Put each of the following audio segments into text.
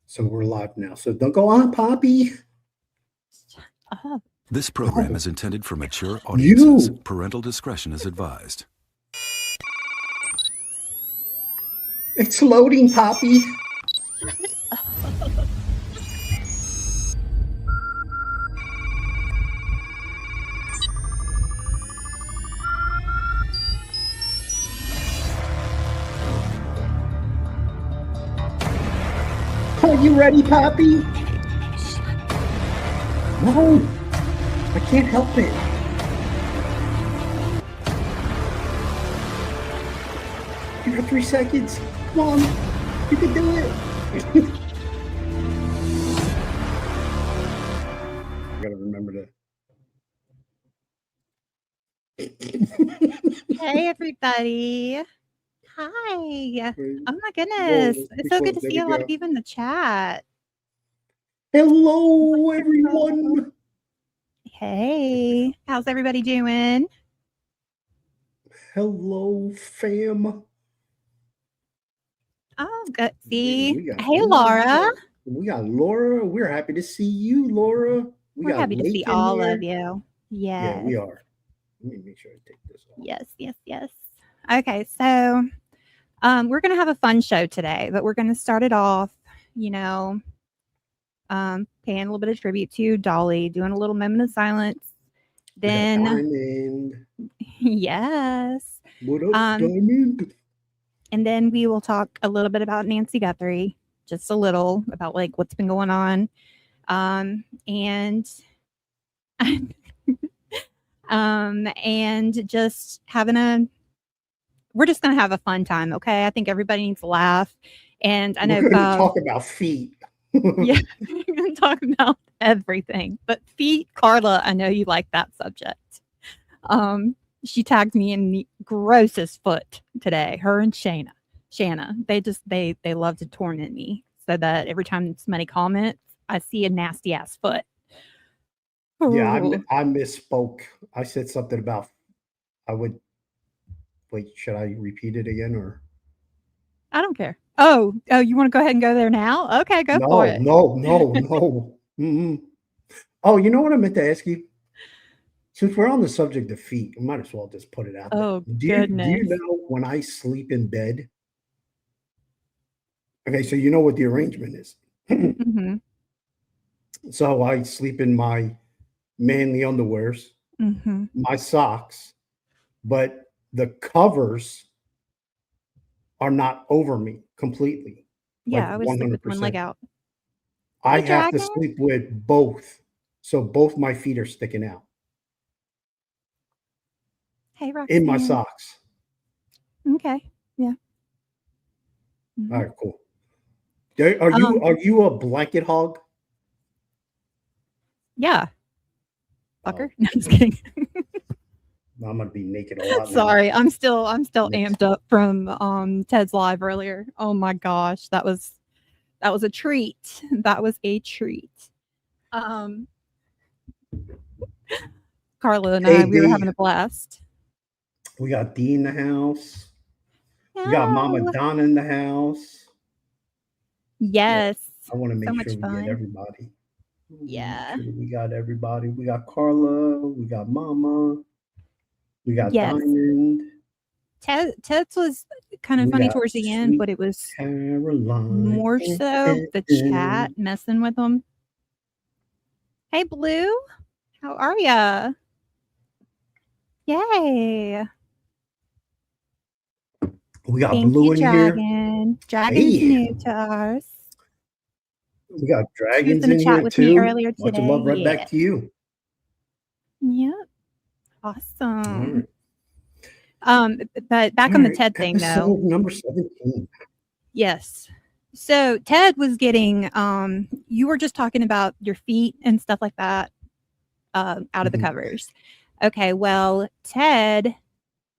So we're live now. So don't go on, Poppy. Oh, This program is intended for mature You. audiences. Parental discretion is advised. It's loading, Poppy. Are you ready, Poppy? No, I can't help it. You got 3 seconds. Come on, you can do it. I gotta remember to. hey, everybody. Hi. Oh, my goodness. It's so good to see a lot of you in the chat. Hello, everyone. Hey, how's everybody doing? Hello, fam. Oh, good. See. Hey, Laura. We got Laura. We're happy to see you, Laura. We're happy to see all of you. Yes. Yeah, we are. Let me make sure I take this off. Yes. Okay, so we're going to have a fun show today, but we're going to start it off, paying a little bit of tribute to Dolly, doing a little moment of silence. Then, Diamond. Yes. What up, Diamond? And then we will talk a little bit about Nancy Guthrie, just a little about like what's been going on. And just we're just going to have a fun time. Okay. I think everybody needs to laugh. And I know we're going to talk about feet. Yeah. We're going to talk about everything, but feet, Carla, I know you like that subject. She tagged me in the grossest foot today. Her and Shanna, they love to torment me so that every time somebody comments, I see a nasty ass foot. Yeah, I misspoke. I said something about wait, should I repeat it again or? I don't care. Oh, you want to go ahead and go there now? Okay, go for it. No. Mm-hmm. Oh, you know what I meant to ask you? Since we're on the subject of feet, I might as well just put it out there. Oh, goodness. Do you know when I sleep in bed? Okay, so you know what the arrangement is. Mm-hmm. So I sleep in my manly underwears, my socks, but the covers are not over me completely. Yeah, I would sleep with one leg out. I have to sleep with both. So both my feet are sticking out. Hey, Roxanne. In my socks. Okay. Yeah. Mm-hmm. All right, cool. Are you a blanket hog? Yeah. Fucker. No, I'm just kidding. I'm gonna be naked a lot. Sorry, I'm still amped up from Ted's live earlier. Oh my gosh, that was a treat. That was a treat. Carla and I, we were having a blast. We got Dee in the house. We got Mama Donna in the house. Yes. Yeah, I want to make sure we get everybody. Yeah. Sure we got everybody. We got Carla. We got Mama. We got Diamond. Ted's was kind of funny towards the end, but it was more so the chat messing with them. Hey, Blue. How are ya? Yay. We got Blue in Dragon. here. Dragon's new to us. We got Dragons in here with too. Me earlier today. Much love right back to you. Yep. Awesome. But back on the Ted thing though. Number 17. Yes. So Ted was getting you were just talking about your feet and stuff like that out of the covers. Okay, well, Ted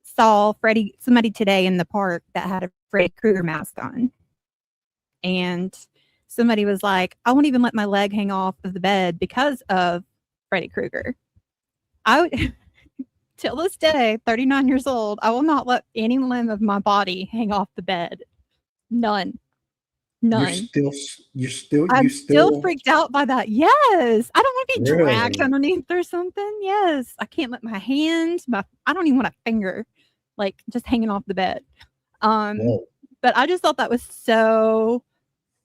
saw somebody today in the park that had a Freddy Krueger mask on. And somebody was like, I won't even let my leg hang off of the bed because of Freddy Krueger. Till this day, 39 years old, I will not let any limb of my body hang off the bed. None. None. You I'm still still freaked out by that. Yes. I don't want to be dragged really? underneath or something. Yes. I can't let my hands, I don't even want a finger like just hanging off the bed. Um, Whoa. but I just thought that was so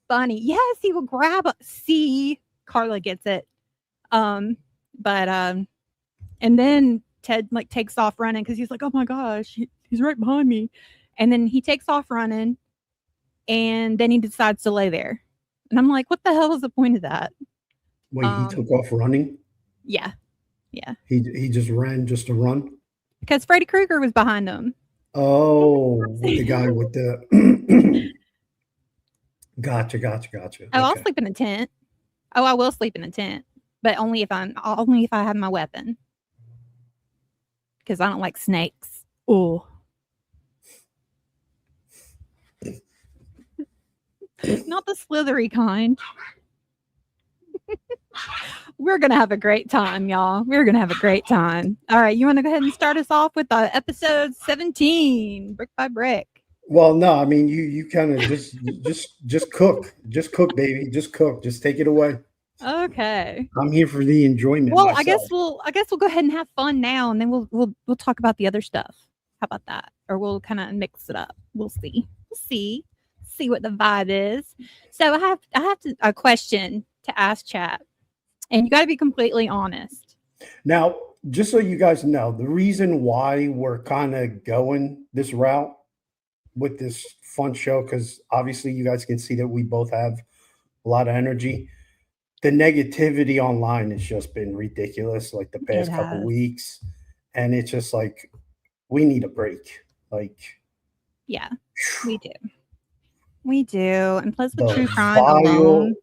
funny. Yes, he will grab see, Carla gets it. Um, but and then Ted like takes off running because he's like, oh my gosh, he's right behind me. And then he takes off running and then he decides to lay there. And I'm like, what the hell is the point of that? Wait, he took off running? Yeah. Yeah. He just ran just to run? Because Freddy Krueger was behind him. Oh, with the guy with the Gotcha. Oh, I'll Okay. sleep in a tent. Oh, I will sleep in a tent, but only if I have my weapon. Because I don't like snakes. Oh. Not the slithery kind. We're going to have a great time, y'all. We're going to have a great time. All right. You want to go ahead and start us off with episode 17, brick by brick? Well, no, I mean you kind of just cook. Just cook, baby. Just cook. Just take it away. Okay. I'm here for the enjoyment Well, myself. I guess we'll go ahead and have fun now, and then we'll talk about the other stuff. How about that? Or we'll kind of mix it up. We'll see. See what the vibe is. So I have a question to ask chat, and you got to be completely honest. Now, just so you guys know, the reason why we're kind of going this route with this fun show, because obviously you guys can see that we both have a lot of energy. The negativity online has just been ridiculous, like the past couple has. weeks, and it's just like we need a break. Like, Yeah, we do, and plus with the true crime vile, alone.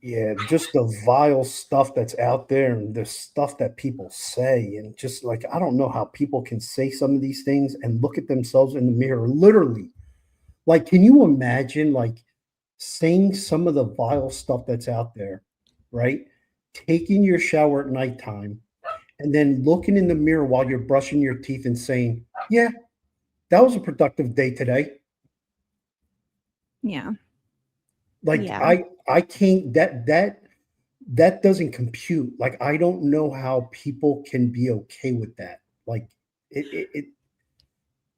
yeah, just the vile stuff that's out there and the stuff that people say, and just like I don't know how people can say some of these things and look at themselves in the mirror, literally. Like, can you imagine like saying some of the vile stuff that's out there, right? Taking your shower at nighttime and then looking in the mirror while you're brushing your teeth and saying, yeah, that was a productive day today. Yeah. Like Yeah. I can't that doesn't compute. Like I don't know how people can be okay with that. Like it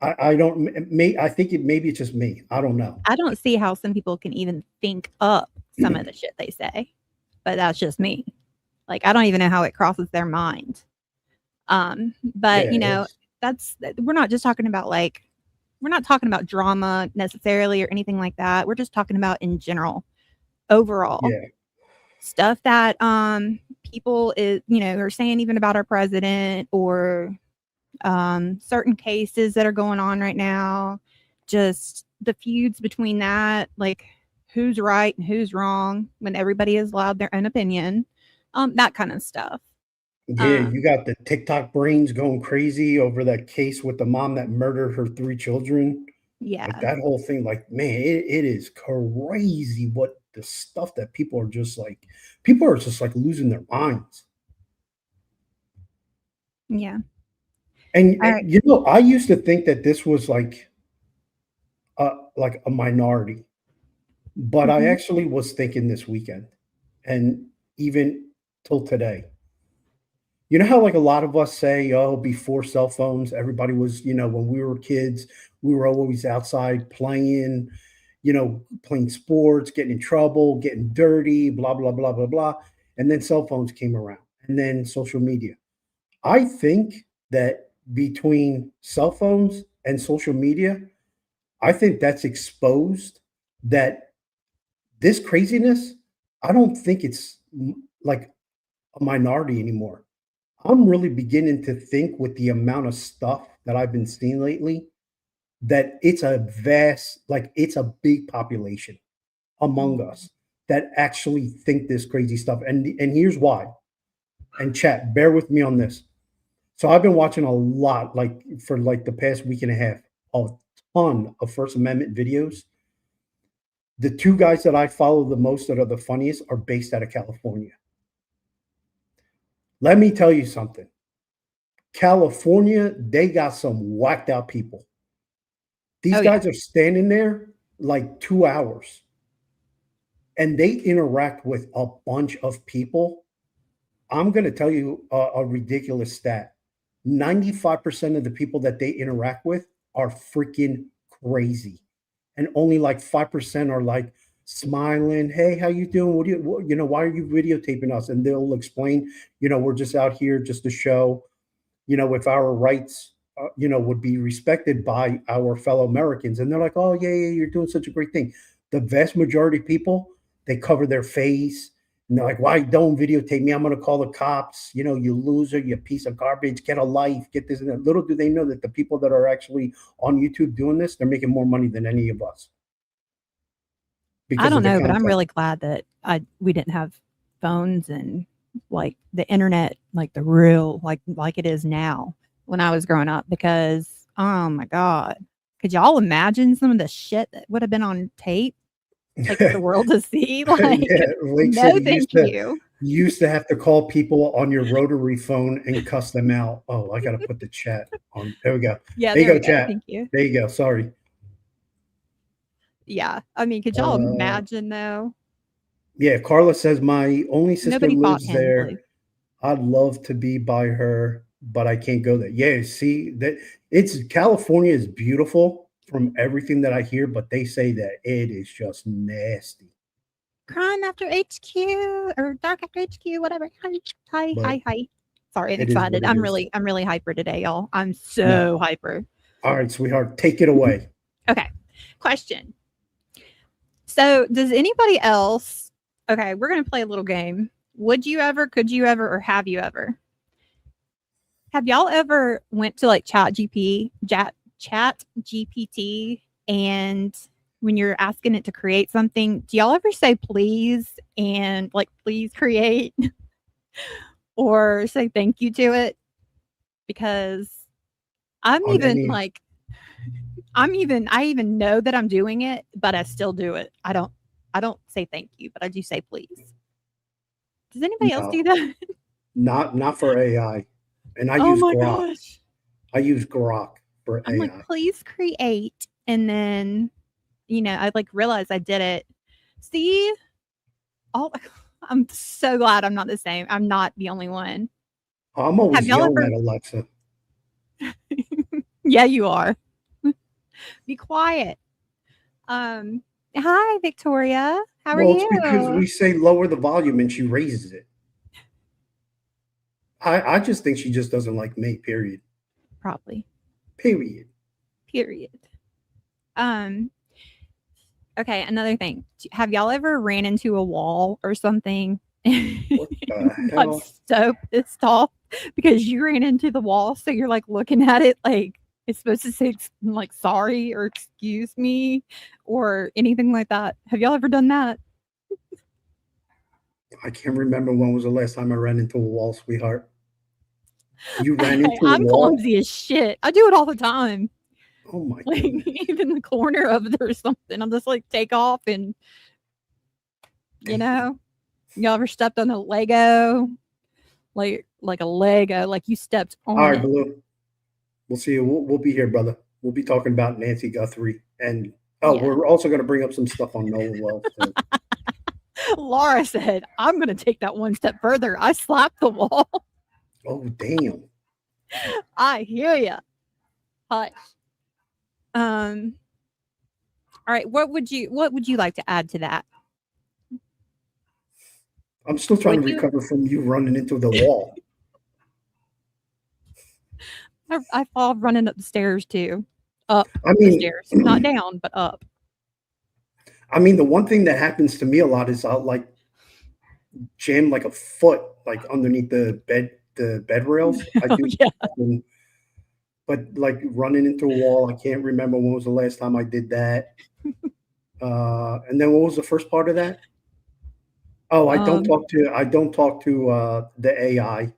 I don't I think maybe it's just me. I don't know. I don't see how some people can even think up some of the shit they say, but that's just me. Like I don't even know how it crosses their mind. But Yeah, we're not just talking about we're not talking about drama necessarily or anything like that. We're just talking about in general, overall yeah. stuff that people are saying even about our president or certain cases that are going on right now, just the feuds between that, like who's right and who's wrong when everybody is allowed their own opinion, that kind of stuff. Yeah, you got the TikTok brains going crazy over that case with the mom that murdered her 3 children. Like Yeah. that whole thing, like, man, it is crazy what the stuff that people are just like losing their minds. Yeah. And, All right. I used to think that this was like a minority, but I Mhm. actually was thinking this weekend and even till today. You know how like a lot of us say, oh, before cell phones, everybody was, when we were kids, we were always outside playing, playing sports, getting in trouble, getting dirty, blah, blah, blah, blah, blah. And then cell phones came around and then social media. I think that between cell phones and social media, I think that's exposed that this craziness, I don't think it's like a minority anymore. I'm really beginning to think with the amount of stuff that I've been seeing lately that it's a big population among us that actually think this crazy stuff. And here's why. And chat, bear with me on this. So I've been watching a lot, like for like the past week and a half, a ton of First Amendment videos. The 2 guys that I follow the most that are the funniest are based out of California. Let me tell you something. California, they got some whacked out people. These Oh yeah. guys are standing there like 2 hours and they interact with a bunch of people. I'm going to tell you a ridiculous stat. 95% of the people that they interact with are freaking crazy. And only like 5% are like smiling. Hey, how you doing? Why are you videotaping us? And they'll explain, we're just out here just to show, if our rights, would be respected by our fellow Americans. And they're like, oh, yeah, yeah, you're doing such a great thing. The vast majority of people, they cover their face. And they're like, why don't videotape me? I'm going to call the cops. You loser, you piece of garbage, get a life, get this and that. Little do they know that the people that are actually on YouTube doing this, they're making more money than any of us I because don't of the know, but I'm content. really glad that we didn't have phones and like the internet, like the real, like it is now when I was growing up, because oh my God, could y'all imagine some of the shit that would have been on tape, like for the world to see? Like, Yeah, Lake no, City thank you. used to have to call people on your rotary phone and cuss them out. Oh, I got to put the chat on. There we go. Yeah, There you there go, we go. chat. Thank you. There you go. Sorry. Yeah, I mean, could y'all Uh, imagine though? yeah, Carla says my only sister Nobody fought lives there. Hensley. I'd love to be by her, but I can't go there. Yeah, see that it's California is beautiful from everything that I hear, but they say that it is just nasty. Crime After HQ or Dark After HQ, whatever. Hi, But hi, hi. Sorry and it is what excited. it is. I'm really hyper today, y'all. I'm No. so hyper. All right, sweetheart, take it away. Okay. Question. So, does anybody else? Okay, we're gonna play a little game. Would you ever? Could you ever? Or have you ever? Have y'all ever went to like Chat GPT, and when you're asking it to create something, do y'all ever say please and like please create or say thank you to it? Because I'm On even any like I even know that I'm doing it, but I still do it. I don't say thank you, but I do say please. Does anybody else do No, that? not for AI. And I Oh use my Grok. gosh. I use Grok for I'm like, AI. please create. And then, I like realized I did it. See, all I'm so glad I'm not the same. I'm not the only one. I'm Have always y'all yelling ever? at Alexa. Yeah, you are. Be quiet. Hi, Victoria. How are Well, it's because you? we say lower the volume and she raises it. I just think she just doesn't like me, period. Probably. Period. Period. Um, okay, another thing. Have y'all ever ran into a wall or something? What the Got hell? so pissed off because you ran into the wall. So you're like looking at it like it's supposed to say like sorry or excuse me or anything like that. Have y'all ever done that? I can't remember when was the last time I ran into a wall, sweetheart. You ran Okay, into a I'm wall? clumsy as shit. I do it all the time. Oh my Like goodness. even the corner of it or something. I'm just like take off and Damn. y'all ever stepped on a Lego? Like a Lego, like you stepped All on right, it. Blue. We'll see you. We'll be here, brother. We'll be talking about Nancy Guthrie. And Yeah. we're also going to bring up some stuff on Noah Wells, too. Laura said, I'm gonna take that one step further. I slapped the wall. Oh, damn. I hear ya. Hush. All right, what would you like to add to that? I'm still trying Would to you recover from you running into the wall. I fall running up the stairs too. Up I the mean, stairs. Not down, but up. the one thing that happens to me a lot is I'll like jam like a foot like underneath the bed rails. I Oh do, yeah. but like running into a wall, I can't remember when was the last time I did that. And then what was the first part of that? Oh, Um I don't talk to the AI.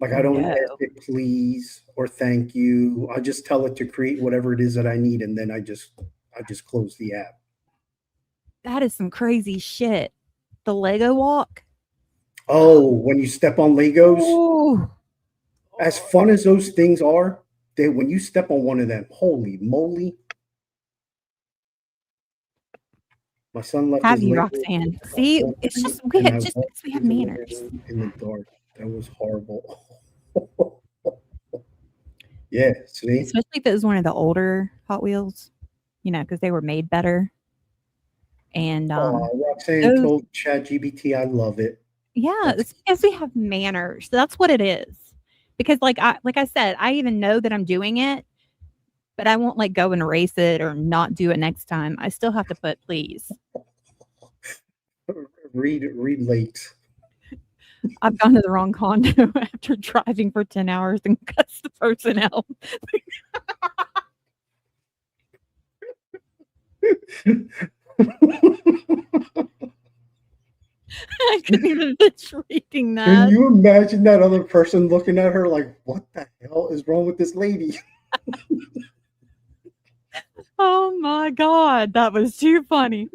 Like I don't ask no. it please or thank you. I just tell it to create whatever it is that I need, and then I just close the app. That is some crazy shit. The Lego walk. Oh, when you step on Legos, Oh. as fun as those things are, they when you step on one of them, holy moly! My son left Have his you, label Roxanne? See, it's just we and had I just walked because we have through the manners. living room in the dark. That was horrible. Yeah, see? Especially if it was one of the older Hot Wheels, because they were made better. And Roxanne those, told ChatGPT, I love it. yeah, That's it's because we have manners. That's what it is. Because like I said, I even know that I'm doing it, but I won't like go and erase it or not do it next time. I still have to put please. read late. I've gone to the wrong condo after driving for 10 hours and cussed the person out. I couldn't even finish reading Can that. you imagine that other person looking at her like, what the hell is wrong with this lady? Oh my God, that was too funny.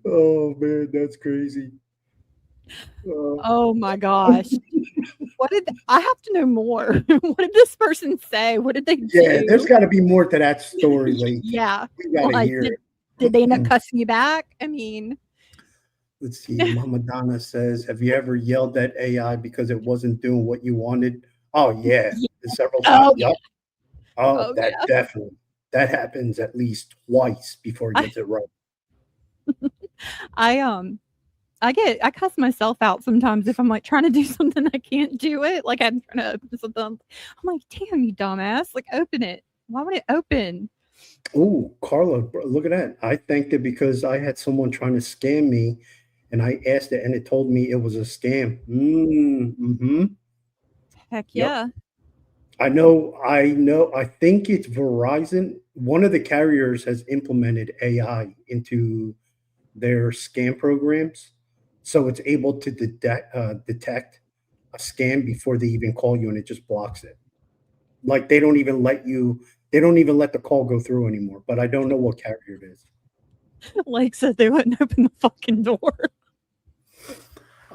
Oh man, that's crazy. Oh my gosh. I have to know more. What did this person say? What did they Yeah, do? there's got to be more to that story, late. Yeah. We got to Like, hear it. did they end up cussing you back? I mean, Let's see. Mama Donna says, have you ever yelled at AI because it wasn't doing what you wanted? Oh, yeah. Several times. oh, Yup. Oh, oh that yeah. definitely. That happens at least twice before it gets it right. I cuss myself out sometimes if I'm like trying to do something I can't do it. Like I'm trying to open something. I'm like, damn you dumbass. Like open it. Why would it open? Oh, Carla, look at that. I thanked it because I had someone trying to scam me and I asked it and it told me it was a scam. Mm-hmm. Heck Yep. yeah. I know. I think it's Verizon. One of the carriers has implemented AI into their scam programs, so it's able to detect a scam before they even call you, and it just blocks it. Like they don't even let you. They don't even let the call go through anymore. But I don't know what carrier it is. Like said they wouldn't open the fucking door.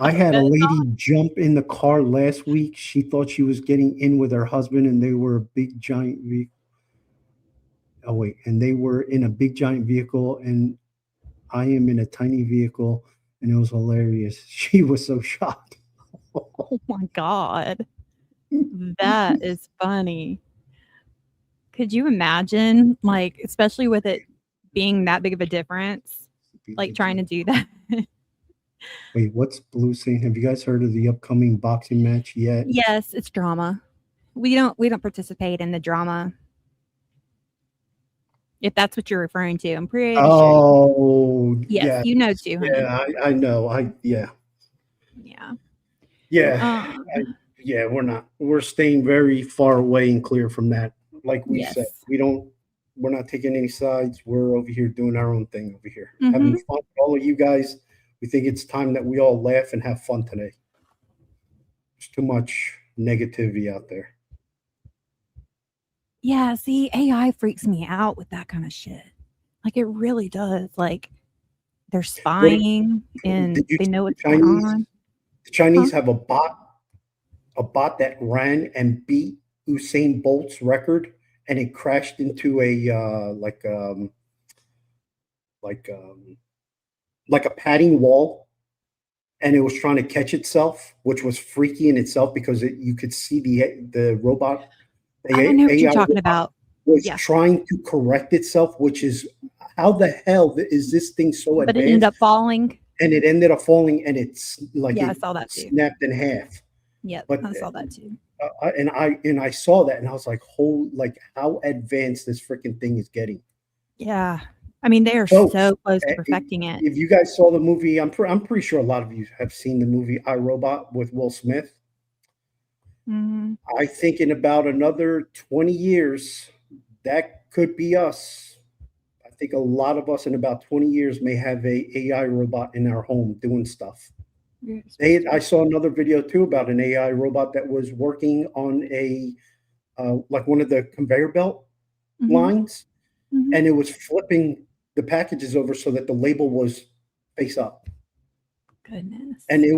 I had a lady jump in the car last week. She thought she was getting in with her husband, and they were a big giant vehicle. Oh wait, and they were in a big giant vehicle, and I am in a tiny vehicle, and it was hilarious. She was so shocked. Oh my God. That is funny. Could you imagine, like, especially with it being that big of a difference, like trying to do that? Wait, what's Blue saying? Have you guys heard of the upcoming boxing match yet? Yes, it's drama. We don't participate in the drama. If that's what you're referring to, I'm pretty sure. Oh, Yes, yeah. you know too, honey. Yeah, I know. Yeah. Yeah. Yeah, we're staying very far away and clear from that. Like we said, Yes. we're not taking any sides. We're over here doing our own thing over here. Mhm. Having fun with all of you guys. We think it's time that we all laugh and have fun today. There's too much negativity out there. Yeah, see, AI freaks me out with that kind of shit. Like it really does. Like they're spying and Did you they know see what's going on. The Chinese have a bot that ran and beat Usain Bolt's record, and it crashed into a like a padding wall, and it was trying to catch itself, which was freaky in itself because you could see the robot. I know what you're AI talking about. was Yeah. trying to correct itself, which is how the hell is this thing so But advanced? it ended up falling. And it ended up falling, and it's like Yeah, I it saw that too. snapped in half. Yep, But I saw that too. I saw that, and I was like, how advanced this freaking thing is getting. Yeah. I mean, they are Folks, so close to perfecting it. If you guys saw the movie, I'm pretty sure a lot of you have seen the movie I, Robot with Will Smith. Mhm. I think in about another 20 years, that could be us. I think a lot of us in about 20 years may have a AI robot in our home doing stuff. Yes. I saw another video too about an AI robot that was working on a like one of the conveyor belt Mhm. lines, Mhm. and it was flipping the packages over so that the label was face up. Goodness. And it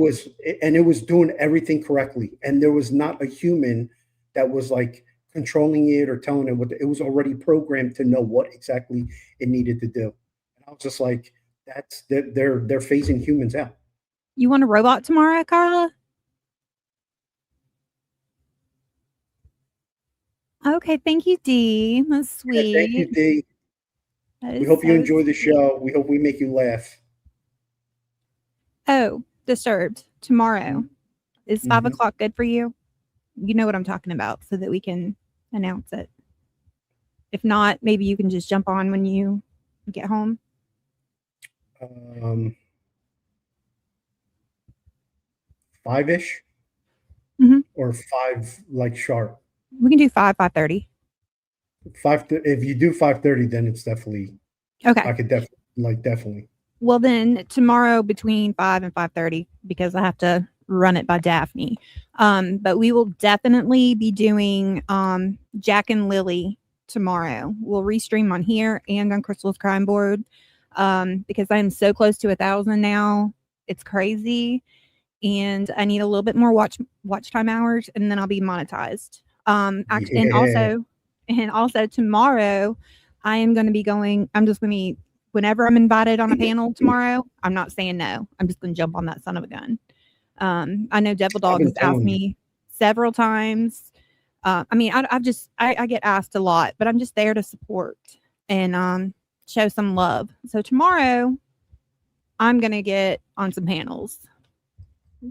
was doing everything correctly, and there was not a human that was like controlling it or telling it what it was already programmed to know what exactly it needed to do. And I was just like, they're phasing humans out. You want a robot tomorrow, Carla? Okay, thank you, Dee. That's Yeah, thank you, sweet. Dee. That We is hope you so enjoy the sweet. show. We hope we make you laugh. Oh, Disturbed tomorrow. Is 5 Mhm. o'clock good for you? You know what I'm talking about, so that we can announce it. If not, maybe you can just jump on when you get home. Um, 5-ish Mhm. or 5 like sharp. We can do 5:30. If you do 5:30, then it's definitely Okay. I could definitely. Well, then tomorrow between 5 and 5:30, because I have to run it by Daphne. But we will definitely be doing Jack and Lily tomorrow. We'll restream on here and on Crystal's Crime Board, because I'm so close to 1,000 now. It's crazy, and I need a little bit more watch time hours, and then I'll be monetized. Yeah. And also tomorrow, I am going to be going. I'm just going to be whenever I'm invited on a panel tomorrow. I'm not saying no. I'm just going to jump on that son of a gun. I know Devil I've Dog been has asked telling you. me several times. I mean, I get asked a lot, but I'm just there to support and show some love. So tomorrow, I'm going to get on some panels.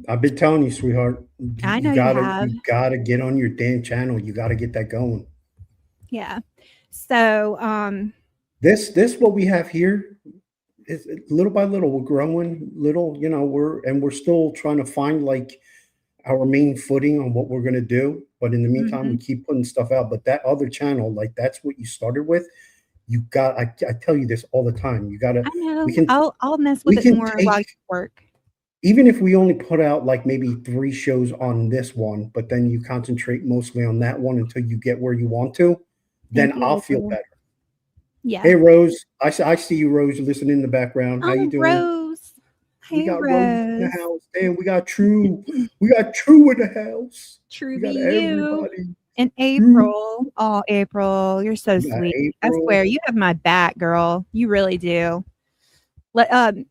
I've been telling you, sweetheart. I know you have. You gotta get on your damn channel. You gotta get that going. Yeah. So, This what we have here is little by little we're growing. Little, we're still trying to find like our main footing on what we're gonna do. But in the meantime, we mhm. keep putting stuff out. But that other channel, like that's what you started with. You got. I tell you this all the time. You gotta. I know. We can I'll mess with we it can more while you take work. even if we only put out like maybe 3 shows on this one, but then you concentrate mostly on that one until you get where you want to, then Thank you, I'll feel Lou. better. Yeah. Hey, Rose, I see you, Rose. You're listening in the background. How you Oh, doing? Rose. We Hey, got Rose in the Rose. house. Damn, we got True in the house. True We be got you. everybody. And True. April. Oh, April, you're so We got sweet. I April. swear, you have my back, girl. You really do.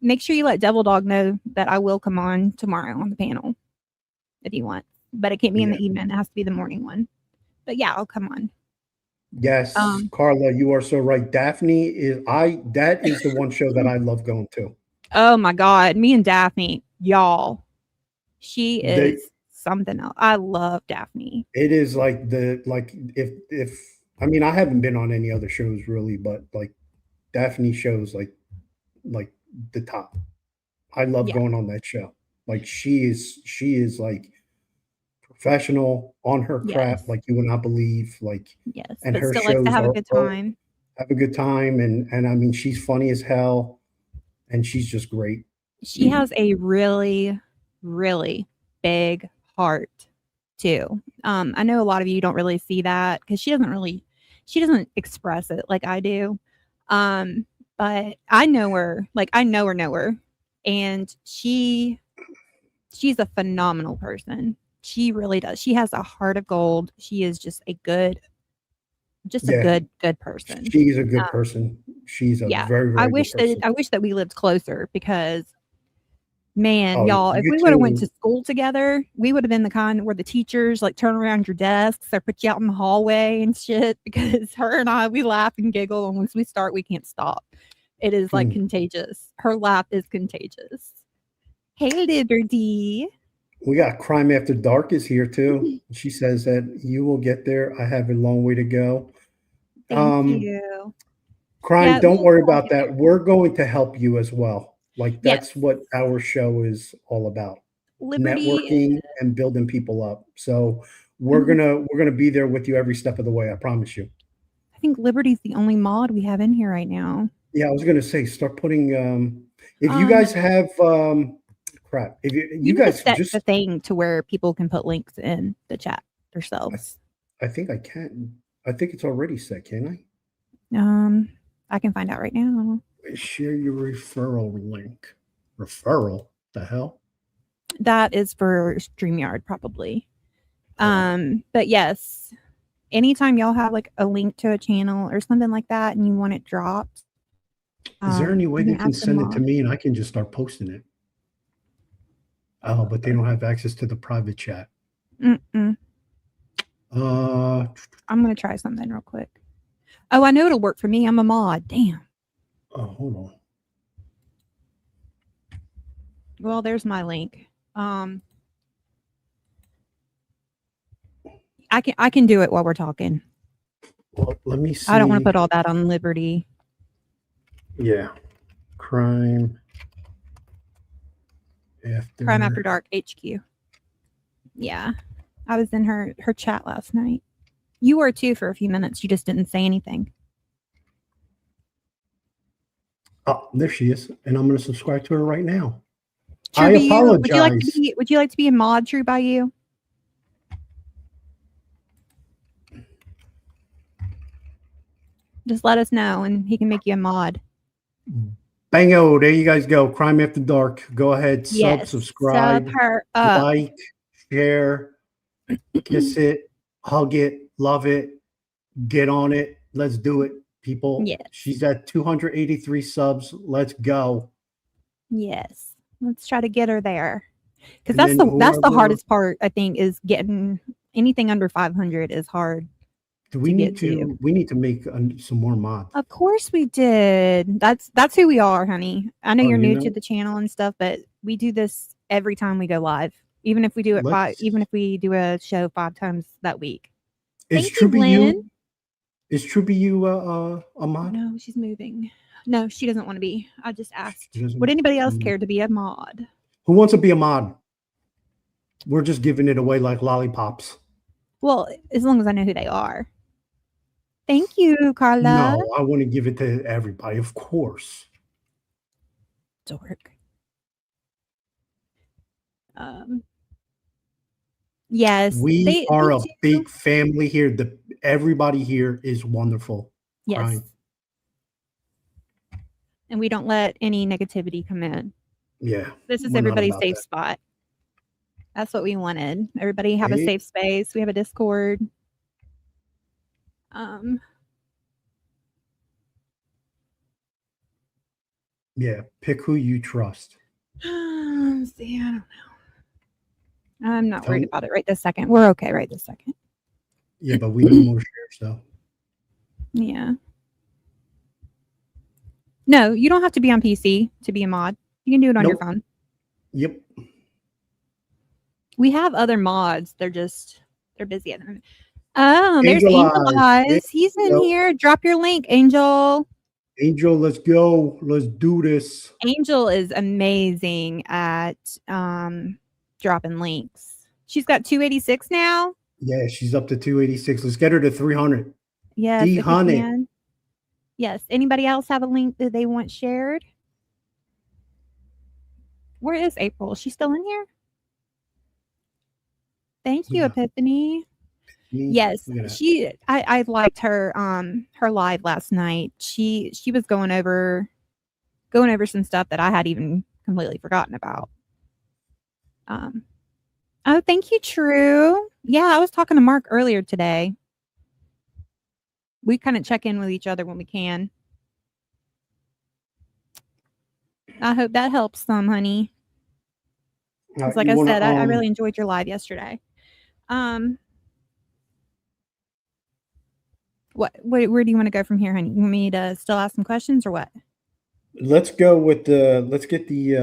Make sure you let Devil Dog know that I will come on tomorrow on the panel if you want. But it can't be in Yeah. the evening. It has to be the morning one. But yeah, I'll come on. Yes, Um, Carla, you are so right. That is the one show that I love going to. oh my God. Me and Daphne, y'all. She They is something else. I love Daphne. It is like if I mean, I haven't been on any other shows really, but like Daphne shows like the top. I love Yeah. going on that show. Like she is like professional on her craft, Yes. like you would not believe. Like, Yes. and But her still likes to shows have a are good all time. have a good time, and I mean she's funny as hell, and she's just great. She has a really, really big heart too. I know a lot of you don't really see that because she doesn't express it like I do. Um, but know her, and she's a phenomenal person. She really does. She has a heart of gold. She is just a Yeah, good person. she's a good person. She's a Yeah. very, very good person. I wish that we lived closer because man, Oh, y'all, if you we would have went to two. school together, we would have been the kind where the teachers like turn around your desks or put you out in the hallway and shit because her and I we laugh and giggle and once we start we can't stop. It is like Hmm. contagious. Her laugh is contagious. Hey Liberty. We got Crime After Dark is here too. She says that you will get there. I have a long way to go. Thank Um, you. Crime, Yeah, don't we'll worry all about get there. that. We're going to help you as well. Like Yes. that's what our show is all about. Liberty. Networking and building people up. So Mhm. we're gonna be there with you every step of the way. I promise you. I think Liberty's the only mod we have in here right now. Yeah, I was gonna say start putting if you Um, guys have crap, if you you need to guys set the just thing to where people can put links in the chat I, themselves. I think I can. I think it's already set, can I? I can find out right now. Share your referral link. Referral? The hell? That is for StreamYard probably. Oh, But yes, anytime y'all have like a link to a channel or something like that and you want it dropped, Is there any way I'm they gonna can ask them send it to all. me and I can just start posting it? Oh, but they don't have access to the private chat. Mm-mm. Uh, I'm gonna try something real quick. Oh, I know it'll work for me. I'm a mod. Damn. hold on. Well, there's my link. I can do it while we're talking. Well, let me see. I don't want to put all that on Liberty. Yeah, crime After Dark HQ. Yeah, I was in her chat last night. You were too for a few minutes. You just didn't say anything. Oh, there she is, and I'm going to subscribe to her right now. True I by you. apologize. Would you like to be a mod, True by you? Just let us know, and he can make you a mod. Bango! There you guys go. Crime After Dark. Go ahead, Yes. subscribe, Sub her up. like, share, kiss it, hug it, love it, get on it. Let's do it, people. Yes. She's at 283 subs. Let's go. Yes. Let's try to get her there. Because And that's the whoever- hardest part, I think, is getting anything under 500 is hard. Do we to need get to. We need to make some more mods. Of course we did. That's who we are, honey. I know Oh, you're you new know? to the channel and stuff, but we do this every time we go live. Even if we do it even if we do a show 5 times that week. Is Thank you, Lynn. Is Truby you a mod? No, she's moving. No, she doesn't want to be. I just asked. She doesn't- Would anybody else care to be a mod? Who wants to be a mod? We're just giving it away like lollipops. Well, as long as I know who they are. Thank you, Carla. No, I want to give it to everybody, of course. Dork. Yes, We are a do. big family here. Everybody here is wonderful. Yes. Crime. And we don't let any negativity come in. Yeah. This is we're not everybody's about safe that. spot. That's what we wanted. Everybody have a Hey. safe space. We have a Discord. Yeah. Pick who you trust. See, I don't know. I'm not Tell worried me- about it right this second. We're okay right this second. Yeah, but we need more shares though. Yeah. No, you don't have to be on PC to be a mod. You can do it on your Nope. phone. Yep. We have other mods. They're busy at the moment. Oh, there's Angel Angel Eyes. Eyes. He's in Yep. here. Drop your link, Angel. Angel, let's go. Let's do this. Angel is amazing at dropping links. She's got 286 now. Yeah, she's up to 286. Let's get her to 300. Yes, if you D-Honey. can. Yes. Anybody else have a link that they want shared? Where is April? Is she still in here? Thank you, Yeah. Epiphany. Yes, Look at that. I liked her live last night. She was going over some stuff that I had even completely forgotten about. Oh, thank you, True. Yeah, I was talking to Mark earlier today. We kind of check in with each other when we can. I hope that helps some, honey. Because like You I wanna, said, I really enjoyed your live yesterday. Where do you want to go from here, honey? You want me to still ask some questions or what? let's go with the let's get the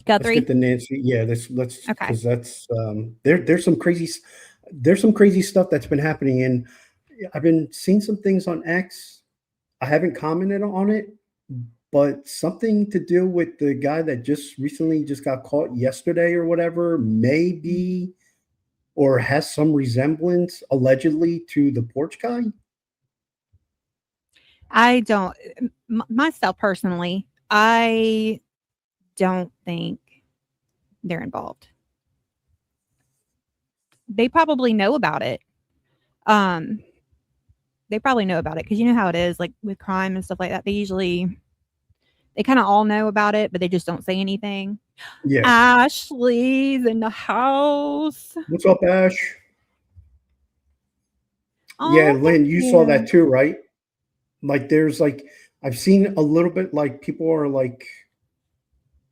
Guthrie? let's get the Nancy. Yeah, let's Okay. because that's there's some crazy stuff that's been happening, and I've been seeing some things on X. I haven't commented on it, but something to do with the guy that just recently just got caught yesterday or whatever, maybe, or has some resemblance allegedly to the porch guy. I don't, myself personally, I don't think they're involved. They probably know about it. They probably know about it because you know how it is, like with crime and stuff like that. They kind of all know about it, but they just don't say anything. Yeah. Ashley's in the house. What's up, Ash? Oh, Yeah, Lynn, thank you saw you. that too, right? Like there's like I've seen a little bit like people are like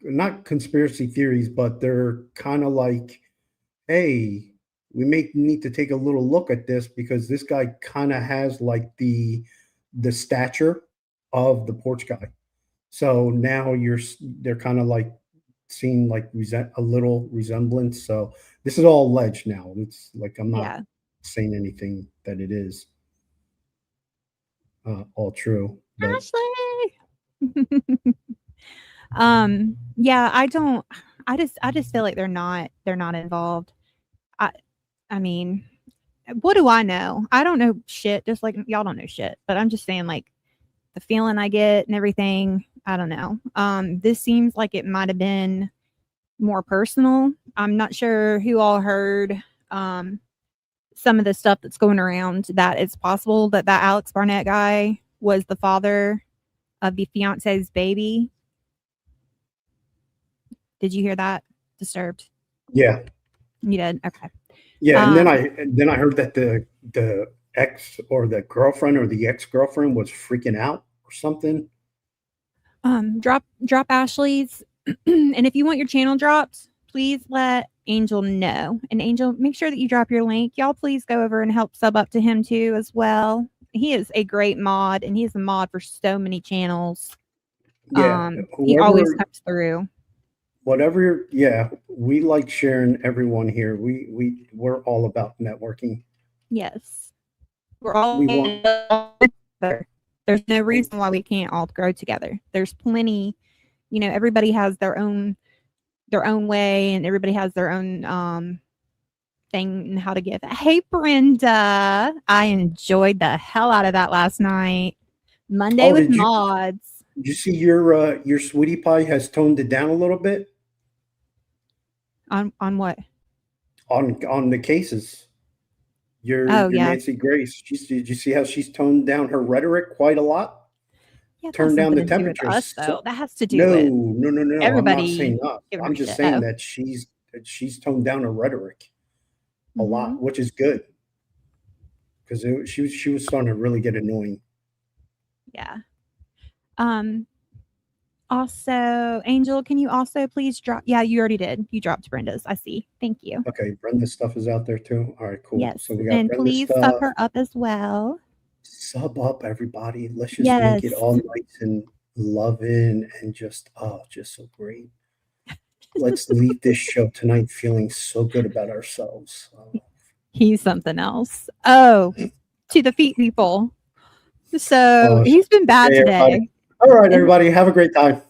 not conspiracy theories, but they're kind of like, hey, we may need to take a little look at this because this guy kind of has like the stature of the porch guy. So now they're kind of like seeing like a little resemblance. So this is all alleged now. It's like I'm not Yeah. saying anything that it is all true, but Ashley. Yeah, I just feel like they're not involved. I I mean, what do I know? I don't know shit, just like y'all don't know shit. But I'm just saying, like, the feeling I get and everything, I don't know. This seems like it might have been more personal. I'm not sure who all heard um some of the stuff that's going around that it's possible that that Alex Barnett guy was the father of the fiance's baby. Did you hear that? Disturbed. yeah, You did? Okay. yeah. And then Um, I heard that the ex or the girlfriend or the ex girlfriend was freaking out or something. drop Ashley's, and if you want your channel dropped, please let Angel know. And Angel, make sure that you drop your link. Y'all, please go over and help sub up to him too as well. He is a great mod, and he is a mod for so many channels. Yeah, He always whoever, comes through. whatever. Yeah, we like sharing everyone here. We're all about networking. Yes, we're all We want. together. There's no reason why we can't all grow together. There's plenty. Everybody has their own way, and everybody has their own thing and how to give. Hey, Brenda, I enjoyed the hell out of that last night. Monday Oh, with did mods. you see your sweetie pie has toned it down a little bit On what? on the cases. Oh Your yeah, Nancy Grace. Did you see how she's toned down her rhetoric quite a lot? yeah. That has Turned down something the to do with us, temperatures. though. That has to do No, with no, no, no. I'm not everybody saying us. giving I'm her just shit. saying Oh, that she's toned down her rhetoric a hmm lot, which is good because she was starting to really get annoying. yeah. Um. Also, Angel, can you also please drop? Yeah, you already did. You dropped Brenda's. I see. Thank you. Okay, Brenda's stuff is out there too. All right, cool. Yes, So we got and Brenda's please sub stuff. her up as well. Sub up, everybody. Let's just make it Yes. all nice and loving and just so great. Let's leave this show tonight feeling so good about ourselves. He's something else. Oh, to the feet people. So Oh, he's been bad okay, everybody. today. All right, And everybody. Have a great time.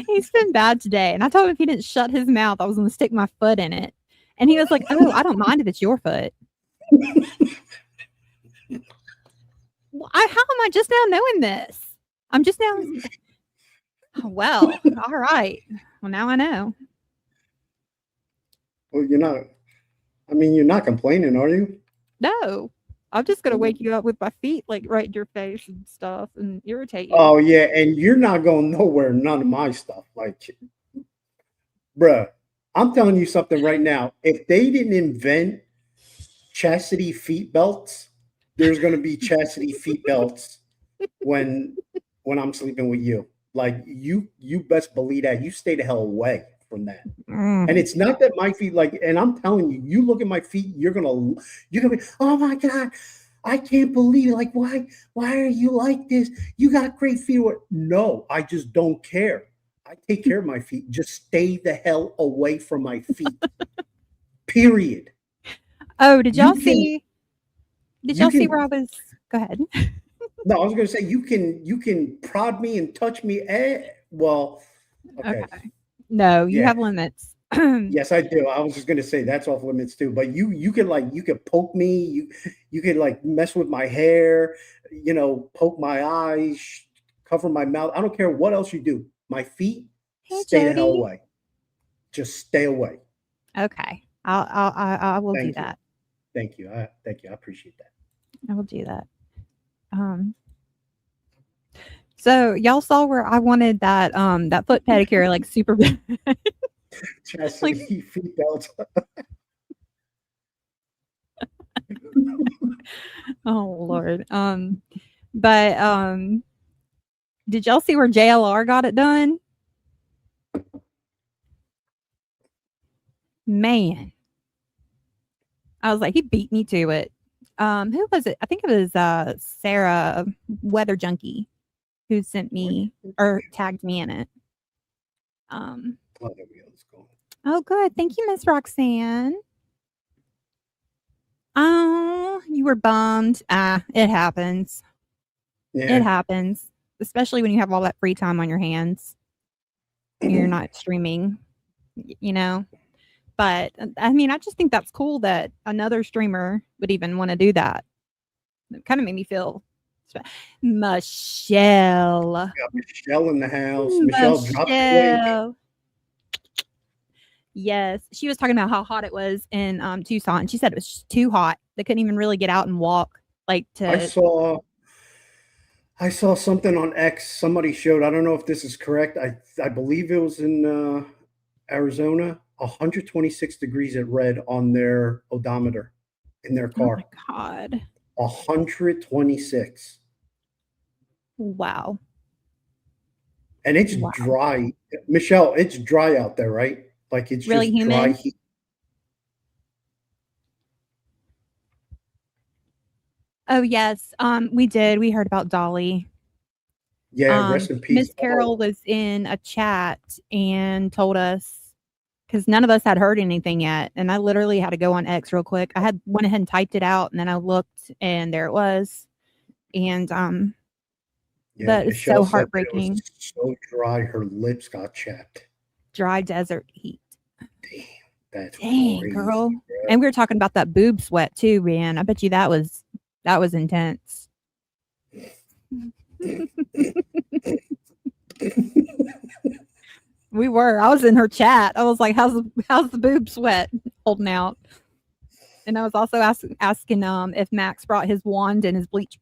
he's been bad today. And I told him if he didn't shut his mouth, I was going to stick my foot in it. And he was like, "Oh, I don't mind if it's your foot." Well, how am I just now knowing this? I'm just now. Oh, well, all right. Well, now I know. Well, you're not complaining, are you? No, I'm just going to wake you up with my feet like right in your face and stuff and irritate you. Oh, yeah. And you're not going nowhere, none of my stuff. Like, bruh, I'm telling you something right now. If they didn't invent chastity feet belts, there's going to be chastity feet belts when I'm sleeping with you. Like you best believe that you stay the hell away from that. And Mm. it's not that my feet like, and I'm telling you, you look at my feet, you're gonna be, oh my god, I can't believe it. Like, why are you like this? You got great feet. No, I just don't care. I take care of my feet. Just stay the hell away from my feet. Period. Oh, did y'all You can see? Did you y'all see where can I was? Go ahead. no, I was gonna say you can prod me and touch me. Well, okay. Okay. No, you Yeah. have limits. Yes, I do. I was just gonna say that's off limits too. But you could poke me. You could like mess with my hair. Poke my eyes, cover my mouth. I don't care what else you do. My feet, Hey, stay the hell Jody. away. Just stay away. Okay, I will do Thank you. that. Thank you. Thank you. I appreciate that. I will do that. Um. So y'all saw where I wanted that foot pedicure like super like Chastity feet belts. oh Lord. But Did y'all see where JLR got it done? Man. I was like, he beat me to it. Who was it? I think it was Sarah Weather Junkie who sent me or tagged me in it. Oh, there we go. Let's go. Oh, good. Thank you, Miss Roxanne. Oh, you were bummed. It happens. Yeah. It happens, especially when you have all that free time on your hands. You're not streaming, you know. But I mean, I just think that's cool that another streamer would even want to do that. It kind of made me feel Michelle. Got Michelle in the house. Michelle, drop the link. Michelle. Yes, she was talking about how hot it was in Tucson. She said it was just too hot. They couldn't even really get out and walk. Like I saw something on X. Somebody showed. I don't know if this is correct. I believe it was in Arizona. 126 degrees it read on their odometer in their oh car. my god, 126, wow. and it's Wow. dry. Michelle, it's dry out there, right? Like it's Really just dry humid? heat. Oh yes, we did. We heard about Dolly. Yeah, rest in peace. Miss Carol was in a chat and told us because none of us had heard anything yet, and I literally had to go on X real quick. I had went ahead and typed it out, and then I looked, and there it was. And Yeah, that is Michelle so said that it heartbreaking. was so dry, her lips got chapped. Dry desert heat. Damn, that's Dang, crazy. girl. Yeah. And we were talking about that boob sweat too, man. I bet you that was intense. We were. I was in her chat. I was like, "How's the boob sweat holding out?" And I was also asking if Max brought his wand and his bleach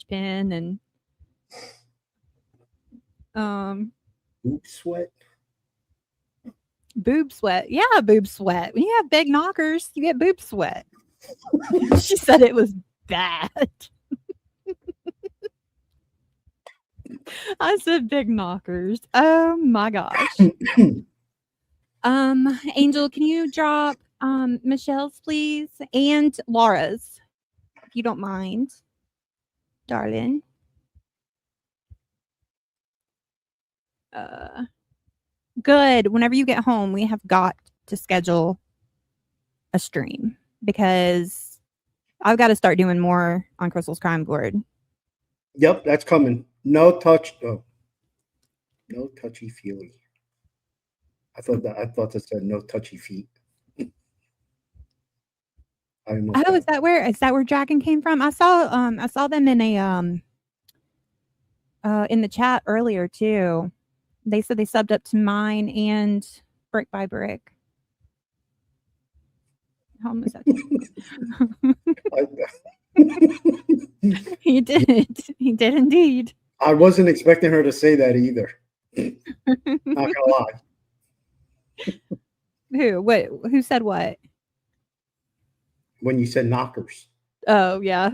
pen and Boob sweat. boob sweat. Yeah, boob sweat. When you have big knockers, you get boob sweat. She said it was bad. I said big knockers. Oh my gosh. Angel, can you drop Michelle's please and Laura's if you don't mind, darling. Good. Whenever you get home, we have got to schedule a stream because I've got to start doing more on Crystal's Crime Board. Yep, that's coming. No touch. Oh, no touchy feely. I thought that said no touchy feet. I don't know. Oh, is that where Dragon came from? I saw them in a in the chat earlier too. They said they subbed up to mine and Brick by Brick. How was that? He did. He did indeed. I wasn't expecting her to say that either. Not gonna lie. Who? What? Who said what? When you said knockers, Oh yeah,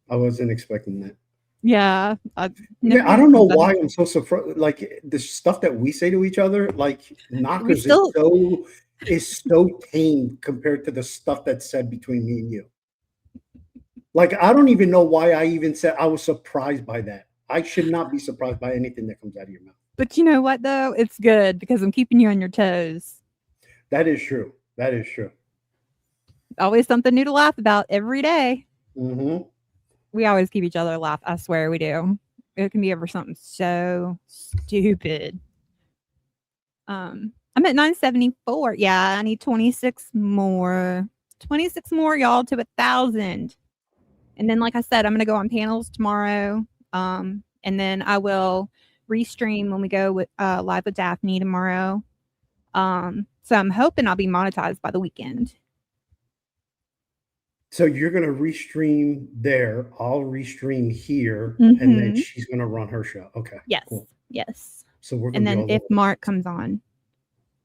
I wasn't expecting that. yeah. I don't know why I'm so surprised. Like the stuff that we say to each other, like knockers is so tame compared to the stuff that's said between me and you. Like I don't even know why I even said I was surprised by that. I should not be surprised by anything that comes out of your mouth. But you know what though? It's good because I'm keeping you on your toes. That is true. That is true. Always something new to laugh about every day. Mm-hmm. We always keep each other laugh. I swear we do. It can be over something so stupid. I'm at 974. Yeah, I need 26 more. 26 more, y'all, to 1,000. And then, like I said, I'm gonna go on panels tomorrow. And then I will restream when we go with live with Daphne tomorrow. So I'm hoping I'll be monetized by the weekend. So you're gonna restream there. I'll restream here, and then she's gonna run her show. Okay. Yes. Cool. Yes. So we're gonna. And then if Mark comes on,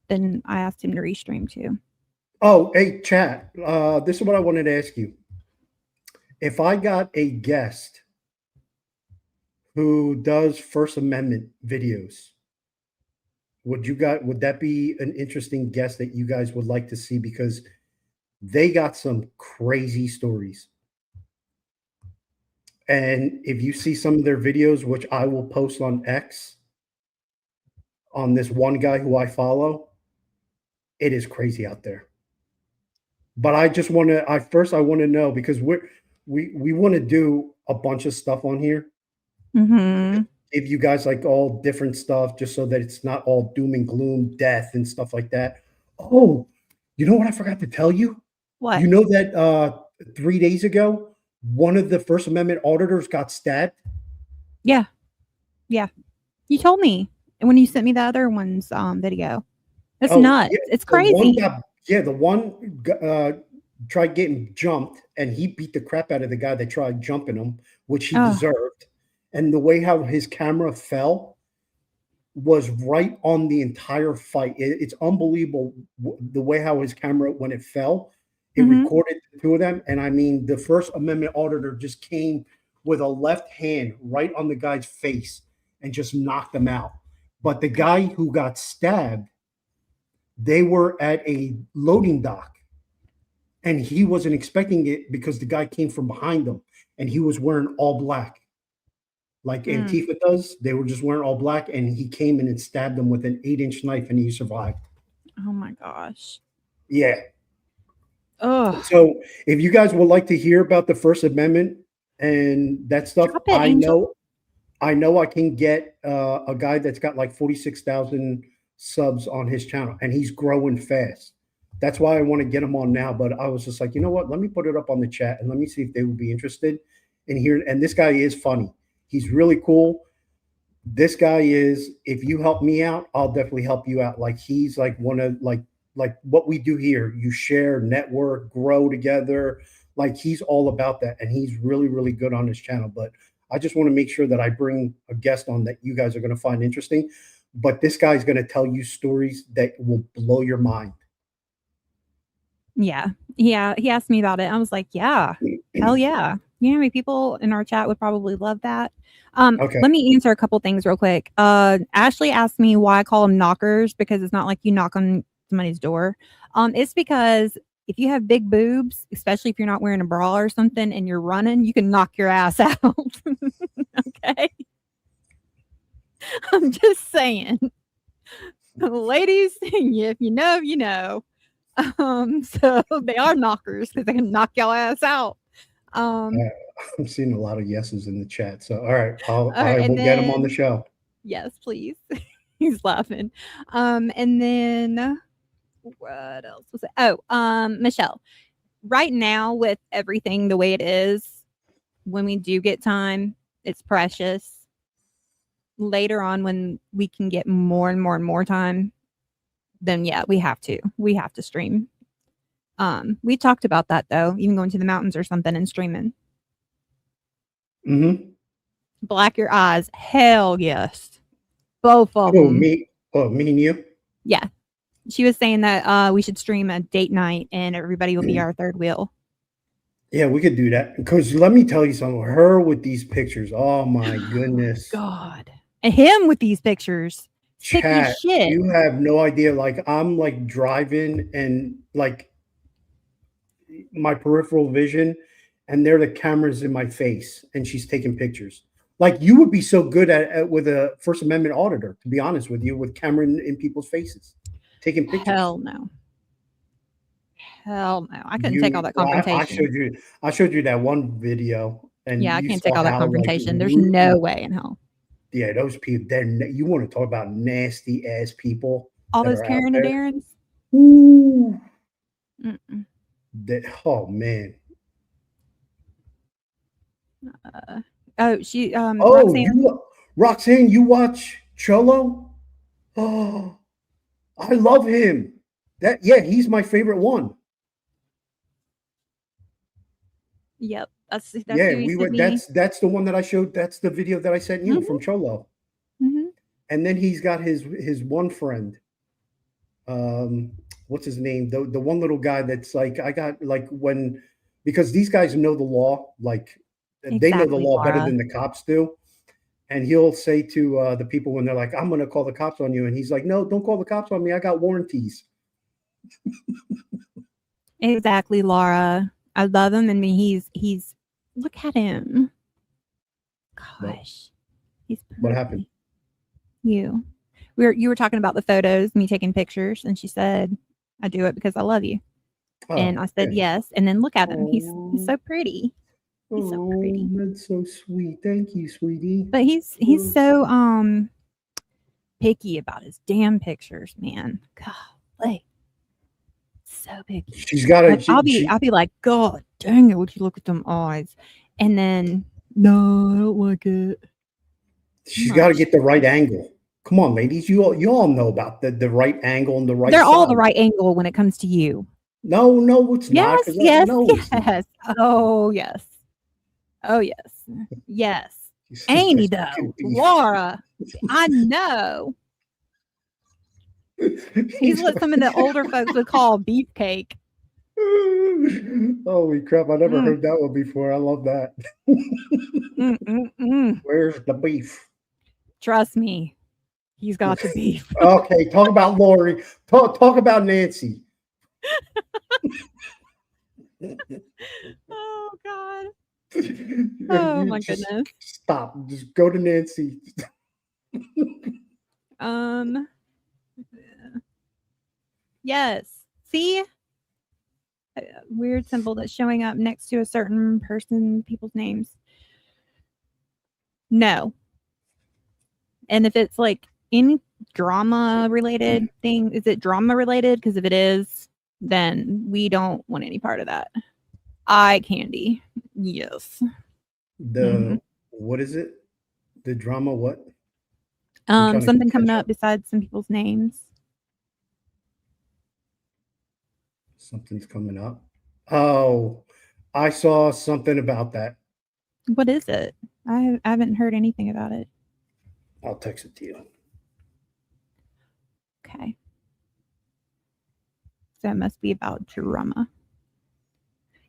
then I asked him to restream too. Oh, hey, chat. This is what I wanted to ask you. If I got a guest who does First Amendment videos. Would that be an interesting guest that you guys would like to see? Because they got some crazy stories. And if you see some of their videos, which I will post on X, on this one guy who I follow, it is crazy out there. But I just want to, I want to know, because we want to do a bunch of stuff on here. Mm-hmm. Give you guys like all different stuff, just so that it's not all doom and gloom, death and stuff like that. Oh, you know what I forgot to tell you? What? You know that 3 days ago, one of the First Amendment auditors got stabbed? Yeah. Yeah. You told me when you sent me the other one's video. That's Oh, nuts. yeah, It's the one crazy. the one tried getting jumped, and he beat the crap out of the guy that tried jumping him, which he Oh, deserved. And the way how his camera fell was right on the entire fight. It's unbelievable the way how his camera, when it fell, it mhm. recorded the two of them. And I mean, the First Amendment auditor just came with a left hand right on the guy's face and just knocked him out. But the guy who got stabbed, they were at a loading dock, and he wasn't expecting it because the guy came from behind him, and he was wearing all black like Mm. Antifa does. They were just wearing all black, and he came in and stabbed them with an 8-inch knife, and he survived. Oh my gosh. Yeah. Oh, So if you guys would like to hear about the First Amendment and that stuff, drop it, Angel. I know I can get a guy that's got like 46,000 subs on his channel, and he's growing fast. That's why I want to get him on now. But I was just like, you know what? Let me put it up on the chat and let me see if they would be interested in hearing. And this guy is funny. He's really cool. This guy is, if you help me out, I'll definitely help you out. Like, he's like one of like what we do here. You share, network, grow together. Like, he's all about that. And he's really, really good on his channel. But I just want to make sure that I bring a guest on that you guys are going to find interesting. But this guy's going to tell you stories that will blow your mind. Yeah. Yeah. He asked me about it. I was like, yeah, hell yeah. You know how many people in our chat would probably love that? Okay. Let me answer a couple things real quick. Ashley asked me why I call them knockers, because it's not like you knock on somebody's door. It's because if you have big boobs, especially if you're not wearing a bra or something and you're running, you can knock your ass out. Okay. I'm just saying. Ladies, if you know, you know. So they are knockers because they can knock y'all ass out. I'm seeing a lot of yeses in the chat. So, all right, right, I will get him on the show. Yes, please. He's laughing. And then what else was it? Oh, Michelle. Right now, with everything the way it is, when we do get time, it's precious. Later on, when we can get more and more and more time, then yeah, we have to stream. We talked about that though, even going to the mountains or something and streaming. Mm-hmm. Black your eyes, hell yes, both of them. Me and you. Yeah, she was saying that we should stream a date night and everybody will be our third wheel. Yeah, we could do that, because let me tell you something. Her with these pictures, oh my goodness, God, and him with these pictures. chat, Shit. you have no idea. Like, I'm like driving and like my peripheral vision, and there are the cameras in my face, and she's taking pictures. Like, you would be so good at with a First Amendment auditor, to be honest with you, with camera in people's faces, taking pictures. Hell no. Hell no. I couldn't take all that confrontation. I showed you that one video, and yeah, I can't take all that confrontation. There's no way in hell. Yeah, those people, you want to talk about nasty ass people. All those Karen and Darrens. Ooh. Oh man. Roxanne, you watch Cholo? Oh, I love him. He's my favorite one. Yep, that's that's the one that I showed. That's the video that I sent you from Cholo. Mm-hmm. And then he's got his one friend. What's his name? The one little guy that's like, I got like, because these guys know the law, like exactly, they know the law better than the cops do. and he'll say to the people when they're like, "I'm going to call the cops on you," and he's like, "No, don't call the cops on me. I got warranties." Exactly, Laura. I love him. I mean, he's look at him. What, Gosh, he's what happened? perfect. You were talking about the photos, me taking pictures, and she said, "I do it because I love you." And Oh, I said, yeah. "Yes." And then look at him. He's Oh, so pretty. He's so pretty. that's so sweet. Thank you, sweetie. But he's Oh. so picky about his damn pictures, man. Golly. So picky. She's got Like, to. I'll be like, God dang it, would you look at them eyes? And then no, I don't like it. She's got to get the right angle. Come on, ladies. You all know about the right angle and the right They're side. all the right angle when it comes to you. No, it's not. Yes, yes, No, it's not. yes. Oh yes. Oh yes. Yes. Amy though. Laura. I know. He's what some of the older folks would call beefcake. Holy crap! I never heard that one before. I love that. Where's the beef? Trust me, he's got the beef. Okay, talk about Lori. Talk about Nancy. Oh God. Oh my goodness. Stop. Just go to Nancy. Yes. See? A weird symbol that's showing up next to a certain person, people's names. No. And if it's like any drama related thing, is it drama related? Because if it is, then we don't want any part of that. Eye candy. Yes. What is it? The drama what? Something coming up besides some people's names. Something's coming up. Oh, I saw something about that. What is it? I haven't heard anything about it. I'll text it to you. Okay. So it must be about drama.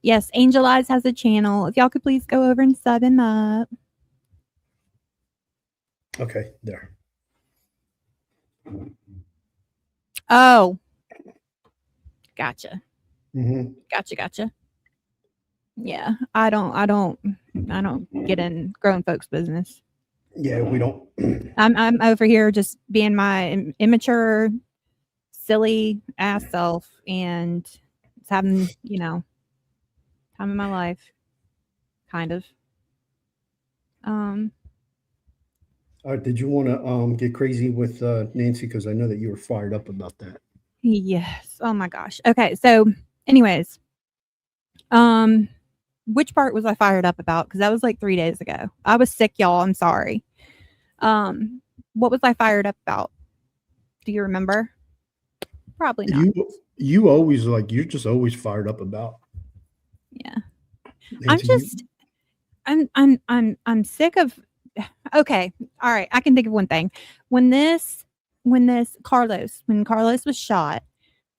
Yes, Angel Eyes has a channel. If y'all could please go over and sub him up. Okay, there. Oh. Gotcha. Mm-hmm. Gotcha. Yeah, I don't get in grown folks' business. Yeah, we don't. I'm over here just being my immature, silly ass self and it's having, time of my life. Kind of. Did you want to get crazy with Nancy? Because I know that you were fired up about that. Yes. Oh my gosh. Okay. So, anyways, which part was I fired up about? Because that was like 3 days ago. I was sick, y'all. I'm sorry. What was I fired up about? Do you remember? Probably not. You always you're just always fired up about. Yeah. Nancy, I'm sick of. Okay. All right. I can think of one thing. When Carlos was shot,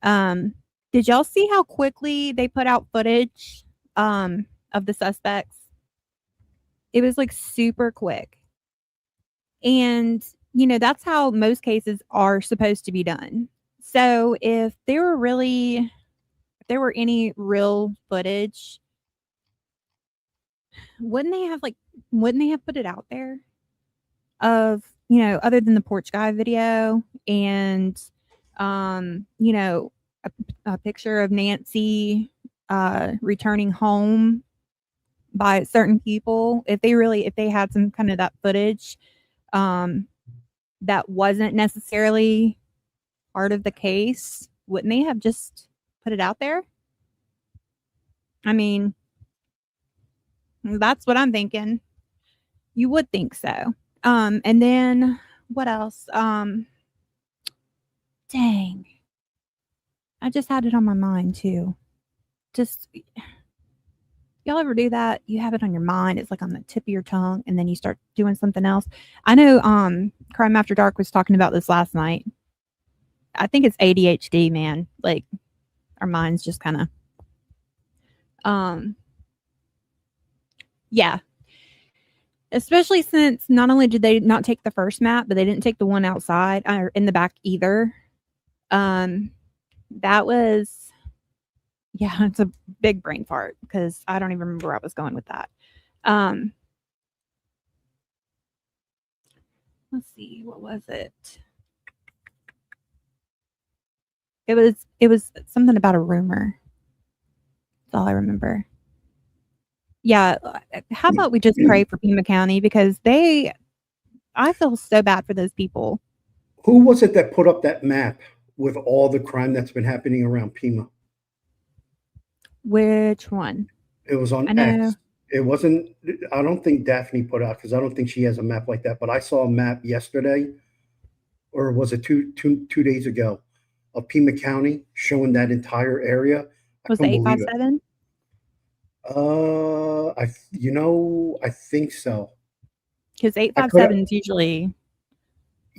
did y'all see how quickly they put out footage of the suspects? It was like super quick. And, that's how most cases are supposed to be done. So if there were any real footage, wouldn't they have put it out there of, other than the porch guy video and, a picture of Nancy returning home by certain people. If they had some kind of that footage that wasn't necessarily part of the case, wouldn't they have just put it out there? I mean, that's what I'm thinking. You would think so. And then what else? Dang. I just had it on my mind too. Just y'all ever do that? You have it on your mind, it's like on the tip of your tongue, and then you start doing something else. I know Crime After Dark was talking about this last night. I think it's ADHD, man. Like our minds just kind of yeah. Especially since not only did they not take the first map, but they didn't take the one outside or in the back either. That was, yeah, it's a big brain fart because I don't even remember where I was going with that. Let's see, what was it? It was something about a rumor. That's all I remember. Yeah, how about we just pray for Pima County because I feel so bad for those people. Who was it that put up that map with all the crime that's been happening around Pima? Which one? It was I on know. X. It wasn't. I don't think Daphne put out because I don't think she has a map like that. But I saw a map yesterday, or was it two days ago, of Pima County showing that entire area. I Was it couldn't believe it. 857? I think so. Because I could 857 is usually,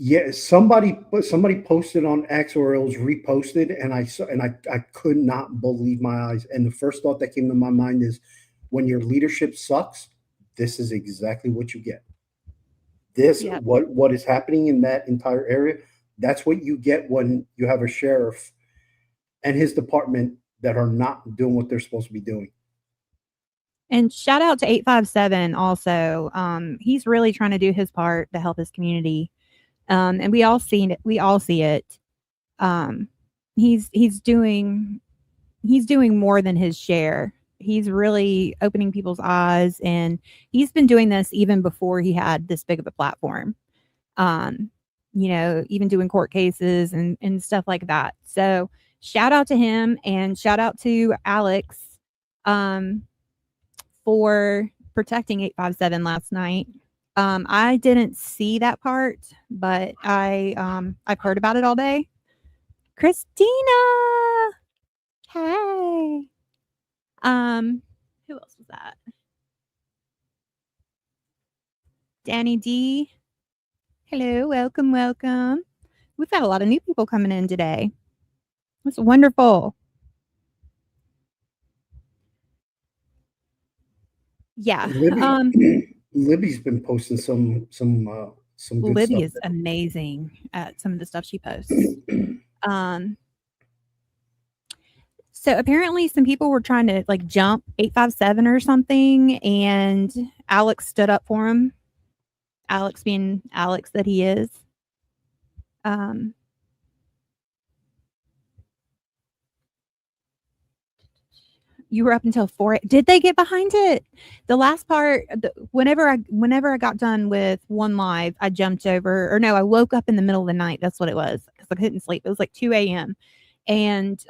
Yeah, somebody posted on X or it was reposted, and I could not believe my eyes. And the first thought that came to my mind is, when your leadership sucks, this is exactly what you get. This yeah. what is happening in that entire area. That's what you get when you have a sheriff and his department that are not doing what they're supposed to be doing. And shout out to 857 also. He's really trying to do his part to help his community. And we all see it. Um, he's doing more than his share. He's really opening people's eyes, and he's been doing this even before he had this big of a platform. Um, even doing court cases and stuff like that. So shout out to him and shout out to Alex for protecting 857 last night. I didn't see that part, but I've heard about it all day. Christina, hey. Who else was that? Danny D. Hello, welcome, welcome. We've got a lot of new people coming in today. That's wonderful. Yeah. Libby's been posting some good Libby stuff. is amazing at some of the stuff she posts. So apparently some people were trying to like jump 857 or something, and Alex stood up for him. Alex being Alex that he is. You were up until 4. Did they get behind it? The last part, whenever I got done with one live, I jumped over, or no, I woke up in the middle of the night. That's what it was, because I couldn't sleep. It was like 2 a.m. And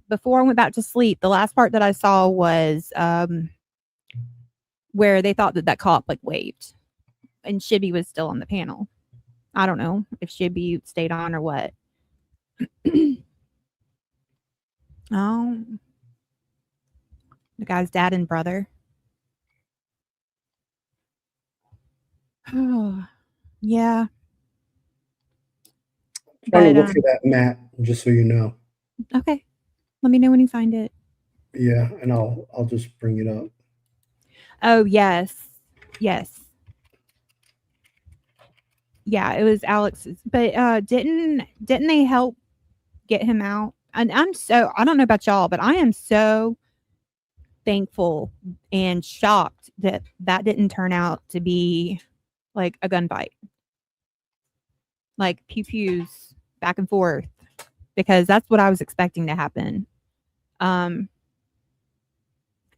before I went back to sleep, the last part that I saw was where they thought that cop like waved, and Shibby was still on the panel. I don't know if Shibby stayed on or what. Oh. The guy's dad and brother. Oh, yeah. Trying to look for that map, just so you know. Okay. Let me know when you find it. Yeah, and I'll just bring it up. Oh, yes. Yes. Yeah, it was Alex's. But didn't they help get him out? And I don't know about y'all, but I am so thankful and shocked that didn't turn out to be like a gunfight. Like pew pews back and forth, because that's what I was expecting to happen. And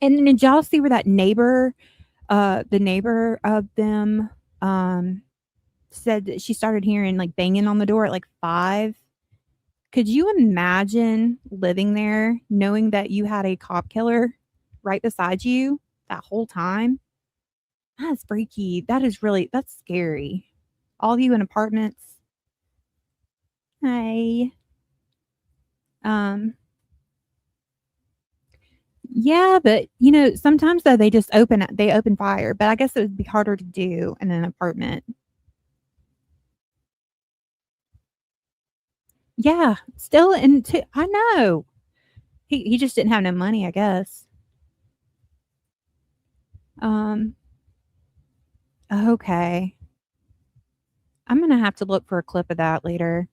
did y'all see where that neighbor, the neighbor of them, said that she started hearing like banging on the door at like 5? Could you imagine living there knowing that you had a cop killer right beside you that whole time? That's freaky. That's scary. All of you in apartments. Hi. Yeah, but sometimes though they just open fire, but I guess it would be harder to do in an apartment. Yeah, still I know. He just didn't have no money, I guess. Okay. I'm gonna have to look for a clip of that later.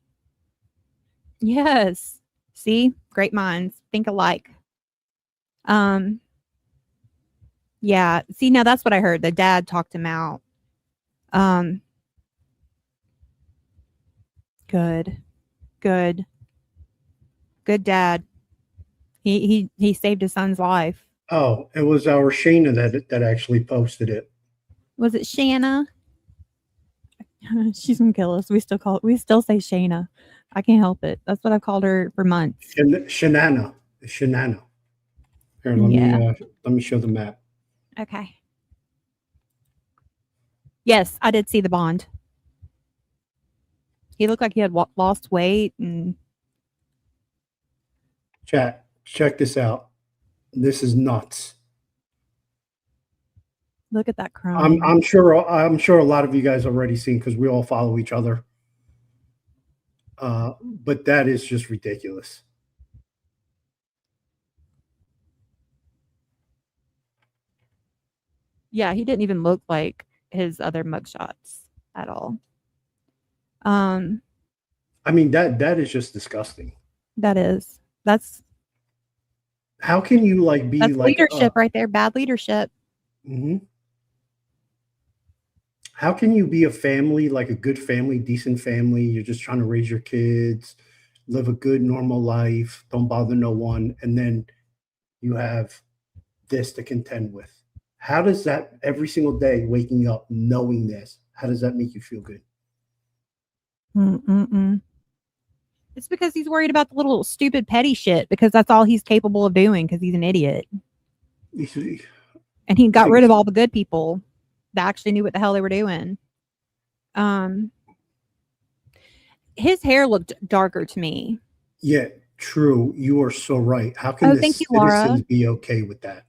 Yes. See? Great minds think alike. Yeah. See, now that's what I heard. The dad talked him out. Good. Good. Good dad. He saved his son's life. Oh, it was our Shayna that actually posted it. Was it Shanna? She's gonna kill us. We still say Shayna. I can't help it. That's what I've called her for months. Shanana. Shanana. Here, let me show the map. Okay. Yes, I did see the Bond. He looked like he had lost weight and Chat, check this out. This is nuts. look at that crime. I'm sure a lot of you guys already seen because we all follow each other. But that is just ridiculous. Yeah, he didn't even look like his other mugshots at all. I mean, that is just disgusting. That's how can you like be that's like leadership right there? Bad leadership. Mm-hmm. How can you be a family, like a good family, decent family? You're just trying to raise your kids, live a good, normal life, don't bother no one, and then you have this to contend with. How does that every single day waking up knowing this? How does that make you feel good? It's because he's worried about the little stupid petty shit because that's all he's capable of doing because he's an idiot. And he got rid of all the good people that actually knew what the hell they were doing. His hair looked darker to me. Yeah, true. You are so right. How can the citizens be okay with that?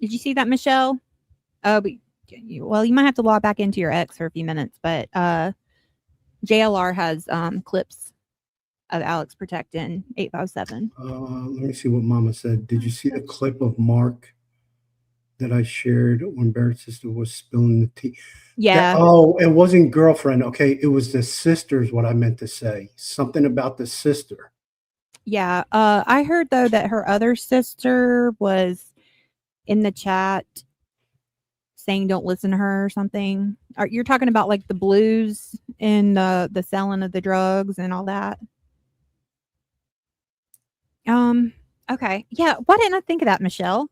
Did you see that, Michelle? Oh, well, you might have to log back into your X for a few minutes, but JLR has clips of Alex protecting 857. Let me see what Mama said. Did you see the clip of Mark that I shared when Barrett's sister was spilling the tea? Yeah. It wasn't girlfriend. Okay, it was the sisters. What I meant to say, something about the sister. Yeah. I heard though that her other sister was in the chat saying don't listen to her or something. You're talking about like the blues and the selling of the drugs and all that. Okay. Yeah. Why didn't I think of that, Michelle?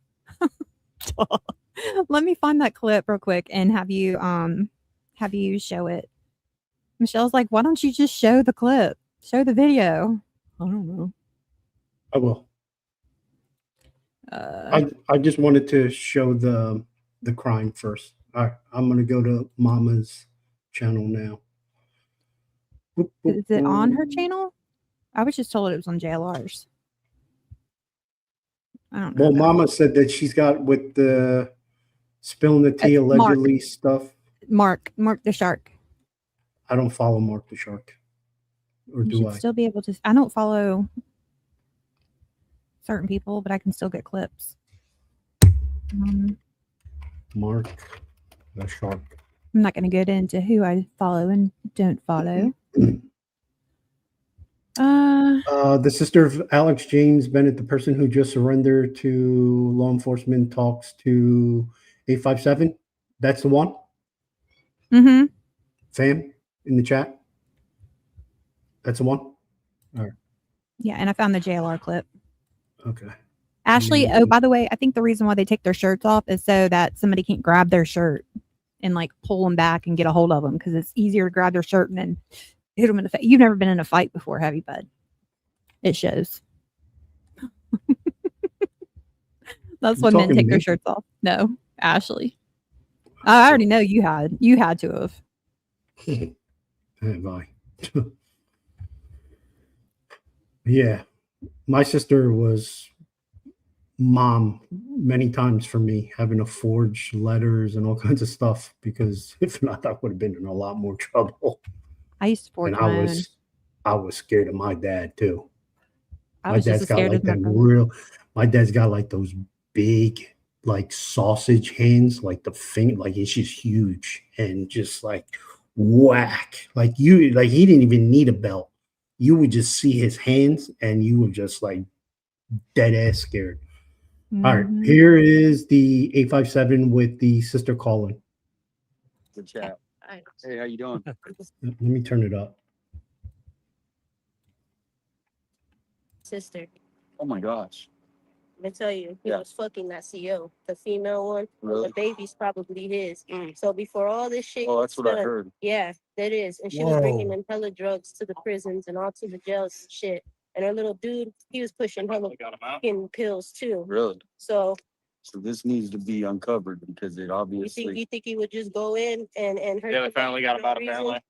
Let me find that clip real quick and have you show it. Michelle's like, why don't you just show the clip? Show the video. I don't know. I will. I just wanted to show the crime first. All right, I'm gonna go to Mama's channel now. Is it on her channel? I was just told it was on JLR's. I don't know. Well, Mama said that she's got with the spilling the tea allegedly Mark. stuff. Mark the Shark. I don't follow Mark the Shark. Or you do should I? Still be able to. I don't follow certain people, but I can still get clips. Mark the Shark. I'm not going to get into who I follow and don't follow. The sister of Alex James Bennett, the person who just surrendered to law enforcement, talks to 857. That's the one. Mm-hmm. Fam in the chat. That's the one. All right. Yeah, and I found the JLR clip. Okay. Ashley, oh, by the way, I think the reason why they take their shirts off is so that somebody can't grab their shirt and like pull them back and get a hold of them because it's easier to grab their shirt and then hit them in the face. You've never been in a fight before, have you, bud? It shows. That's when men take their shirts off. No, Ashley. I already know you had. You had to have. Have I? Yeah. My sister was mom many times for me, having to forge letters and all kinds of stuff because if not, I would have been in a lot more trouble. I used to forge my own. I was scared of my dad too. I was just scared of my dad's got like those big like sausage hands, like the finger, like it's just huge and just like whack. Like he didn't even need a belt. You would just see his hands and you were just like dead ass scared. All right, Mhm. here is the 857 with the sister calling. Good chat. Hey, how you doing? Let me turn it up. Sister. Oh my gosh. Let me tell you, he Yeah. was fucking that CO, the female one. Really? The baby's probably his. So before all this shit, Oh, that's gets what I done, heard. yeah, that is. And she was bringing Whoa. them hella drugs to the prisons and all to the jails and shit. And her little dude, he was pushing hella fucking pills too. Really? So So this needs to be uncovered because it you obviously think he would just go in and hurt? Yeah, they finally got for him no out reason? apparently.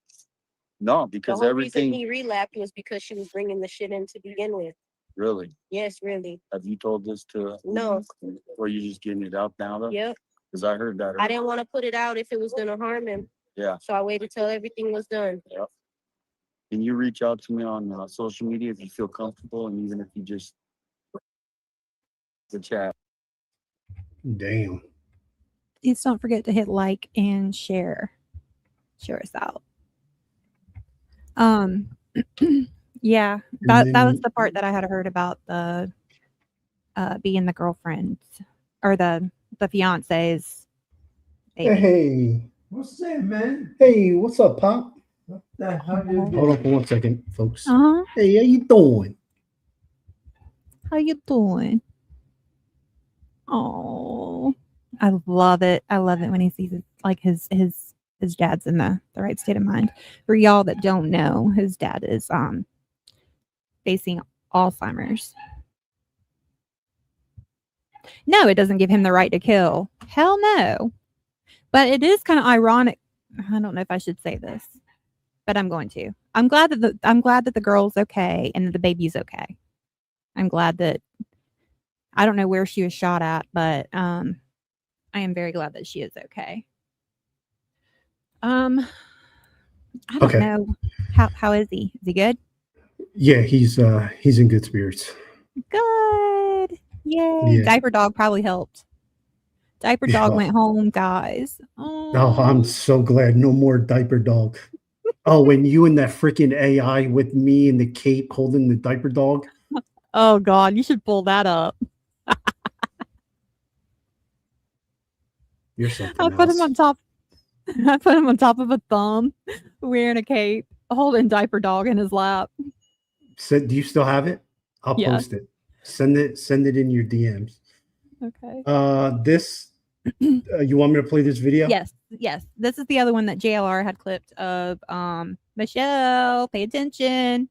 no, The because whole reason everything he relapsed was because she was bringing the shit in to begin with. really. Yes, really. Have you told this to No. or you just getting it out now though? Yep. Because I heard that. I didn't want to put it out if it was gonna harm him. Yeah. So I waited till everything was done. Yep. Can you reach out to me on social media if you feel comfortable and even if you just the chat? Damn. Please don't forget to hit like and share. Share us out. Yeah, that was then- the part that I had heard about the being the girlfriend or the fiance's baby. Hey, What's that, man? hey, what's up, Pop? What the hell you Hold Hold on for 1 second, folks. Uh-huh. Hey, how you doing? How you doing? Oh, I love it. I love it when he sees it, like his dad's in the right state of mind. For y'all that don't know, his dad is facing Alzheimer's. No, it doesn't give him the right to kill. Hell no. But it is kind of ironic. I don't know if I should say this, but I'm going to. I'm glad that the girl's okay and that the baby's okay. I'm glad that I don't know where she was shot at, but I am very glad that she is okay. I don't Okay. know. How is he? Is he good? Yeah, he's in good spirits. Good. Yay. Yeah. Diaper dog probably helped. Diaper dog Yeah. went home, guys. Oh, I'm so glad. No more diaper dog. Oh, when you and that freaking AI with me in the cape holding the diaper dog. Oh God, you should pull that up. You're something I put him else. on top. I put him on top of a thumb, wearing a cape, holding diaper dog in his lap. So, do you still have it? I'll Yeah. post it. Send it in your DMs. Okay. This you want me to play this video? Yes. This is the other one that JLR had clipped of Michelle, pay attention.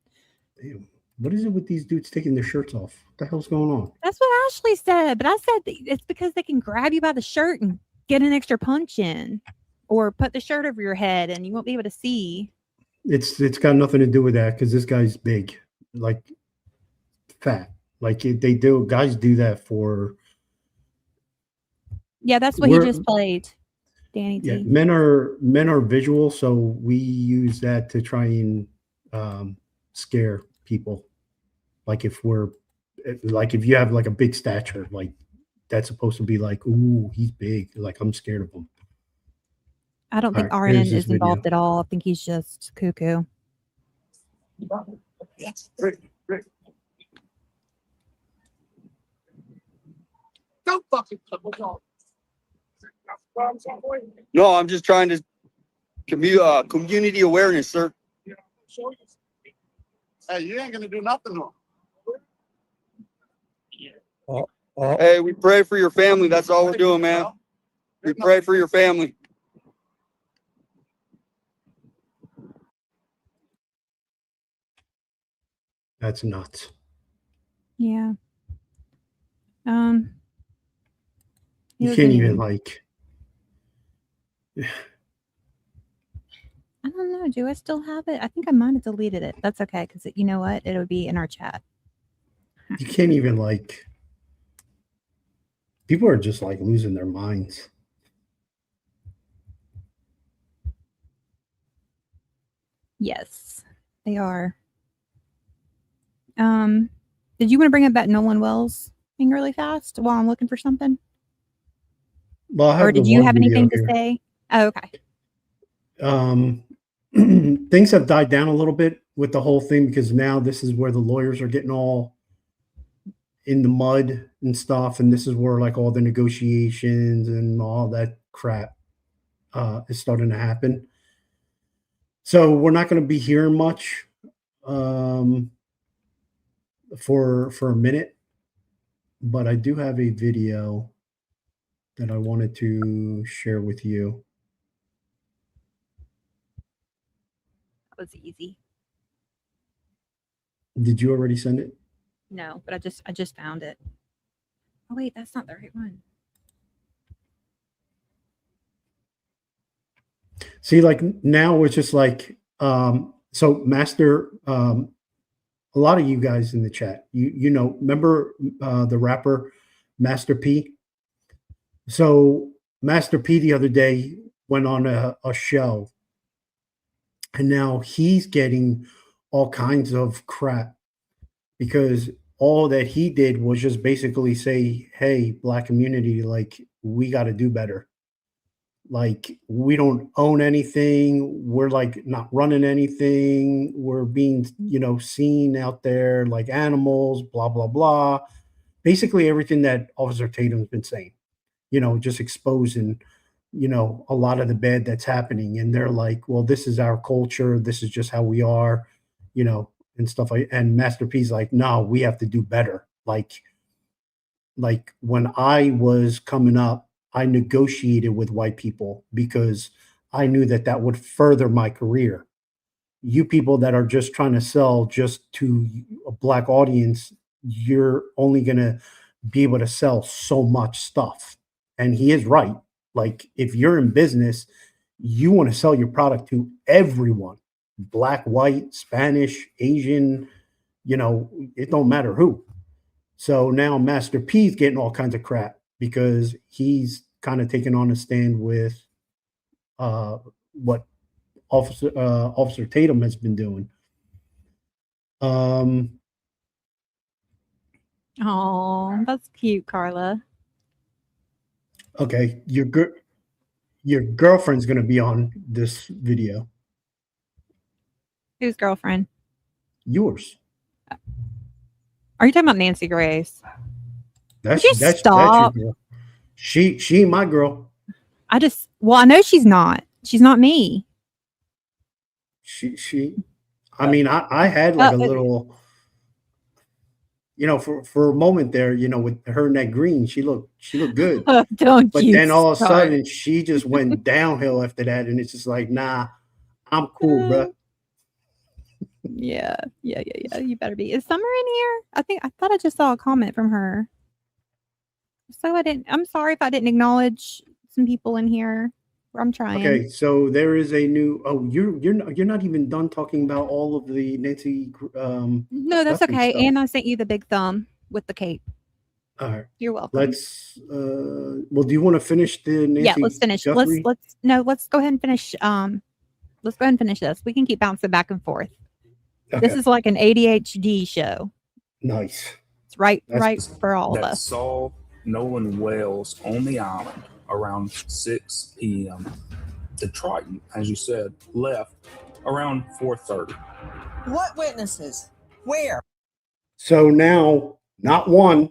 Damn. What is it with these dudes taking their shirts off? What the hell's going on? That's what Ashley said, but I said that it's because they can grab you by the shirt and get an extra punch in, or put the shirt over your head and you won't be able to see. It's got nothing to do with that because this guy's big, like fat. Like they do, guys do that for. Yeah, that's what he just played, Danny Yeah, T. men are visual, so we use that to try and scare people. Like if you have like a big stature, like that's supposed to be like, ooh, he's big. Like I'm scared of him. I don't think All right, here's RNN this is involved video. at all. I think he's just cuckoo. Don't fucking No, I'm just trying to community awareness, sir. Hey, you ain't gonna do nothing wrong. Hey, we pray for your family. That's all we're doing, man. We pray for your family. That's nuts. Yeah. he You was can't in- even like. I don't know. Do I still have it? I think I might have deleted it. That's okay, because you know what? It'll be in our chat. You can't even like. People are just like losing their minds. Yes, they are. Did you want to bring up that Nolan Wells thing really fast while I'm looking for something? Well, I Or have the did you one have video anything to here. say? Oh, okay. Things have died down a little bit with the whole thing because now this is where the lawyers are getting all in the mud and stuff, and this is where like all the negotiations and all that crap is starting to happen. So we're not going to be hearing much um, for a minute, but I do have a video that I wanted to share with you. That was easy. Did you already send it? No, but I just found it. Oh wait, that's not the right one. See, like now it's just like so Master a lot of you guys in the chat, you know, remember the rapper Master P? So Master P the other day went on a show and now he's getting all kinds of crap because all that he did was just basically say, hey, black community, like we got to do better. Like we don't own anything, we're like not running anything, we're being, you know, seen out there like animals, blah blah blah. Basically everything that Officer Tatum's been saying, you know, just exposing, you know, a lot of the bad that's happening. And they're like, well, this is our culture, this is just how we are, you know, and stuff like. And Master P's like, no, we have to do better. Like when I was coming up, I negotiated with white people because I knew that that would further my career. You people that are just trying to sell just to a black audience, you're only going to be able to sell so much stuff. And he is right. Like if you're in business, you want to sell your product to everyone, black, white, Spanish, Asian, you know, it don't matter who. So now Master P's getting all kinds of crap because he's kind of taking on a stand with what Officer Tatum has been doing. Oh, that's cute, Carla. Okay, your girlfriend's going to be on this video. Whose girlfriend? Yours. Are you talking about Nancy Grace? That's you that's stop? your girl. She ain't my girl. I know she's not. She's not me. She I mean, I had like a little, you know, for a moment there, you know, with her and that green, she looked good. Don't But you then all of a start. sudden she just went downhill after that, and it's just like, nah, I'm cool, bruh. Yeah. You better be. Is Summer in here? I thought I just saw a comment from her. So I'm sorry if I didn't acknowledge some people in here. I'm trying. Okay, so there is a new. Oh, you're not even done talking about all of the Nancy. No, that's Guthrie okay. stuff. And I sent you the big thumb with the cape. All right, You're welcome. let's. Well, do you want to finish the Nancy? Yeah, let's finish. Guthrie? Let's go ahead and finish. Let's go ahead and finish this. We can keep bouncing back and forth. Okay. This is like an ADHD show. Nice. It's right for all of That us. saw Nolan Wells on the island around 6 p.m. The Triton, as you said, left around 4:30. What witnesses? Where? So now, not one,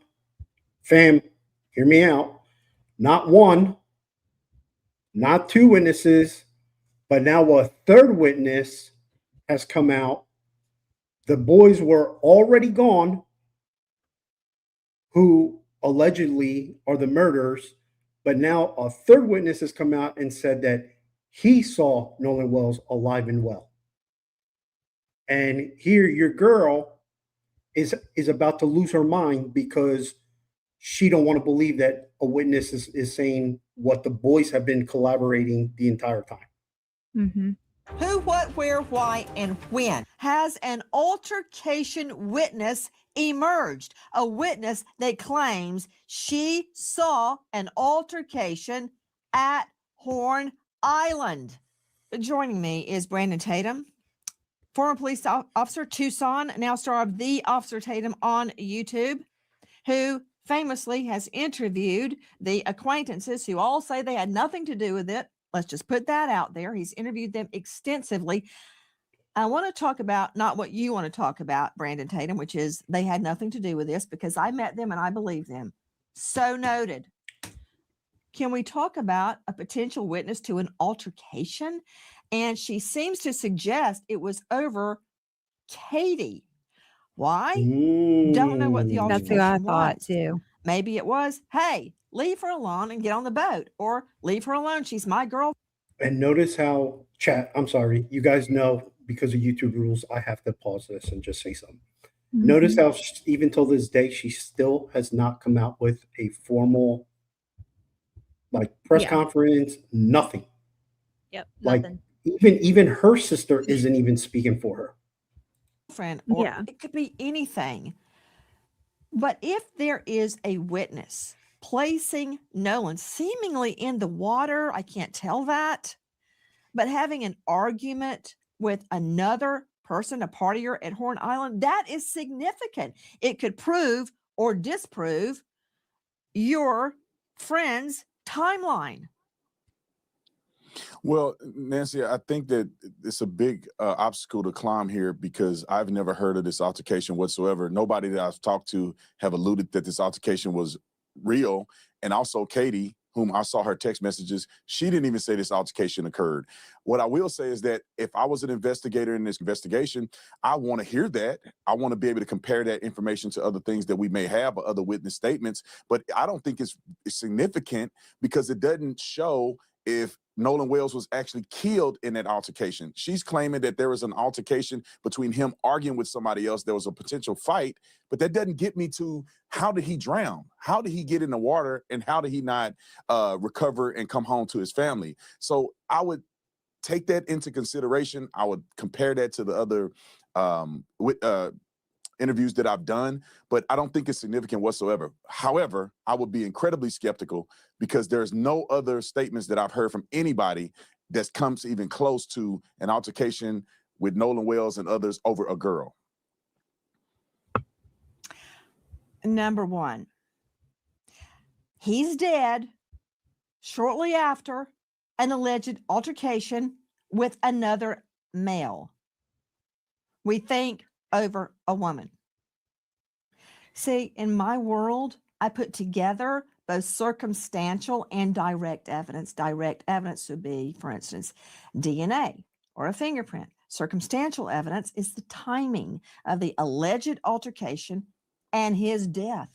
fam, hear me out. Not one, not two witnesses, but now a third witness has come out. The boys were already gone, who allegedly are the murderers, but now a third witness has come out and said that he saw Nolan Wells alive and well. And here your girl is about to lose her mind because she don't want to believe that a witness is saying what the boys have been collaborating the entire time. Mm-hmm. Who, what, where, why, and when has an altercation witness emerged? A witness that claims she saw an altercation at Horn Island. Joining me is Brandon Tatum, former police officer, Tucson, now star of The Officer Tatum on YouTube, who famously has interviewed the acquaintances who all say they had nothing to do with it. Let's just put that out there. He's interviewed them extensively. I want to talk about not what you want to talk about, Brandon Tatum, which is they had nothing to do with this, because I met them and I believe them. So noted. Can we talk about a potential witness to an altercation? And she seems to suggest it was over Katie. Why? Don't know what the Mm. That's who I altercation thought was. too. Maybe it was, hey, leave her alone and get on the boat, or leave her alone. She's my girl. And notice how I'm sorry, you guys know because of YouTube rules, I have to pause this and just say something. Notice Mhm. how even till this day, she still has not come out with a formal like press Yeah. conference, nothing. Yep. Like Nothing. even her sister isn't even speaking for her. Friend, or Yeah. it could be anything. But if there is a witness placing Nolan seemingly in the water, I can't tell that, but having an argument with another person, a partier at Horn Island, that is significant. It could prove or disprove your friend's timeline. Well, Nancy, I think that it's a big obstacle to climb here because I've never heard of this altercation whatsoever. Nobody that I've talked to have alluded that this altercation was real. And also Katie, whom I saw her text messages, she didn't even say this altercation occurred. What I will say is that if I was an investigator in this investigation, I want to hear that. I want to be able to compare that information to other things that we may have or other witness statements. But I don't think it's significant because it doesn't show if Nolan Wales was actually killed in that altercation. She's claiming that there was an altercation between him arguing with somebody else. There was a potential fight, but that doesn't get me to how did he drown? How did he get in the water? And how did he not recover and come home to his family? So I would take that into consideration. I would compare that to the other interviews that I've done, but I don't think it's significant whatsoever. However, I would be incredibly skeptical because there's no other statements that I've heard from anybody that comes even close to an altercation with Nolan Wales and others over a girl. Number one, he's dead shortly after an alleged altercation with another male. We think over a woman. See, in my world, I put together both circumstantial and direct evidence. Direct evidence would be, for instance, DNA or a fingerprint. Circumstantial evidence is the timing of the alleged altercation and his death.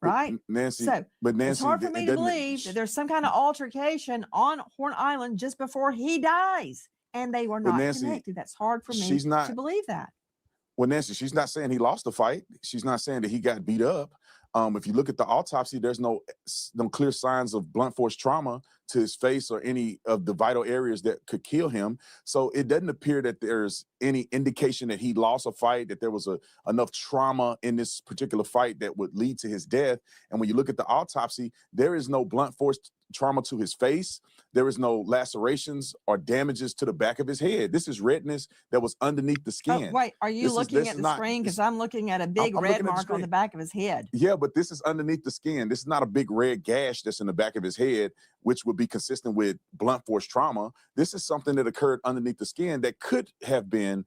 Right? Nancy, So but Nancy, it's hard for me to believe that there's some kind of altercation on Horn Island just before he dies and they were not Nancy, connected. That's hard for me to believe that. Well, Nancy, she's not saying he lost the fight. She's not saying that he got beat up. If you look at the autopsy, there's no clear signs of blunt force trauma to his face or any of the vital areas that could kill him. So it doesn't appear that there's any indication that he lost a fight, that there was enough trauma in this particular fight that would lead to his death. And when you look at the autopsy, there is no blunt force trauma to his face. There is no lacerations or damages to the back of his head. This is redness that was underneath the skin. Oh, wait, are you looking at the screen? Because I'm looking at a big red mark on the back of his head. Yeah, but this is underneath the skin. This is not a big red gash that's in the back of his head, which would be consistent with blunt force trauma. This is something that occurred underneath the skin that could have been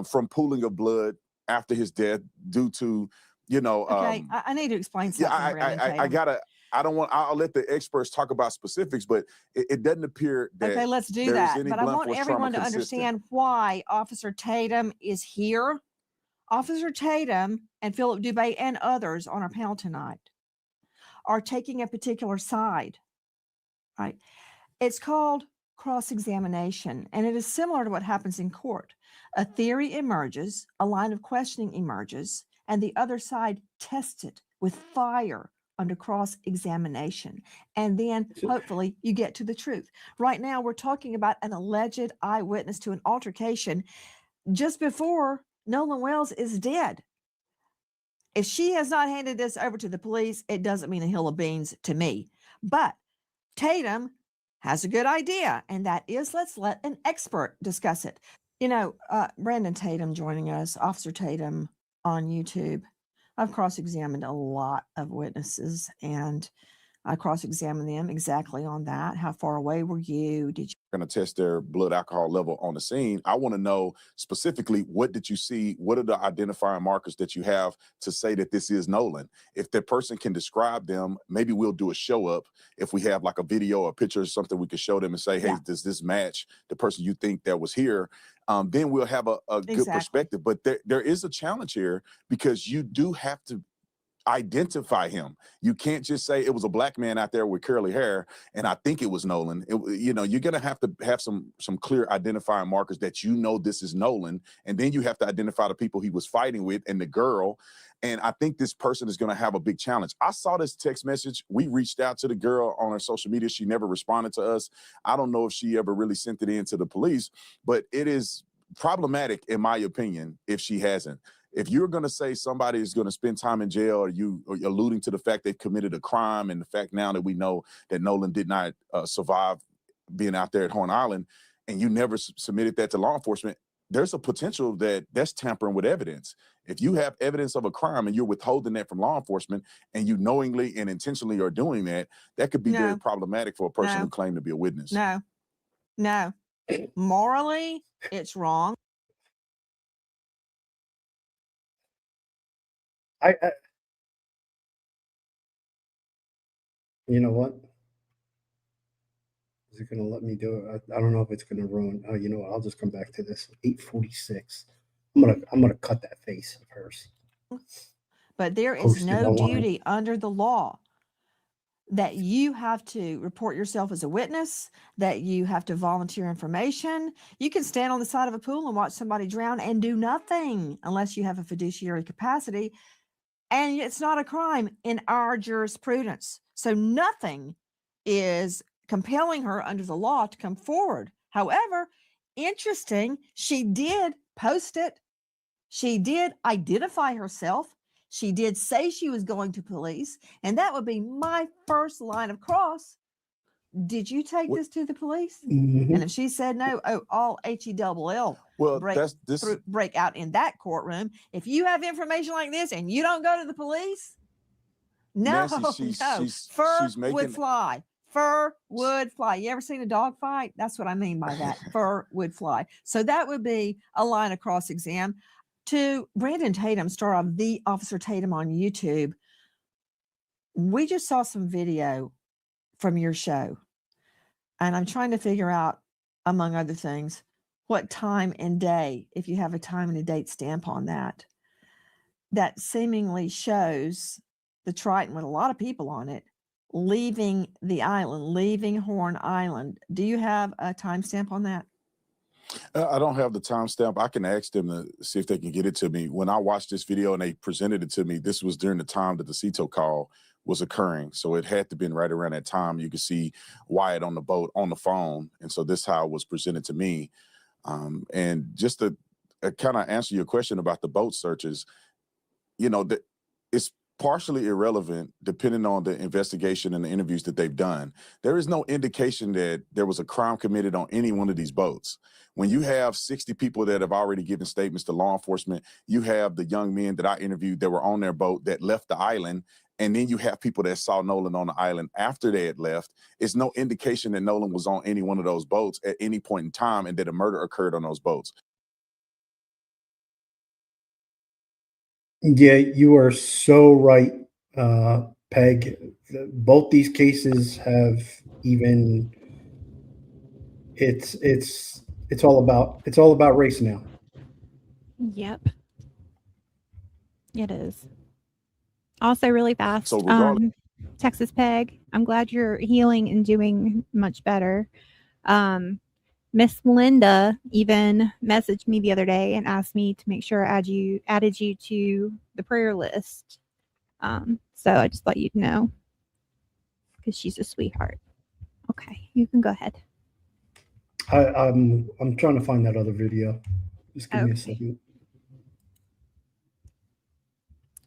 from pooling of blood after his death due to, Okay, I need to explain something. I'll let the experts talk about specifics, but it doesn't appear that. Okay, let's do that. But I want everyone to understand why Officer Tatum is here. Officer Tatum and Philip Dubé and others on our panel tonight are taking a particular side, right? It's called cross-examination, and it is similar to what happens in court. A theory emerges, a line of questioning emerges, and the other side tests it with fire under cross-examination. And then hopefully you get to the truth. Right now, we're talking about an alleged eyewitness to an altercation just before Nolan Wales is dead. If she has not handed this over to the police, it doesn't mean a hill of beans to me. But Tatum has a good idea, and that is let's let an expert discuss it. Brandon Tatum joining us, Officer Tatum on YouTube. I've cross-examined a lot of witnesses, and I cross-examined them exactly on that. How far away were you? Did you Going to test their blood alcohol level on the scene. I want to know specifically, what did you see? What are the identifying markers that you have to say that this is Nolan? If that person can describe them, maybe we'll do a show up. If we have like a video or a picture or something, we could show them and say, hey, does this match the person you think that was here? Then we'll have a good perspective. But there is a challenge here, because you do have to identify him. You can't just say it was a black man out there with curly hair and I think it was Nolan. You're going to have some clear identifying markers that this is Nolan, and then you have to identify the people he was fighting with and the girl. And I think this person is going to have a big challenge. I saw this text message. We reached out to the girl on her social media. She never responded to us. I don't know if she ever really sent it in to the police, but it is problematic, in my opinion, if she hasn't. If you're going to say somebody is going to spend time in jail, or you are alluding to the fact they've committed a crime, and the fact now that we know that Nolan did not survive being out there at Horn Island, and you never submitted that to law enforcement, there's a potential that that's tampering with evidence. If you have evidence of a crime and you're withholding that from law enforcement, and you knowingly and intentionally are doing that, that could be very problematic for a person who claimed to be a witness. No. Morally, it's wrong. I you know what? Is it going to let me do it? I don't know if it's going to ruin. Oh, you know what? I'll just come back to this. 8:46. I'm gonna cut that face of hers. But there is Post it no online. duty under the law that you have to report yourself as a witness, that you have to volunteer information. You can stand on the side of a pool and watch somebody drown and do nothing unless you have a fiduciary capacity. And it's not a crime in our jurisprudence. So nothing is compelling her under the law to come forward. However, interesting, she did post it. She did identify herself. She did say she was going to police. And that would be my first line of cross. Did you take this to the police? Mhm. And if she said no, all HELL Well, break out in that courtroom. If you have information like this and you don't go to the police, no, Nancy, fur she's making would fly. Fur would fly. You ever seen a dog fight? That's what I mean by that. Fur would fly. So that would be a line of cross exam. To Brandon Tatum, star of The Officer Tatum on YouTube, we just saw some video from your show. And I'm trying to figure out, among other things, what time and day, if you have a time and a date stamp on that, that seemingly shows the Triton with a lot of people on it leaving the island, leaving Horn Island. Do you have a timestamp on that? I don't have the timestamp. I can ask them to see if they can get it to me. When I watched this video and they presented it to me, this was during the time that the CETO call was occurring. So it had to been right around that time. You could see Wyatt on the boat on the phone. And so this is how it was presented to me. And just to kind of answer your question about the boat searches, it's partially irrelevant depending on the investigation and the interviews that they've done. There is no indication that there was a crime committed on any one of these boats. When you have 60 people that have already given statements to law enforcement, you have the young men that I interviewed that were on their boat that left the island, and then you have people that saw Nolan on the island after they had left. It's no indication that Nolan was on any one of those boats at any point in time and that a murder occurred on those boats. Yeah, you are so right, Peg. Both these cases have even it's all about race now. Yep. It is. Also, really fast, So regardless, Texas Peg, I'm glad you're healing and doing much better. Miss Linda even messaged me the other day and asked me to make sure I added you to the prayer list. So I just thought you'd know, because she's a sweetheart. Okay, you can go ahead. I'm trying to find that other video. Just give me a Okay. second.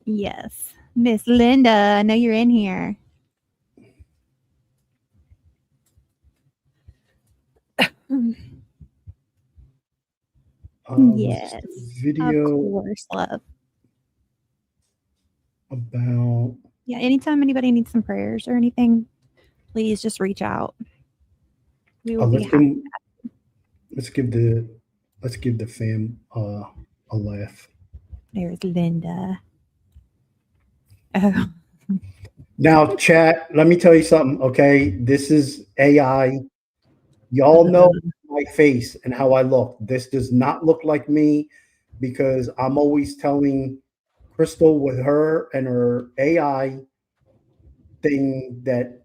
Yes, Miss Linda, I know you're in here. Yes, Video. of course, love. About Yeah, anytime anybody needs some prayers or anything, please just reach out. We will be let's happy. let's give the fam a laugh. There's Linda. Oh, Now, chat, let me tell you something, okay? This is AI. Y'all know my face and how I look. This does not look like me because I'm always telling Crystal with her and her AI thing that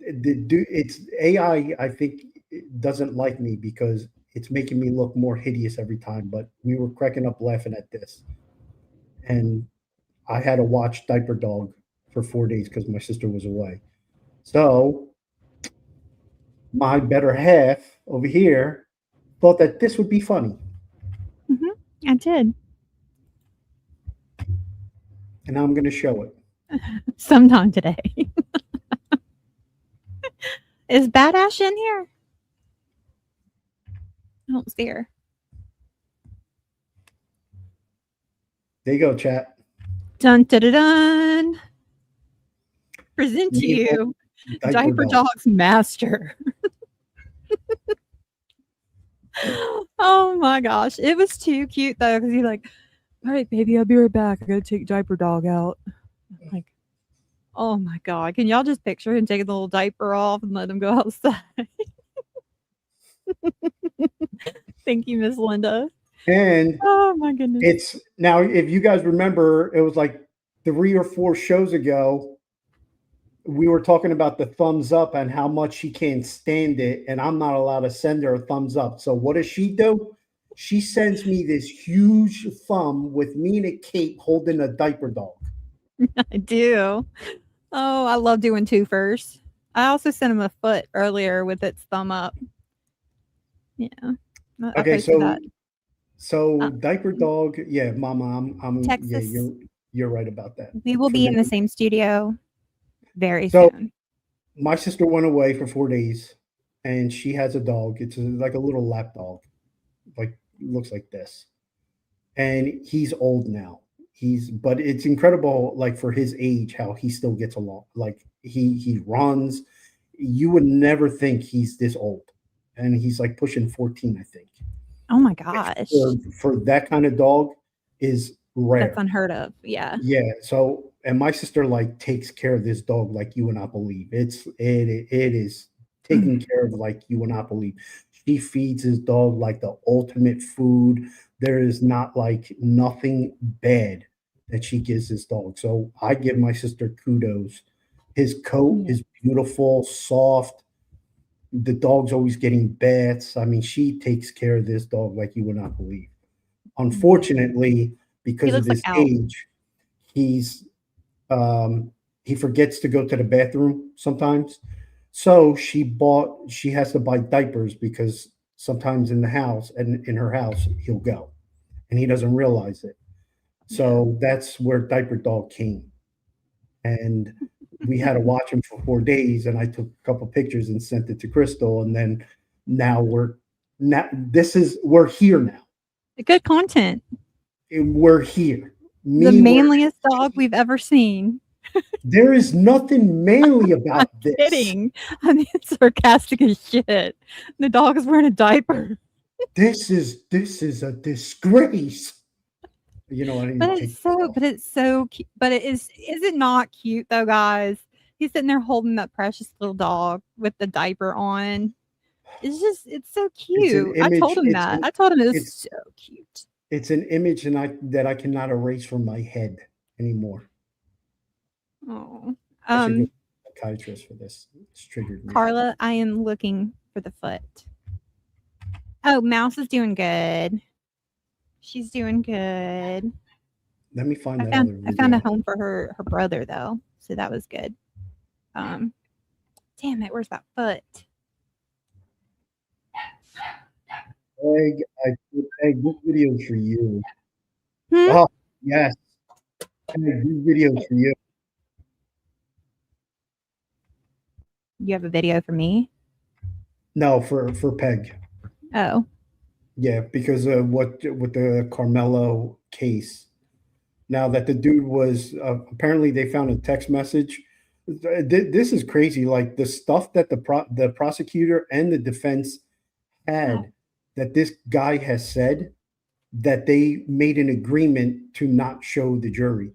it's AI, I think, it doesn't like me because it's making me look more hideous every time. But we were cracking up laughing at this. And I had to watch Diaper Dog for 4 days because my sister was away. So my better half over here thought that this would be funny. I did. And now I'm going to show it. Sometime today. Is Badass in here? I don't see her. There you go, chat. Dun dun dun dun. Present to Me you, Diaper Dog. Dog's master. Oh my gosh. It was too cute though, because he's like, all right, baby, I'll be right back. I gotta take Diaper Dog out. Like, oh my God. Can y'all just picture him taking the little diaper off and let him go outside? Thank you, Miss Linda. And Oh my goodness. it's now, if you guys remember, it was like 3 or 4 shows ago. We were talking about the thumbs up and how much she can't stand it, and I'm not allowed to send her a thumbs up. So what does she do? She sends me this huge thumb with me in a cape holding a diaper dog. I do. Oh, I love doing twofers. I also sent him a foot earlier with its thumb up. Yeah. I Okay, posted that. so diaper dog, yeah, Mama, I'm yeah, Texas. you're right about that. We will be in the same studio very So soon. my sister went away for 4 days, and she has a dog. It's like a little lap dog, like looks like this, and he's old now. But it's incredible, like for his age, how he still gets along. Like he runs. You would never think he's this old, and he's like pushing 14, I think. Oh my gosh. For that kind of dog is rare. That's unheard of. Yeah. Yeah. So, and my sister like takes care of this dog like you would not believe. It is taken care of like you would not believe. She feeds his dog like the ultimate food. There is not like nothing bad that she gives this dog. So I give my sister kudos. His coat is beautiful, soft. The dog's always getting baths. I mean, she takes care of this dog like you would not believe. Unfortunately, because of this age, he's he forgets to go to the bathroom sometimes. So she has to buy diapers because sometimes in the house and in her house he'll go and he doesn't realize it. So that's where Diaper Dog came. And we had to watch him for 4 days, and I took a couple pictures and sent it to Crystal, and then we're here now. Good content. We're here. The manliest dog we've ever seen. There is nothing manly about this. Kidding. I mean, it's sarcastic as shit. The dog is wearing a diaper. This is a disgrace. You know, but it's so cute. But is it not cute though, guys? He's sitting there holding that precious little dog with the diaper on. It's so cute. I told him that. I told him it was so cute. It's an image that I cannot erase from my head anymore. Oh. I should get a psychiatrist for this. It's triggered me. Carla, I am looking for the foot. Oh, Mouse is doing good. She's doing good. Let me find that other video. I found a home for her brother though, so that was good. Damn it, where's that foot? Egg, this video is for you. Hmm? Oh, yes. Egg, this video is for you. You have a video for me? No, for Peg. Oh. Yeah, because with the Carmelo case, Now that the dude was apparently they found a text message. This is crazy. Like the stuff that the prosecutor and the defense had that this guy has said that they made an agreement to not show the jury.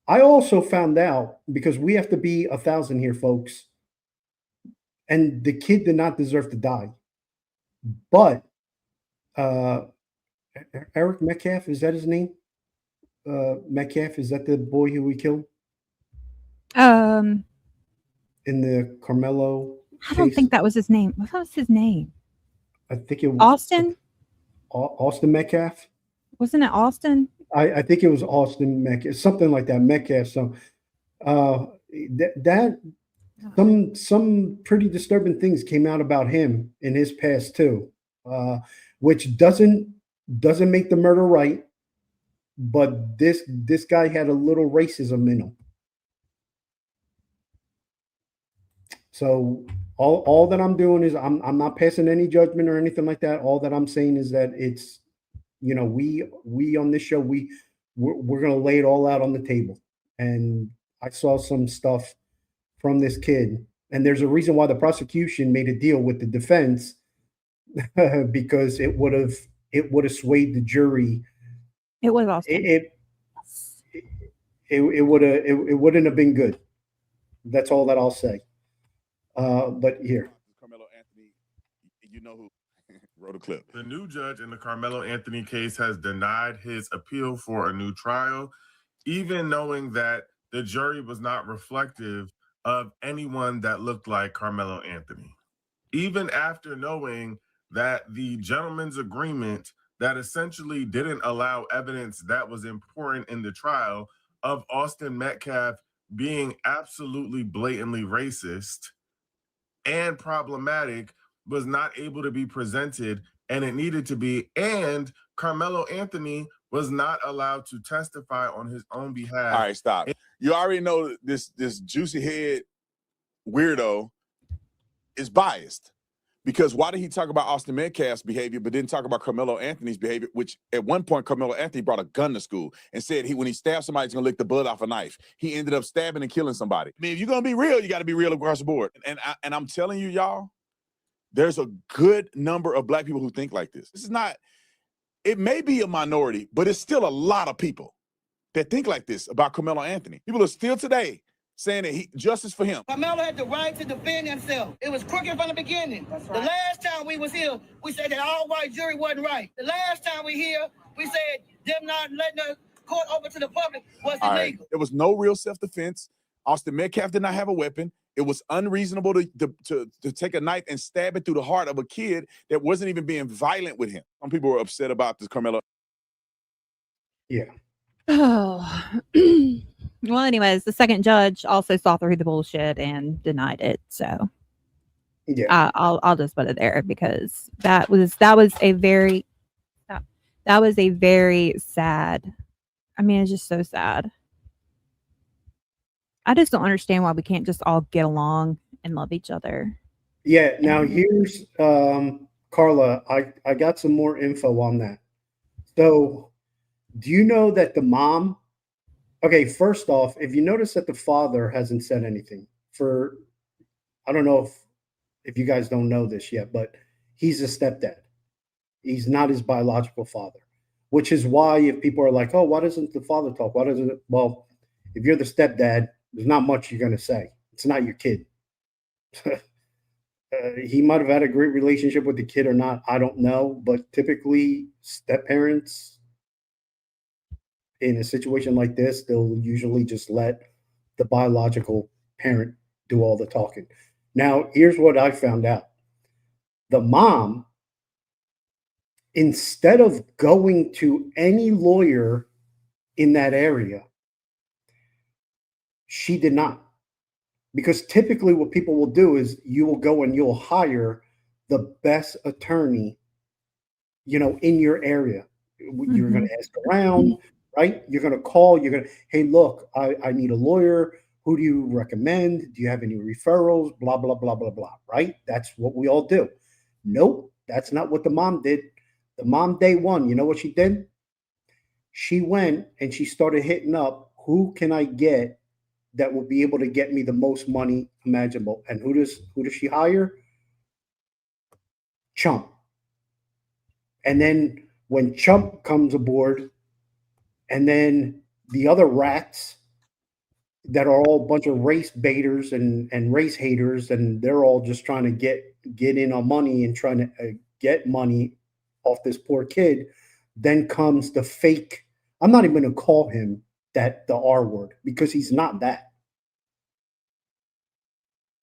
I also found out because we have to be 1,000 here, folks, and the kid did not deserve to die. But uh, Eric Metcalf, is that his name? Metcalf, is that the boy who we killed Um, in the Carmelo I don't case? think that was his name. What was his name? I think it was Austin? Austin Metcalf. Wasn't it Austin? I think it was Austin Metcalf, something like that. Metcalf. So that some pretty disturbing things came out about him in his past too, which doesn't make the murder right. But this guy had a little racism in him. So all that I'm doing is I'm not passing any judgment or anything like that. All that I'm saying is that it's, you know, we on this show we're gonna lay it all out on the table. And I saw some stuff from this kid, and there's a reason why the prosecution made a deal with the defense because it would have swayed the jury. It was Austin. It wouldn't have been good. That's all that I'll say. But here, Carmelo Anthony, you know who wrote a clip. The new judge in the Carmelo Anthony case has denied his appeal for a new trial, even knowing that the jury was not reflective of anyone that looked like Carmelo Anthony. Even after knowing that the gentleman's agreement that essentially didn't allow evidence that was important in the trial of Austin Metcalf being absolutely blatantly racist and problematic was not able to be presented, and it needed to be. And Carmelo Anthony was not allowed to testify on his own behalf. All right, stop. You already know this juicy head weirdo is biased. Because why did he talk about Austin Metcalf's behavior, but didn't talk about Carmelo Anthony's behavior, which at one point Carmelo Anthony brought a gun to school and said when he stabbed somebody, he's going to lick the blood off a knife. He ended up stabbing and killing somebody. I mean, if you're going to be real, you got to be real across the board. And I'm telling you, y'all, there's a good number of black people who think like this. This is not, it may be a minority, but it's still a lot of people that think like this about Carmelo Anthony. People are still today saying that justice for him. Carmelo had the right to defend himself. It was crooked from the beginning. That's right. The last time we was here, we said that all white jury wasn't right. The last time we here, we said them not letting the court open to the public was illegal. Right. There was no real self-defense. Austin Metcalf did not have a weapon. It was unreasonable to take a knife and stab it through the heart of a kid that wasn't even being violent with him. Some people were upset about this, Carmelo. Yeah. Oh. Well, anyways, the second judge also saw through the bullshit and denied it. So, yeah, I'll just put it there because that was a very sad. I mean, it's just so sad. I just don't understand why we can't just all get along and love each other. Yeah. Now here's Carla. I got some more info on that. So, do you know that the mom? Okay, first off, if you notice that the father hasn't said anything I don't know if you guys don't know this yet, but he's a stepdad. He's not his biological father, which is why if people are like, oh, why doesn't the father talk? Why doesn't it? Well, if you're the stepdad, there's not much you're going to say. It's not your kid. He might have had a great relationship with the kid or not. I don't know. But typically, step parents, in a situation like this, they'll usually just let the biological parent do all the talking. Now, here's what I found out. The mom, instead of going to any lawyer in that area, she did not. Because typically what people will do is you will go and you'll hire the best attorney, in your area. You're going to ask around. Right? You're going to call, hey, look, I need a lawyer. Who do you recommend? Do you have any referrals? Blah, blah, blah, blah, blah. Right? That's what we all do. Nope. That's not what the mom did. The mom, day one, you know what she did? She went and she started hitting up, who can I get that will be able to get me the most money imaginable? And who does she hire? Chump. And then when Chump comes aboard, and then the other rats that are all a bunch of race baiters and race haters, and they're all just trying to get in on money and trying to get money off this poor kid. Then comes the fake. I'm not even going to call him the R word, because he's not that.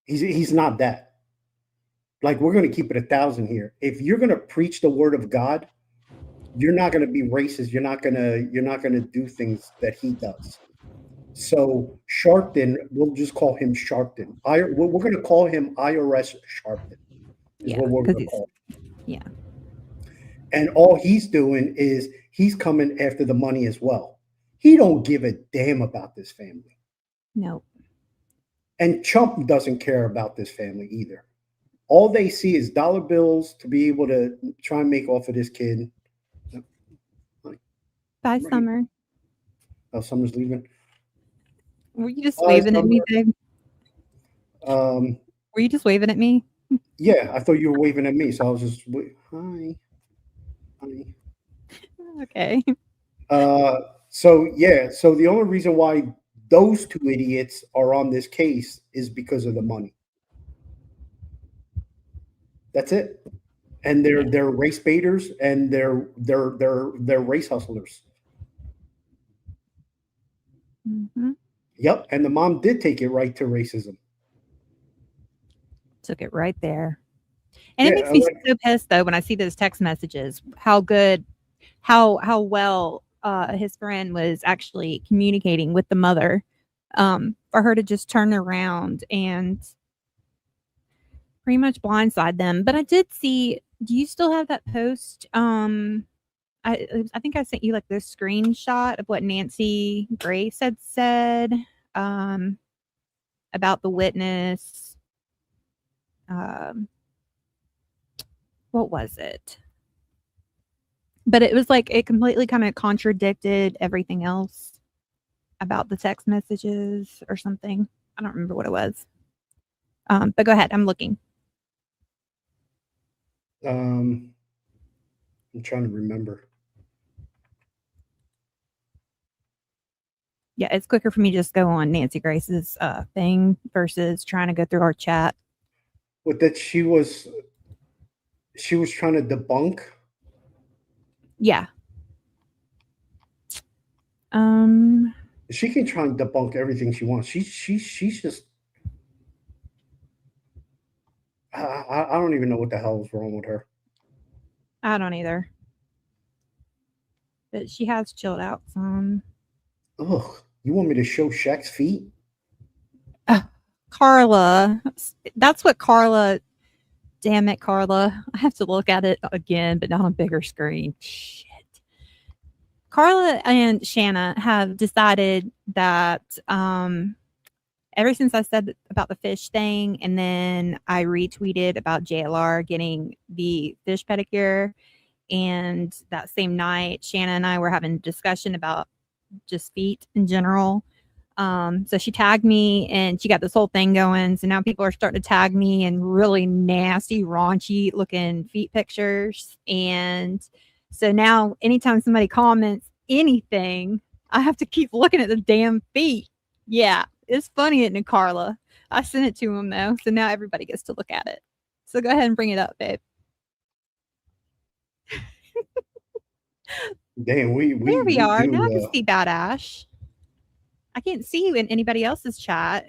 He's not that. Like, we're going to keep it 1,000 here. If you're going to preach the word of God, you're not going to be racist. You're not going to do things that he does. So Sharpton, we'll just call him Sharpton. We're going to call him IRS Sharpton. Is what we're going to call him. Yeah. And all he's doing is he's coming after the money as well. He don't give a damn about this family. No. And Chump doesn't care about this family either. All they see is dollar bills to be able to try and make off of this kid. Bye, Summer. Oh, Summer's leaving. Were you just waving at me, babe? Were you just waving at me? Yeah, I thought you were waving at me, so I was just hi. Okay. So the only reason why those two idiots are on this case is because of the money. That's it. And they're race baiters, and they're race hustlers. Mm-hmm. Yep, and the mom did take it right to racism. Took it right there. And it makes me so pissed though when I see those text messages. How well his friend was actually communicating with the mother, for her to just turn around and pretty much blindside them. But I did see. Do you still have that post? I think I sent you like this screenshot of what Nancy Grace had said about the witness. What was it? But it was like it completely kind of contradicted everything else about the text messages or something. I don't remember what it was. But go ahead. I'm looking. I'm trying to remember. Yeah, it's quicker for me to just go on Nancy Grace's thing versus trying to go through our chat. What that she was trying to debunk. Yeah. She can try and debunk everything she wants. She's just. I don't even know what the hell is wrong with her. I don't either. But she has chilled out some. Ugh, you want me to show Shaq's feet? Carla. That's what Carla. Damn it, Carla. I have to look at it again, but not on a bigger screen. Shit. Carla and Shanna have decided that ever since I said about the fish thing, and then I retweeted about JLR getting the fish pedicure, and that same night, Shanna and I were having a discussion about just feet in general. So she tagged me and she got this whole thing going. So now people are starting to tag me in really nasty, raunchy looking feet pictures. And so now anytime somebody comments anything, I have to keep looking at the damn feet. Yeah, it's funny, isn't it, Carla? I sent it to him though. So now everybody gets to look at it. So go ahead and bring it up, babe. Damn, there we are. Now I can see Bad Ash. I can't see you in anybody else's chat.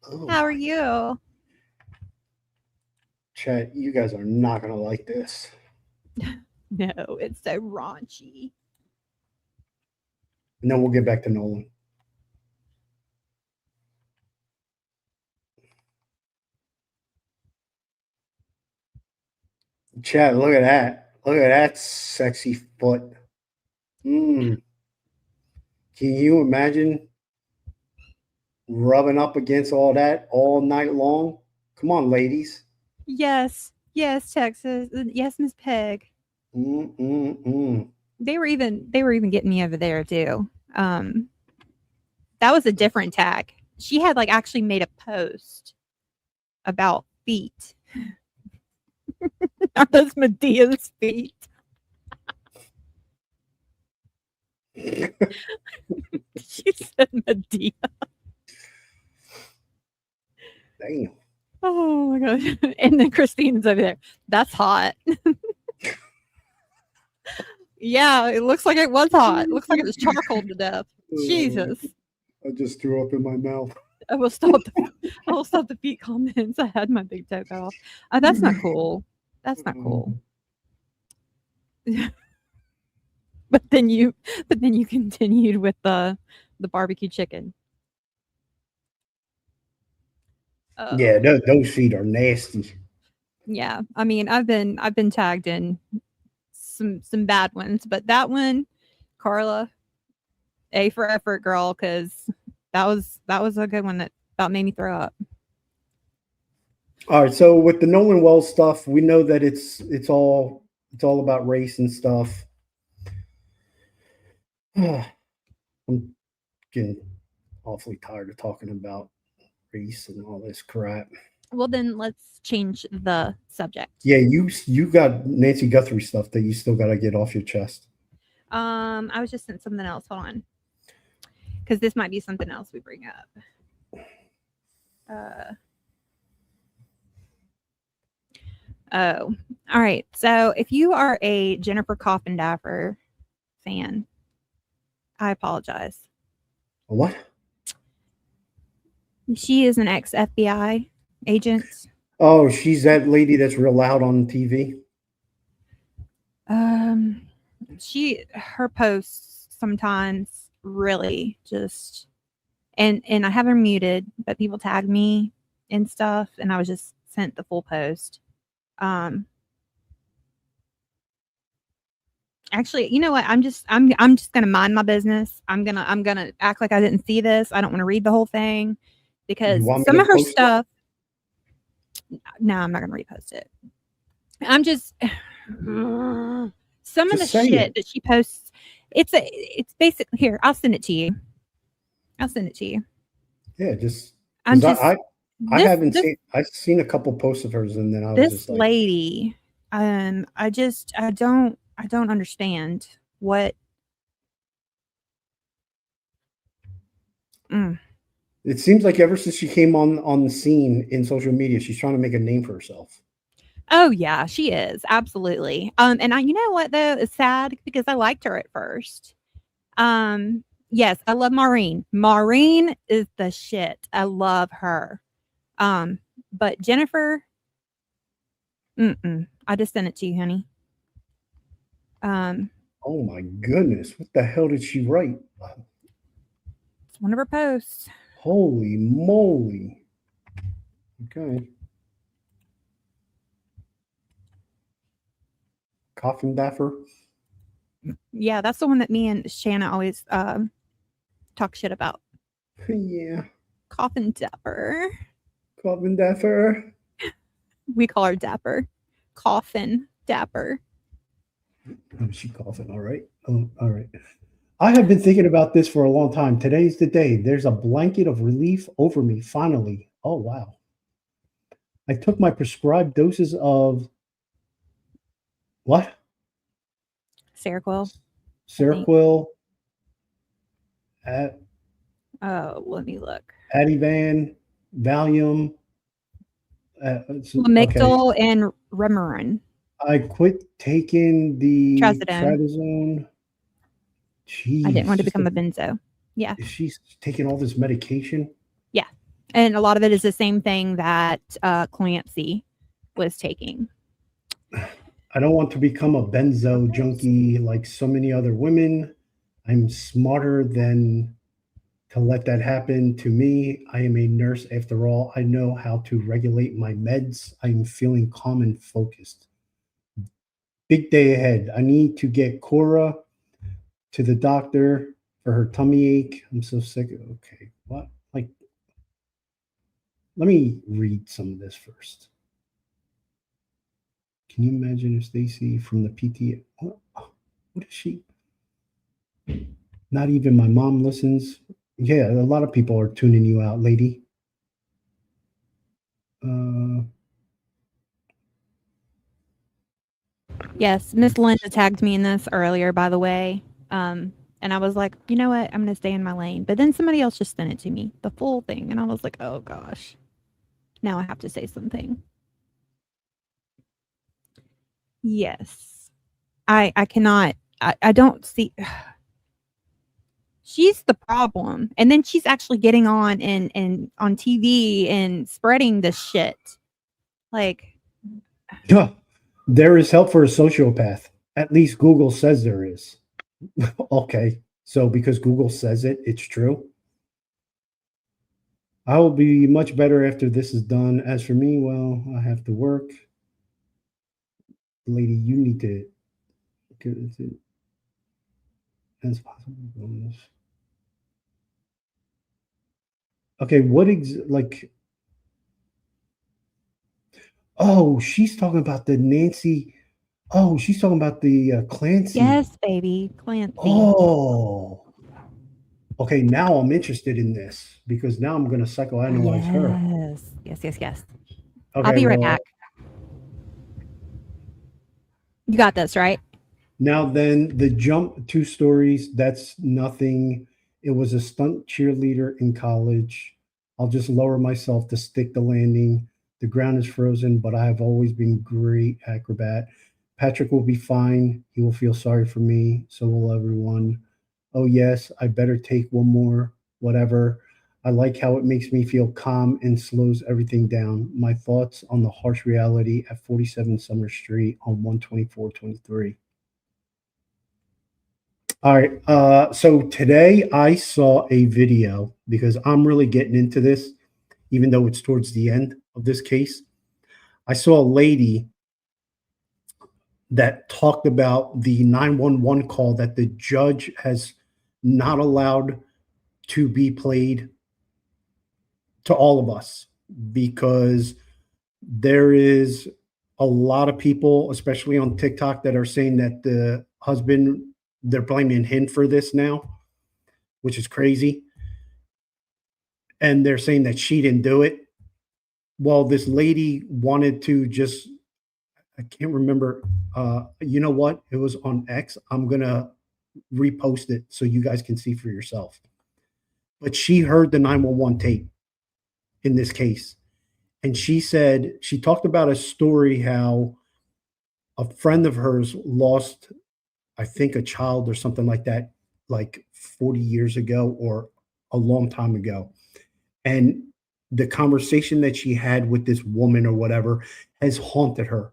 Oh, how are you? Chat, you guys are not gonna like this. No, it's so raunchy. And then we'll get back to Nolan. Chat, look at that. Look at that sexy foot. Can you imagine rubbing up against all that all night long? Come on, ladies. Yes, Texas. Yes, Miss Peg. They were even getting me over there too. That was a different tag. She had like actually made a post about feet. Are those Medea's feet? She said Medea. Damn. Oh my gosh. And then Christine's over there. That's hot. Yeah, it looks like it was hot. It looks like it was charcoal to death. Jesus. I just threw up in my mouth. I will stop the feet comments. I had my big toe cut off. That's not cool. That's not cool. But then you continued with the barbecue chicken. Yeah, those feet are nasty. Yeah, I mean, I've been tagged in some bad ones, but that one, Carla, A for effort, girl, because that was a good one that about made me throw up. All right, so with the Nolan Wells stuff, we know that it's all about race and stuff. I'm getting awfully tired of talking about race and all this crap. Well, then let's change the subject. Yeah, you got Nancy Guthrie stuff that you still got to get off your chest. I was just sent something else. Hold on, because this might be something else we bring up. Oh, all right. So if you are a Jennifer Coffindaffer fan, I apologize. What? She is an ex-FBI agent. Oh, she's that lady that's real loud on TV. Her posts sometimes really just, and I have her muted, but people tag me and stuff, and I was just sent the full post. Actually, you know what? I'm just gonna mind my business. I'm gonna act like I didn't see this. I don't want to read the whole thing because some of her stuff. No, I'm not gonna repost it. I'm just some of the shit that she posts. It's basically here. I'll send it to you. Yeah, just I'm just. I haven't seen. I've seen a couple posts of hers, and then I was just like, lady. I don't understand what. It seems like ever since she came on the scene in social media, she's trying to make a name for herself. Oh yeah, she is absolutely. And you know what though, it's sad because I liked her at first. Yes, I love Maureen. Maureen is the shit. I love her. But Jennifer, I just sent it to you, honey. Oh my goodness, what the hell did she write? It's one of her posts. Holy moly. Okay. Coffindaffer. Yeah, that's the one that me and Shanna always talk shit about. Yeah. Coffindaffer. Coffindaffer. We call her Dapper. Coffin Dapper. Oh, she coughing. All right. Oh, all right. I have been thinking about this for a long time. Today's the day. There's a blanket of relief over me, finally. Oh, wow. I took my prescribed doses of what? Seroquel. Seroquel. Let me look. Ativan, Valium. Lamictal and Remeron. I quit taking the Trazodone. Jeez, I didn't want to become a benzo. Yeah. She's taking all this medication. Yeah. And a lot of it is the same thing that Clancy was taking. I don't want to become a benzo junkie like so many other women. I'm smarter than to let that happen to me. I am a nurse after all. I know how to regulate my meds. I'm feeling calm and focused. Big day ahead. I need to get Cora to the doctor for her tummy ache. I'm so sick. Okay, what? Like, let me read some of this first. Can you imagine if Stacy from the PTA? What is she? Not even my mom listens. Yeah, a lot of people are tuning you out, lady. Uh, Yes, Miss Linda tagged me in this earlier, by the way. And I was like, you know what? I'm going to stay in my lane. But then somebody else just sent it to me, the full thing. And I was like, oh gosh, now I have to say something. Yes. I cannot, I don't see, she's the problem. And then she's actually getting on and on TV and spreading this shit. Like, yeah, there is help for a sociopath. At least Google says there is. Okay, so because Google says it, it's true. I will be much better after this is done. As for me, well, I have to work. Lady, you need to get it as possible. Okay, like? Oh, she's talking about the Nancy. Oh, she's talking about the Clancy. yes, baby, Clancy. Oh, okay. Now I'm interested in this because now I'm going to psychoanalyze her. Yes. Okay, I'll be right well, back. You got this, right? now then, the jump 2 stories. That's nothing. It was a stunt cheerleader in college. I'll just lower myself to stick the landing. The ground is frozen, but I have always been great acrobat. Patrick will be fine. He will feel sorry for me. So will everyone. Oh, yes, I better take one more, whatever. I like how it makes me feel calm and slows everything down. My thoughts on the harsh reality at 47 Summer Street on 12423. All right. So today I saw a video because I'm really getting into this, even though it's towards the end of this case. I saw a lady that talked about the 911 call that the judge has not allowed to be played to all of us because there is a lot of people, especially on TikTok, that are saying that the husband, they're blaming him for this now, which is crazy. And they're saying that she didn't do it. Well, this lady wanted to just, I can't remember. You know what? It was on X. I'm going to repost it so you guys can see for yourself. But she heard the 911 tape in this case. And she said, she talked about a story how a friend of hers lost, I think, a child or something like that, like 40 years ago or a long time ago. And the conversation that she had with this woman or whatever has haunted her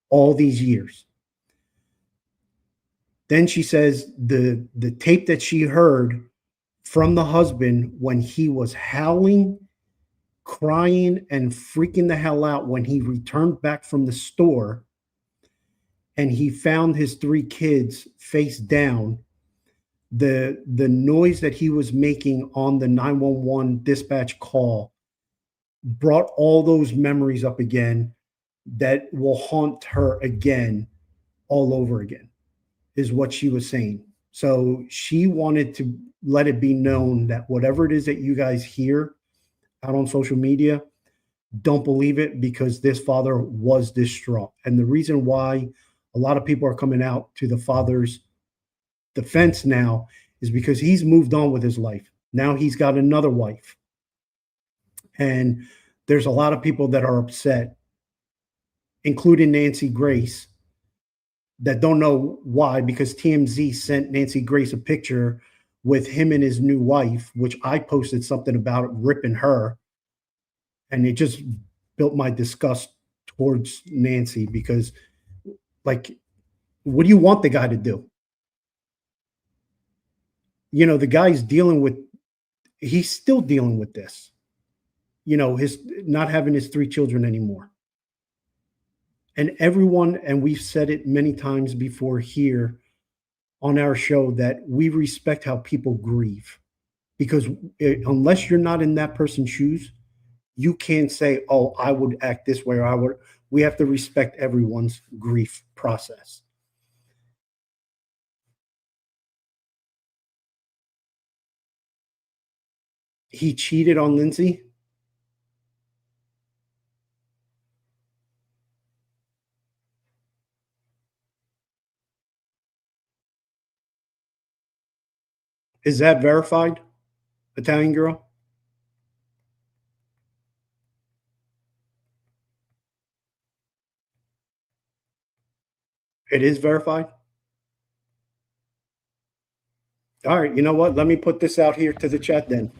all these years. Then she says the tape that she heard from the husband when he was howling, crying, and freaking the hell out when he returned back from the store and he found his 3 kids face down, the noise that he was making on the 911 dispatch call brought all those memories up again that will haunt her again all over again, is what she was saying. So she wanted to let it be known that whatever it is that you guys hear out on social media, don't believe it because this father was distraught. And the reason why a lot of people are coming out to the father's defense now is because he's moved on with his life. Now he's got another wife. And there's a lot of people that are upset, including Nancy Grace, that don't know why, because TMZ sent Nancy Grace a picture with him and his new wife, which I posted something about ripping her. And it just built my disgust towards Nancy because, like, what do you want the guy to do? You know, the guy's he's still dealing with this, you know, his not having his 3 children anymore. And everyone, and we've said it many times before here on our show, that we respect how people grieve because unless you're not in that person's shoes, you can't say, oh, I would act this way or I would. We have to respect everyone's grief process. he cheated on Lindsay? Is that verified, Italian girl? It is verified? All right, you know what? Let me put this out here to the chat then.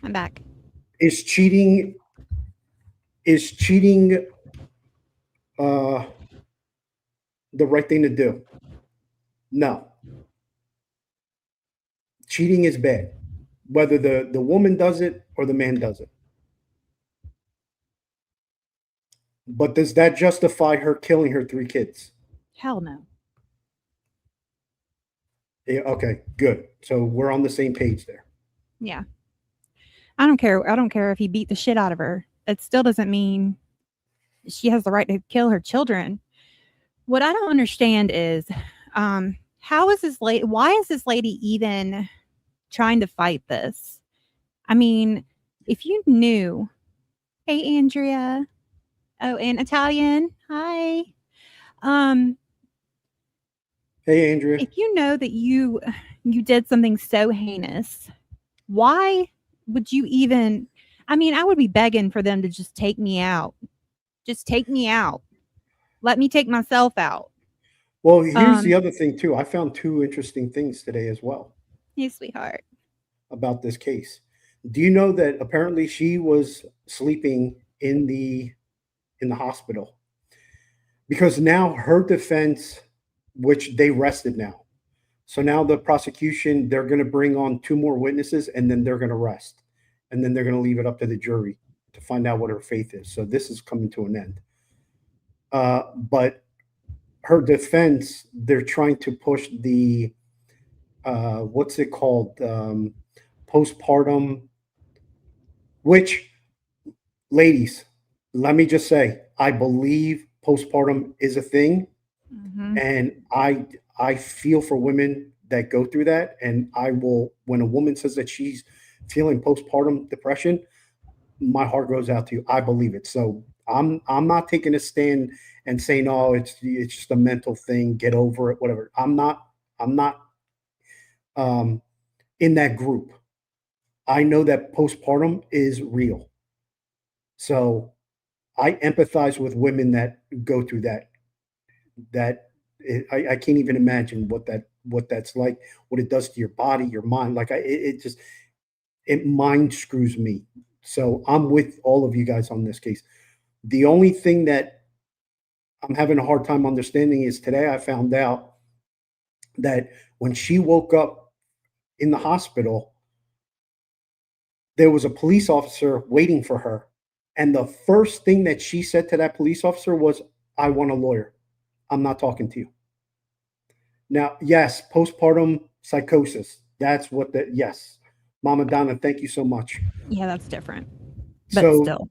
I'm back. Is cheating uh, the right thing to do? No. Cheating is bad, whether the woman does it or the man does it. But does that justify her killing her 3 kids? Hell no. Yeah, okay, good. So we're on the same page there. Yeah. I don't care. I don't care if he beat the shit out of her. It still doesn't mean she has the right to kill her children. What I don't understand is, how is this lady? Why is this lady even trying to fight this? I mean, if you knew, hey Andrea, oh, and Italian, hi. Hey, Andrea. If you know that you did something so heinous, why would you even? I mean, I would be begging for them to just take me out. Just take me out. Let me take myself out. Well, here's the other thing too. I found 2 interesting things today as well Hey, sweetheart. about this case. Do you know that apparently she was sleeping in the hospital? Because now her defense, which they rested now. So now the prosecution, they're going to bring on 2 more witnesses and then they're going to rest. And then they're going to leave it up to the jury to find out what her faith is. So this is coming to an end. But her defense, they're trying to push the what's it called? Postpartum, which, ladies, let me just say, I believe postpartum is a thing. And I feel for women that go through that. And I will, when a woman says that she's feeling postpartum depression, my heart goes out to you. I believe it. So I'm not taking a stand and saying, oh, it's just a mental thing, get over it, whatever. I'm not in that group. I know that postpartum is real. So I empathize with women that go through that. I can't even imagine what that's like, what it does to your body, your mind. Like it just it mind screws me. So I'm with all of you guys on this case. The only thing that I'm having a hard time understanding is today I found out that when she woke up in the hospital, there was a police officer waiting for her. And the first thing that she said to that police officer was, I want a lawyer. I'm not talking to you. Now, yes, postpartum psychosis. That's what yes. Mama Donna, thank you so much. Yeah, that's different. But So, still.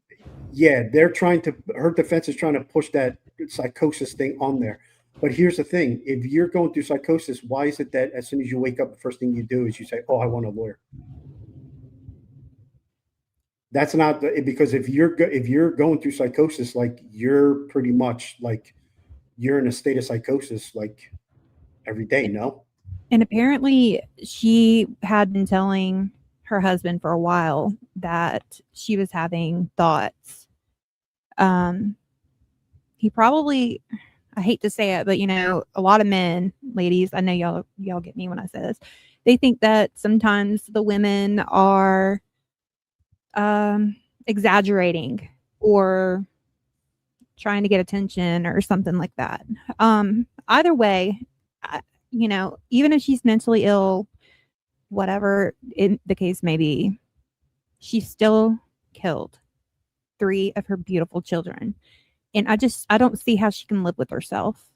yeah, her defense is trying to push that psychosis thing on there. But here's the thing. If you're going through psychosis, why is it that as soon as you wake up, the first thing you do is you say, oh, I want a lawyer? That's not because if you're going through psychosis, like you're pretty much like you're in a state of psychosis like every day, no? And apparently she had been telling her husband for a while that she was having thoughts. He probably, I hate to say it, but you know, a lot of men, ladies, I know y'all get me when I say this. They think that sometimes the women are exaggerating or trying to get attention or something like that. Either way, you know, even if she's mentally ill, whatever the case may be, she still killed 3 of her beautiful children. And I don't see how she can live with herself.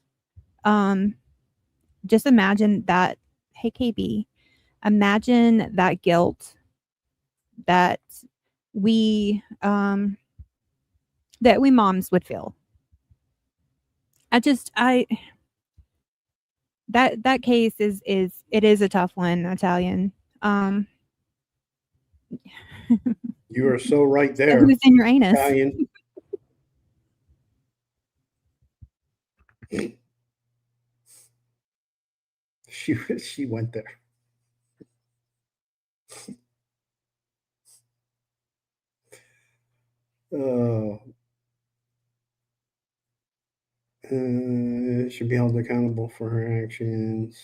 Just imagine that. Hey, KB, imagine that guilt that we moms would feel. That case is a tough one, Italian. You are so right So there, who's in your anus? Italian. She went there. Uh, should be held accountable for her actions.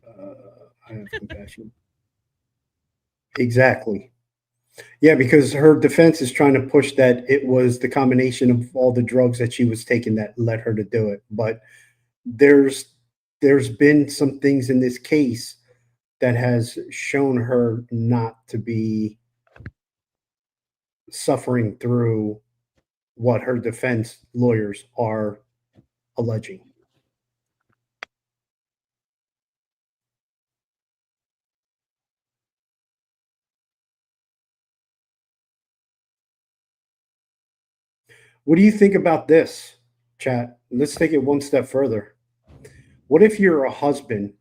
I have compassion. Exactly. Yeah, because her defense is trying to push that it was the combination of all the drugs that she was taking that led her to do it. But there's there's been some things in this case that has shown her not to be suffering through what her defense lawyers are alleging. What do you think about this, chat? Let's take it one step further. What if you're a husband,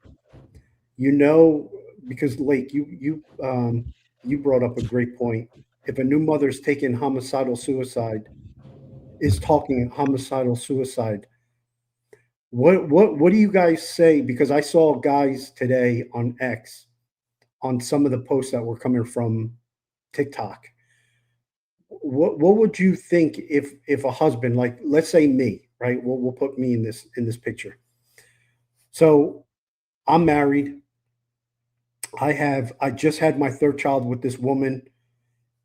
you know, because Lake, you brought up a great point. If a new mother's taking homicidal suicide, is talking homicidal suicide, what do you guys say? Because I saw guys today on X on some of the posts that were coming from TikTok. What would you think if a husband, like let's say me, right? We'll put me in this picture. So I'm married. I just had my third child with this woman,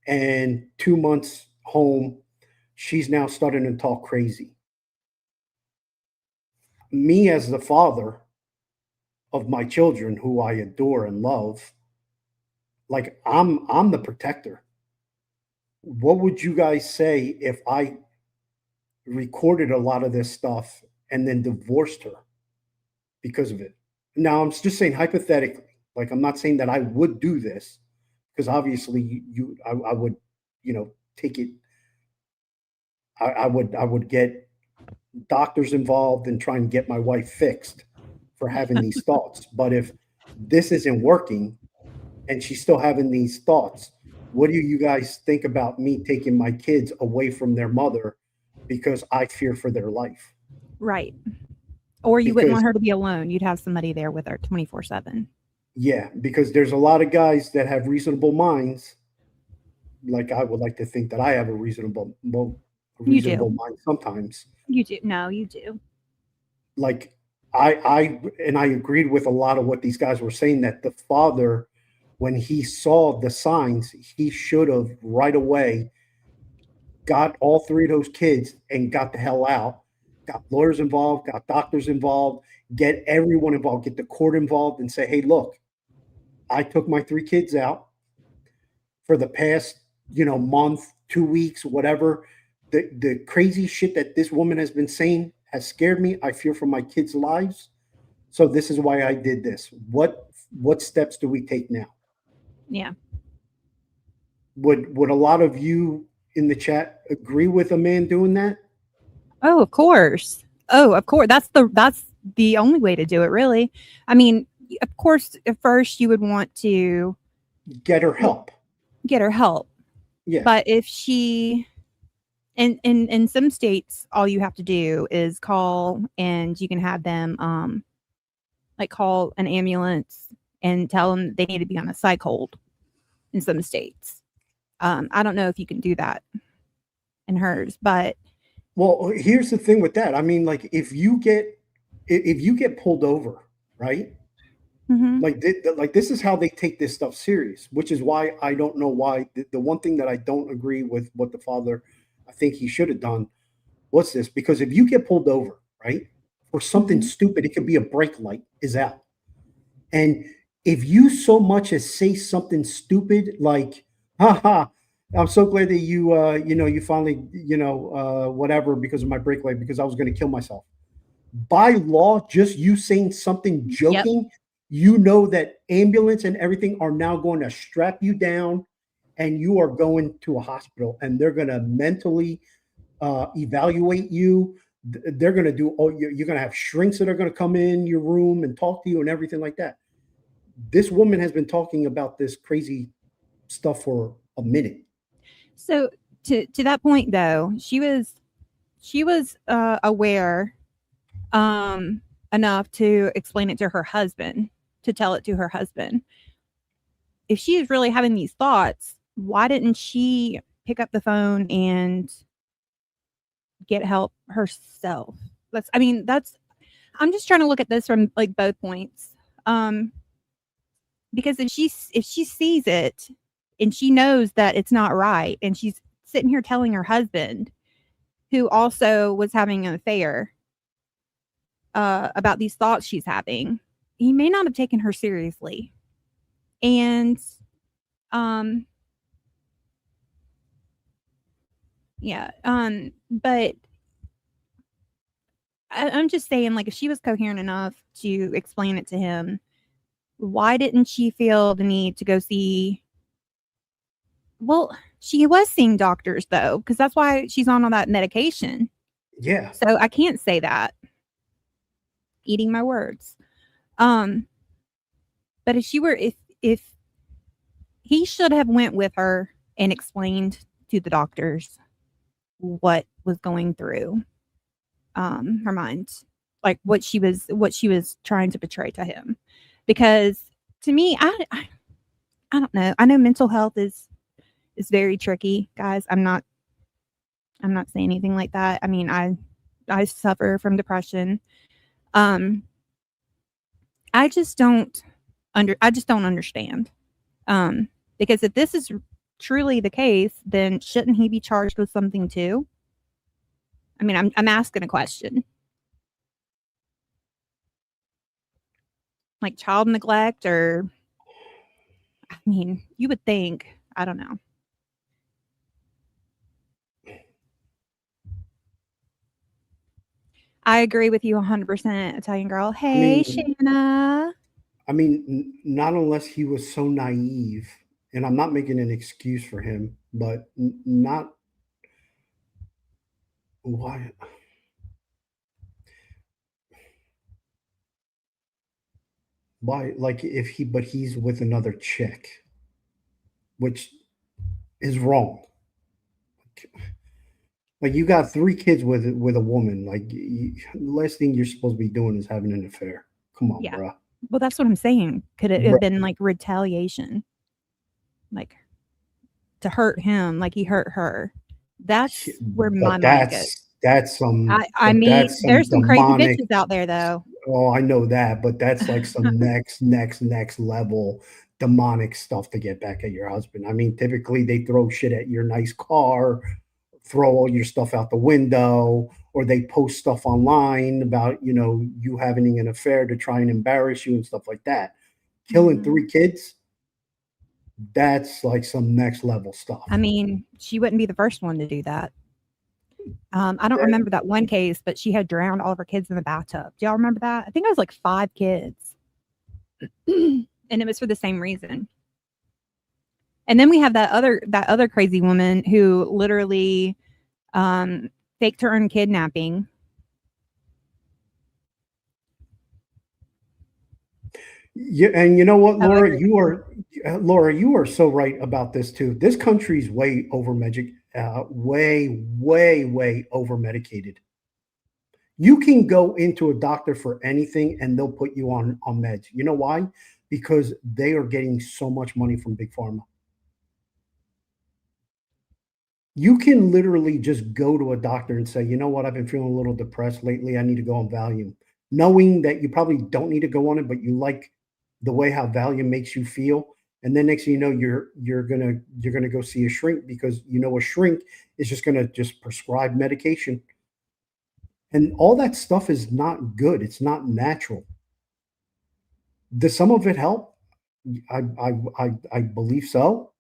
and 2 months home, she's now starting to talk crazy. Me as the father of my children, who I adore and love, like I'm the protector. What would you guys say if I recorded a lot of this stuff and then divorced her because of it? Now I'm just saying hypothetically. Like I'm not saying that I would do this because obviously I would, take it. I would get doctors involved and try and get my wife fixed for having these thoughts. But if this isn't working and she's still having these thoughts, what do you guys think about me taking my kids away from their mother because I fear for their life? Right. Or you wouldn't Because want her to be alone. You'd have somebody there with her 24/7. yeah, because there's a lot of guys that have reasonable minds. Like I would like to think that I have a You do. mind sometimes. You do. No, you do. Like I agreed with a lot of what these guys were saying, that the father, when he saw the signs, he should have right away got all three of those kids and got the hell out, got lawyers involved, got doctors involved, get everyone involved, get the court involved and say, hey, look, I took my three kids out for the past, month, 2 weeks, whatever. The crazy shit that this woman has been saying has scared me. I fear for my kids' lives. So this is why I did this. What steps do we take now? Yeah. Would a lot of you in the chat agree with a man doing that? Oh, of course. Oh, of course. That's the only way to do it, really. I mean, of course, at first you would want to Get her help. get her help. Yeah. But if she in some states, all you have to do is call and you can have them like call an ambulance and tell them they need to be on a psych hold in some states. I don't know if you can do that in hers, but Well, here's the thing with that. I mean, like if you get pulled over, right? Like this is how they take this stuff serious, which is why I don't know why the one thing that I don't agree with what the father I think he should have done. What's this? Because if you get pulled over, right, for something stupid, it could be a brake light is out. And if you so much as say something stupid like, haha, I'm so glad that you finally, whatever, because of my brake light, because I was going to kill myself. By law, just you saying something joking, you know that ambulance and everything are now going to strap you down and you are going to a hospital and they're going to mentally evaluate you. They're going to do, you're going to have shrinks that are going to come in your room and talk to you and everything like that. This woman has been talking about this crazy stuff for a minute. So to that point though, she was aware enough to explain it to her husband, to tell it to her husband. If she is really having these thoughts, why didn't she pick up the phone and get help herself? I'm just trying to look at this from like both points. Because if she sees it and she knows that it's not right, and she's sitting here telling her husband, who also was having an affair, about these thoughts she's having, he may not have taken her seriously. And but I'm just saying, like, if she was coherent enough to explain it to him, why didn't she feel the need to go see? Well, she was seeing doctors though, because that's why she's on all that medication. Yeah. So I can't say that. Eating my words. But if he should have went with her and explained to the doctors what was going through her mind, like what she was trying to portray to him. Because to me, I don't know. I know mental health is very tricky, guys. I'm not saying anything like that. I mean, I suffer from depression. I just don't understand. Because if this is truly the case, then shouldn't he be charged with something too? I mean, I'm asking a question. Like child neglect, or I mean, you would think, I don't know. I agree with you 100%, Italian girl. Hey, Shanna. I mean, not unless he was so naive, and I'm not making an excuse for him, but not why. Why, like, but he's with another chick, which is wrong. Like, you got 3 kids with a woman. Like, the last thing you're supposed to be doing is having an affair. Come on, Yeah. bro. Well, that's what I'm saying. Could it have been like retaliation? Like to hurt him like he hurt her. That's where my mind goes. That's some. I mean, That's some there's some crazy demonic. bitches out there though. Oh, I know that, but that's like some next level demonic stuff to get back at your husband. I mean, typically they throw shit at your nice car, throw all your stuff out the window, or they post stuff online about, you having an affair to try and embarrass you and stuff like that. Killing 3 kids, that's like some next level stuff. I mean, she wouldn't be the first one to do that. I don't remember that one case, but she had drowned all of her kids in the bathtub. Do y'all remember that? I think it was like 5 kids. And it was for the same reason. And then we have that other crazy woman who literally faked her own kidnapping. Yeah, and you know what, Laura, you are so right about this too. This country's way way over medicated. You can go into a doctor for anything and they'll put you on meds. You know why? Because they are getting so much money from big pharma. You can literally just go to a doctor and say, you know what, I've been feeling a little depressed lately. I need to go on Valium, knowing that you probably don't need to go on it, but you like the way how Valium makes you feel. And then next thing you know, you're gonna go see a shrink, because a shrink is just gonna prescribe medication. And all that stuff is not good. It's not natural. Does some of it help? I believe so.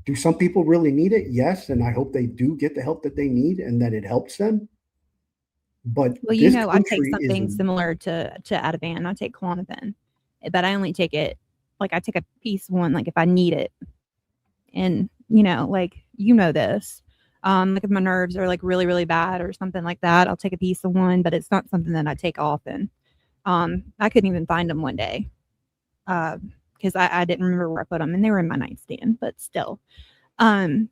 Do some people really need it? Yes, and I hope they do get the help that they need and that it helps them. But well, I take something similar to Ativan. I take Klonopin, but I only take it, like, I take a piece one, like if I need it. And like, this. Like if my nerves are like really, really bad or something like that, I'll take a piece of one, but it's not something that I take often. I couldn't even find them one day. because I didn't remember where I put them, and they were in my nightstand, but still. And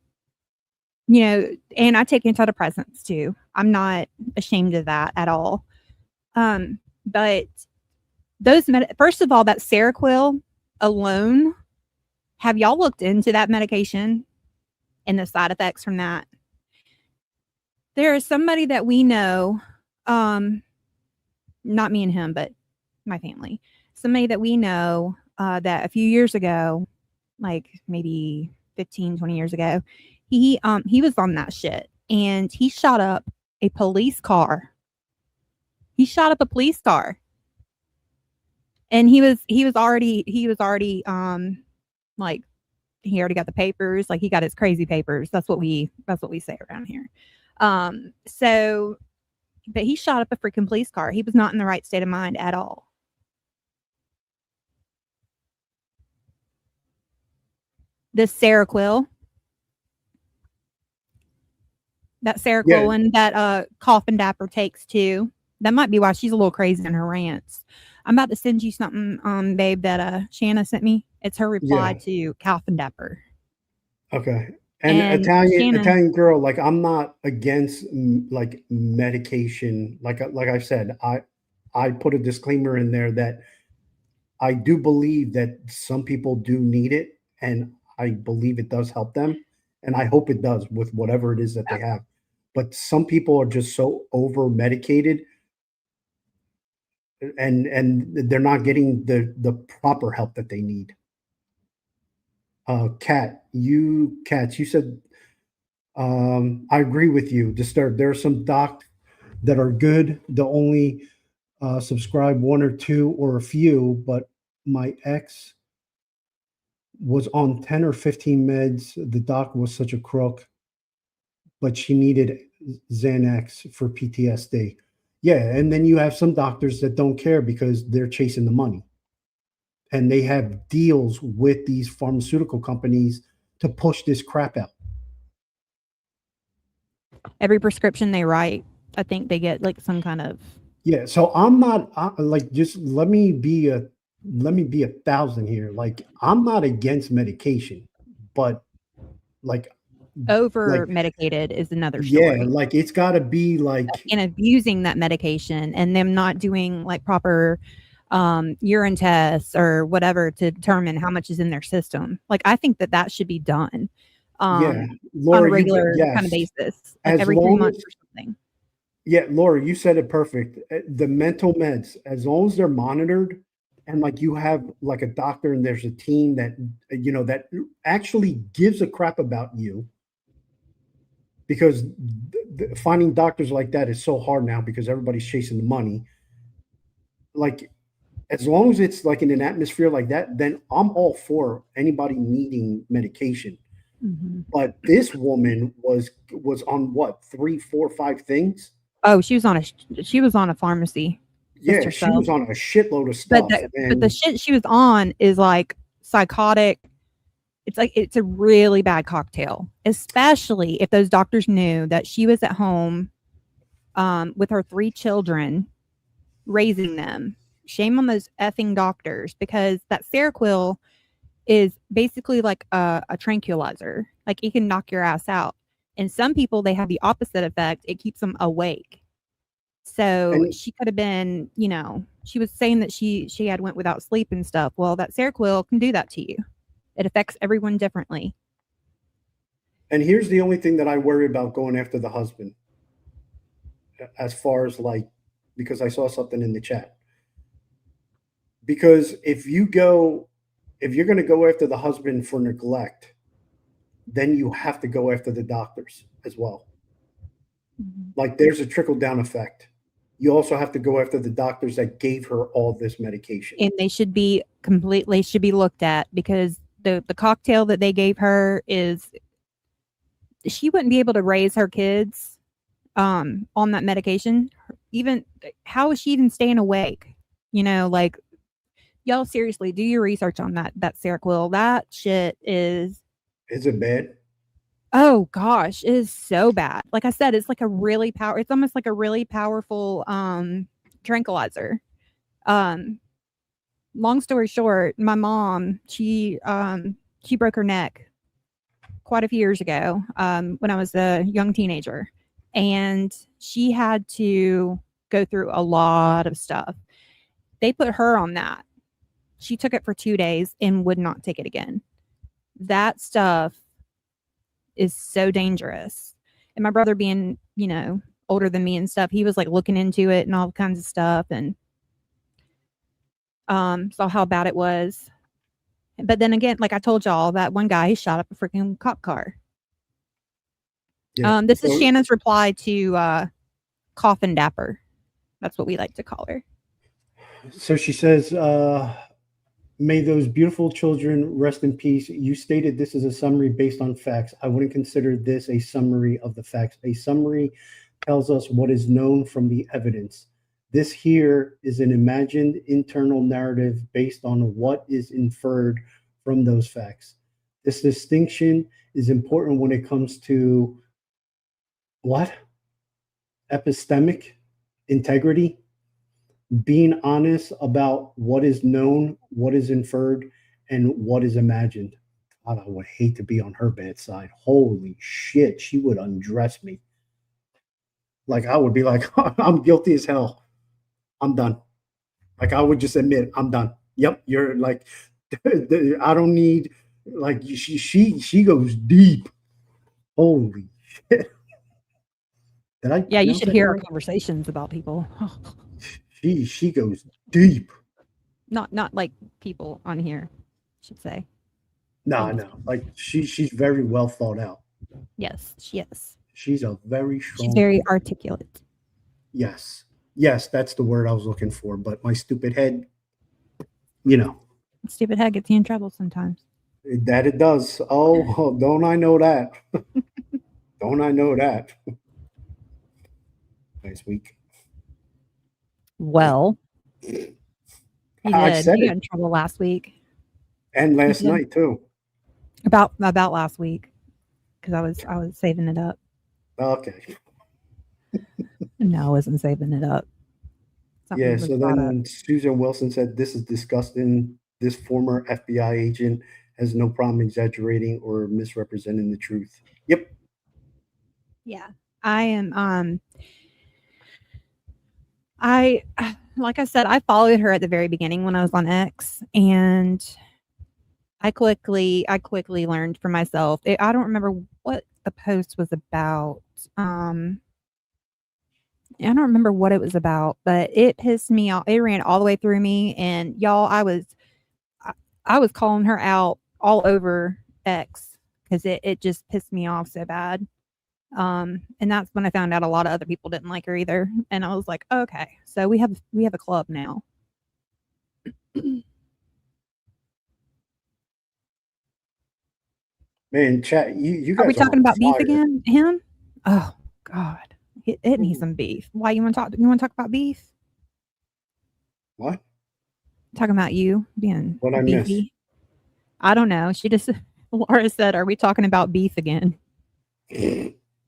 I take antidepressants too. I'm not ashamed of that at all. But first of all, that Seroquel alone, have y'all looked into that medication and the side effects from that? There is somebody that we know, not me and him, but my family, somebody that we know that a few years ago, like maybe 15, 20 years ago, he was on that shit, and he shot up a police car. He shot up a police car. And he was already like, he already got the papers, like he got his crazy papers. That's what we say around here. But he shot up a freaking police car. He was not in the right state of mind at all. This Seroquel. That Seroquel one that Coffin Dapper takes too. That might be why she's a little crazy in her rants. I'm about to send you something, babe, that Shanna sent me. It's her reply to Coffin Dapper. Okay. And Italian girl, like, I'm not against like medication. Like I said, I put a disclaimer in there that I do believe that some people do need it, and I believe it does help them, and I hope it does with whatever it is that they have. But some people are just so over medicated, and they're not getting the proper help that they need. Kat, you said, I agree with you. Disturbed. There are some docs that are good. They'll only subscribe one or two or a few, but my ex was on 10 or 15 meds. The doc was such a crook, but she needed Xanax for PTSD. Yeah, and then you have some doctors that don't care because they're chasing the money. And they have deals with these pharmaceutical companies to push this crap out. Every prescription they write, I think they get like some kind of. Yeah, so I'm not like, just let me be a 1,000 here. Like, I'm not against medication, but like Over medicated is another story. Yeah, like it's got to be like, and abusing that medication and them not doing like proper urine tests or whatever to determine how much is in their system. Like, I think that should be done Laura, on a regular kind of basis, like every 3 months or something. Yeah, Laura, you said it perfect. The mental meds, as long as they're monitored, and like you have like a doctor and there's a team that that actually gives a crap about you, because finding doctors like that is so hard now because everybody's chasing the money. Like, as long as it's like in an atmosphere like that, then I'm all for anybody needing medication. Mm-hmm. But this woman was on what, 3, 4, 5 things? Oh, she was on a pharmacy. Yeah, she was on a shitload of stuff. But the shit she was on is like psychotic. It's a really bad cocktail, especially if those doctors knew that she was at home with her 3 children, raising them. Shame on those effing doctors, because that Seroquel is basically like a tranquilizer. Like, it can knock your ass out. And some people, they have the opposite effect. It keeps them awake. So she could have been, she was saying that she had went without sleep and stuff. Well, that Seroquel can do that to you. It affects everyone differently. And here's the only thing that I worry about going after the husband, as far as like, because I saw something in the chat. Because if you're going to go after the husband for neglect, then you have to go after the doctors as well. Mm-hmm. Like, there's a trickle down effect. You also have to go after the doctors that gave her all this medication. And they should be looked at, because the cocktail that they gave her is, she wouldn't be able to raise her kids on that medication. Even how is she even staying awake? Like, y'all, seriously, do your research on that Seroquel. That shit is it bad? Oh gosh, it is so bad. Like I said, it's like it's almost like a really powerful tranquilizer. long story short, my mom, she broke her neck quite a few years ago, when I was a young teenager, and she had to go through a lot of stuff. They put her on that. She took it for 2 days and would not take it again. That stuff is so dangerous. And my brother being, older than me and stuff, he was like looking into it and all kinds of stuff, and saw how bad it was. But then again, like I told y'all, that one guy, he shot up a freaking cop car. Yeah. This is Shannon's reply to Coffin Dapper. That's what we like to call her. So she says, may those beautiful children rest in peace. You stated this is a summary based on facts. I wouldn't consider this a summary of the facts. A summary tells us what is known from the evidence. This here is an imagined internal narrative based on what is inferred from those facts. This distinction is important when it comes to what? Epistemic integrity, being honest about what is known, what is inferred, and what is imagined. God, I would hate to be on her bedside. Holy shit, she would undress me. Like, I would be like, I'm guilty as hell. I'm done. Like, I would just admit, I'm done. Yep, you're like, I don't need, like, she goes deep. Holy shit. Did I? Yeah, you pronounce should that hear our right? conversations about people. She goes deep. Not like people on here, I should say. No, like she's very well thought out. Yes, she is. She's a very strong. She's very articulate. Yes, that's the word I was looking for. But my stupid head, Stupid head gets you in trouble sometimes. that it does. Oh, don't I know that? Don't I know that? Nice week. Well, he I did. said He it. got in trouble last week. And last did. night too. About last week, because I was saving it up. Okay. No, I wasn't saving it up. Something Yeah. was So brought then up. Susan Wilson said, "This is disgusting. This former FBI agent has no problem exaggerating or misrepresenting the truth." Yep. Yeah, I am. I like I said, I followed her at the very beginning when I was on X, and I quickly learned for myself. I don't remember what the post was about. I don't remember what it was about, but it pissed me off. It ran all the way through me, and y'all, I was calling her out all over X because it just pissed me off so bad. And that's when I found out a lot of other people didn't like her either, and I was like, okay, so we have a club now. Man, chat, you Are we guys are talking on about beef fire. again? Him? Oh God, it needs some beef. Why you want to talk? You want to talk about beef? What? Talking about you being What I miss? beefy. I don't know. She just Laura said, "Are we talking about beef again?"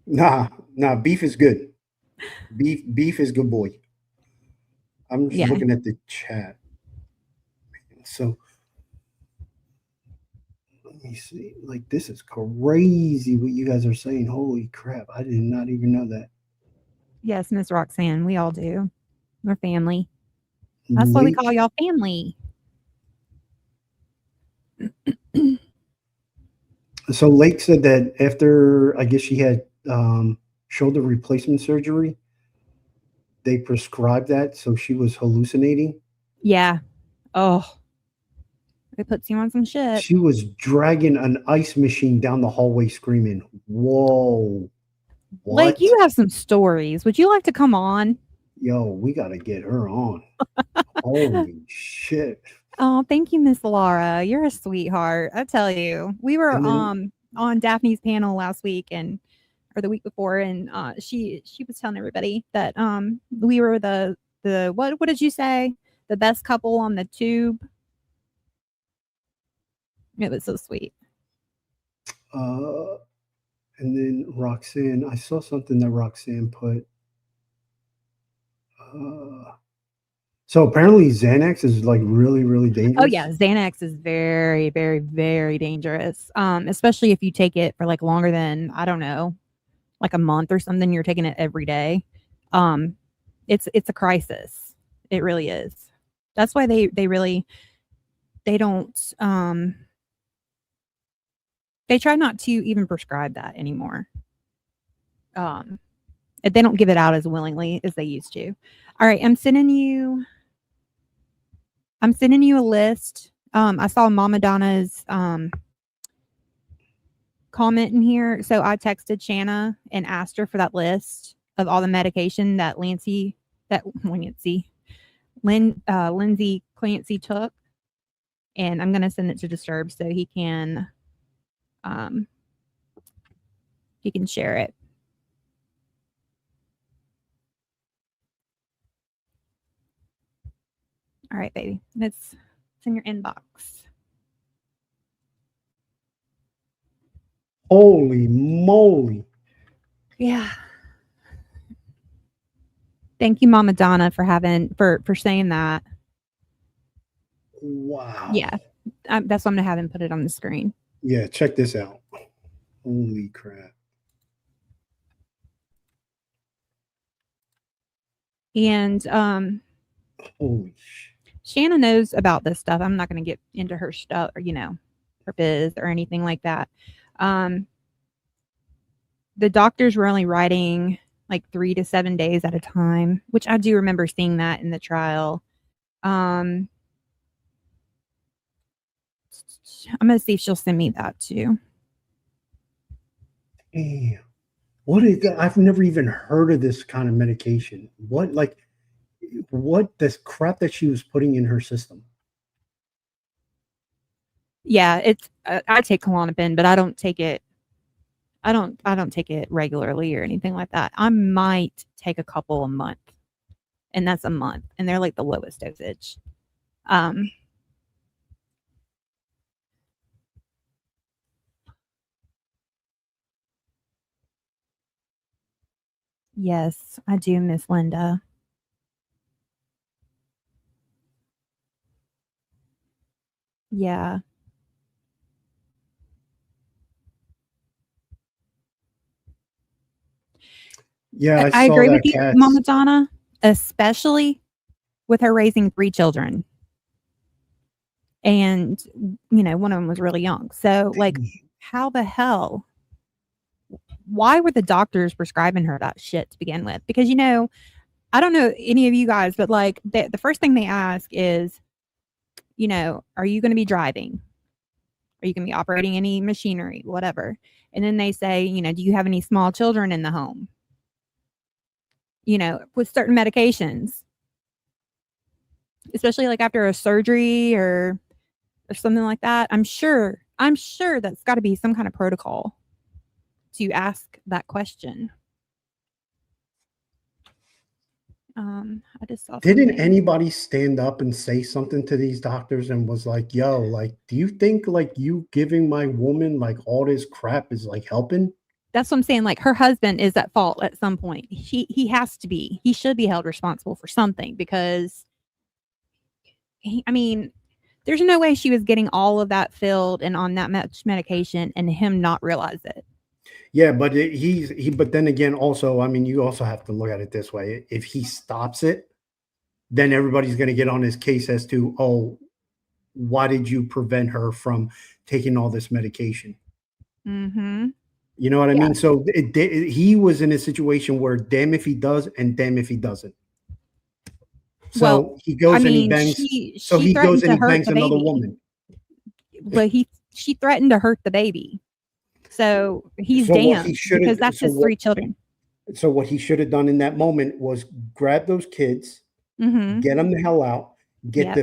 Nah, beef is good. Beef is good boy. I'm just Yeah. looking at the chat. So let me see. Like, this is crazy what you guys are saying. Holy crap. I did not even know that. Yes, Miss Roxanne. We all do. We're family. That's why we call y'all family. So Lake said that after, I guess she had shoulder replacement surgery, they prescribed that, so she was hallucinating. Yeah. Oh. It puts you on some shit. She was dragging an ice machine down the hallway screaming, "Whoa, what?" Lake, you have some stories. Would you like to come on? Yo, we got to get her on. Holy shit. Oh, thank you, Miss Laura. You're a sweetheart. I tell you. We were And on Daphne's panel last week or the week before, and she was telling everybody that we were the what did you say? The best couple on the tube. It was so sweet. And then Roxanne, I saw something that Roxanne put. So apparently Xanax is like really, really Oh dangerous. yeah, Xanax is very, very, very dangerous. Especially if you take it for like longer than, I don't know, like a month or something. You're taking it every day. It's a crisis. It really is. That's why they don't they try not to even prescribe that anymore. They don't give it out as willingly as they used to. All right, I'm sending you a list. I saw Mama Donna's comment in here, so I texted Shanna and asked her for that list of all the medication that Lindsay Clancy took, and I'm gonna send it to Disturb so he can share it. All right, baby. It's in your inbox. Holy moly. Yeah. Thank you, Mama Donna, for saying that. Wow. Yeah. That's why I'm gonna have him put it on the screen. Yeah, check this out. Holy crap. And Holy Shanna knows about this stuff. I'm not gonna get into her stuff or, her biz or anything like that. The doctors were only writing like 3 to 7 days at a time, which I do remember seeing that in the trial. I'm gonna see if she'll send me that too. Damn. What is that? I've never even heard of this kind of medication. What this crap that she was putting in her system? Yeah, it's I take Klonopin, but I don't take it. I don't take it regularly or anything like that. I might take a couple a month, and that's a month, and they're like the lowest dosage. Yes, I do, Miss Linda. Yeah. Yeah, I saw agree with that you, Cats. Mama Donna, especially with her raising 3 children. And, one of them was really young. So, like, how the hell? Why were the doctors prescribing her that shit to begin with? Because, I don't know any of you guys, but like the first thing they ask is, are you going to be driving? Are you going to be operating any machinery, whatever? And then they say, do you have any small children in the home? With certain medications, especially like after a surgery or something like that. I'm sure that's got to be some kind of protocol to ask that question. I just saw Didn't something. anybody stand up and say something to these doctors and was like, yo, like, do you think like you giving my woman like all this crap is like helping? That's what I'm saying. Like her husband is at fault at some point. He has to be. He should be held responsible for something because there's no way she was getting all of that filled and on that much medication and him not realize it. Yeah, but but then again, also, you also have to look at it this way. If he stops it, then everybody's going to get on his case as to, oh, why did you prevent her from taking all this medication? Mm-hmm. You know what I mean? So he was in a situation where damn if he does and damn if he doesn't. So he goes and he bangs. He goes and he bangs another woman. But she threatened to hurt the baby. So he's damned because that's his 3 children. So what he should have done in that moment was grab those kids, get them the hell out, get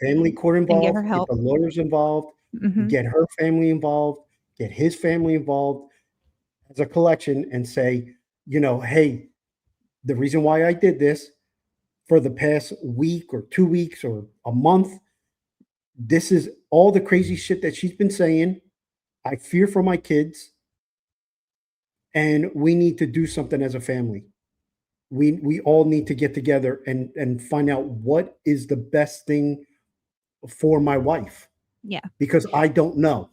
family court involved, get the lawyers involved, get her family involved, get his family involved as a collection and say, hey, the reason why I did this for the past week or 2 weeks or a month, this is all the crazy shit that she's been saying. I fear for my kids, and we need to do something as a family. we all need to get together and find out what is the best thing for my wife, Yeah. because I don't know.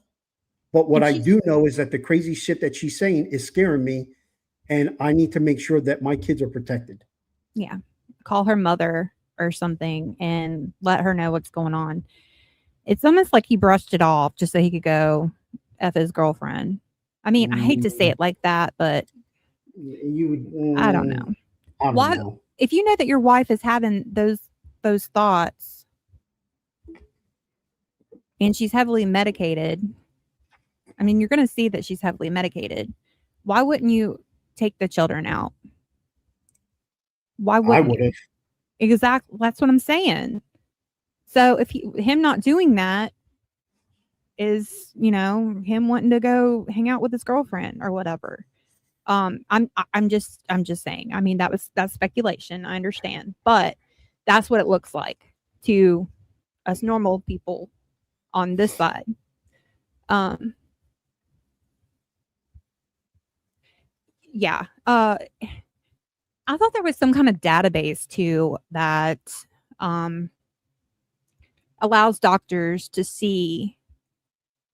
But what And I she's do know is that the crazy shit that she's saying is scaring me, and I need to make sure that my kids are protected. yeah. Call her mother or something and let her know what's going on. It's almost like he brushed it off just so he could go F his girlfriend. I mean, I hate to say it like that, but I don't know. I don't Why, know. if you know that your wife is having those thoughts and she's heavily medicated, I mean, you're going to see that she's heavily medicated. Why wouldn't you take the children out? Why I wouldn't would you? have. Exactly. That's what I'm saying. So if him not doing that is, him wanting to go hang out with his girlfriend or whatever. I'm just saying. I mean, that's speculation. I understand, but that's what it looks like to us normal people on this side. Yeah. I thought there was some kind of database too that allows doctors to see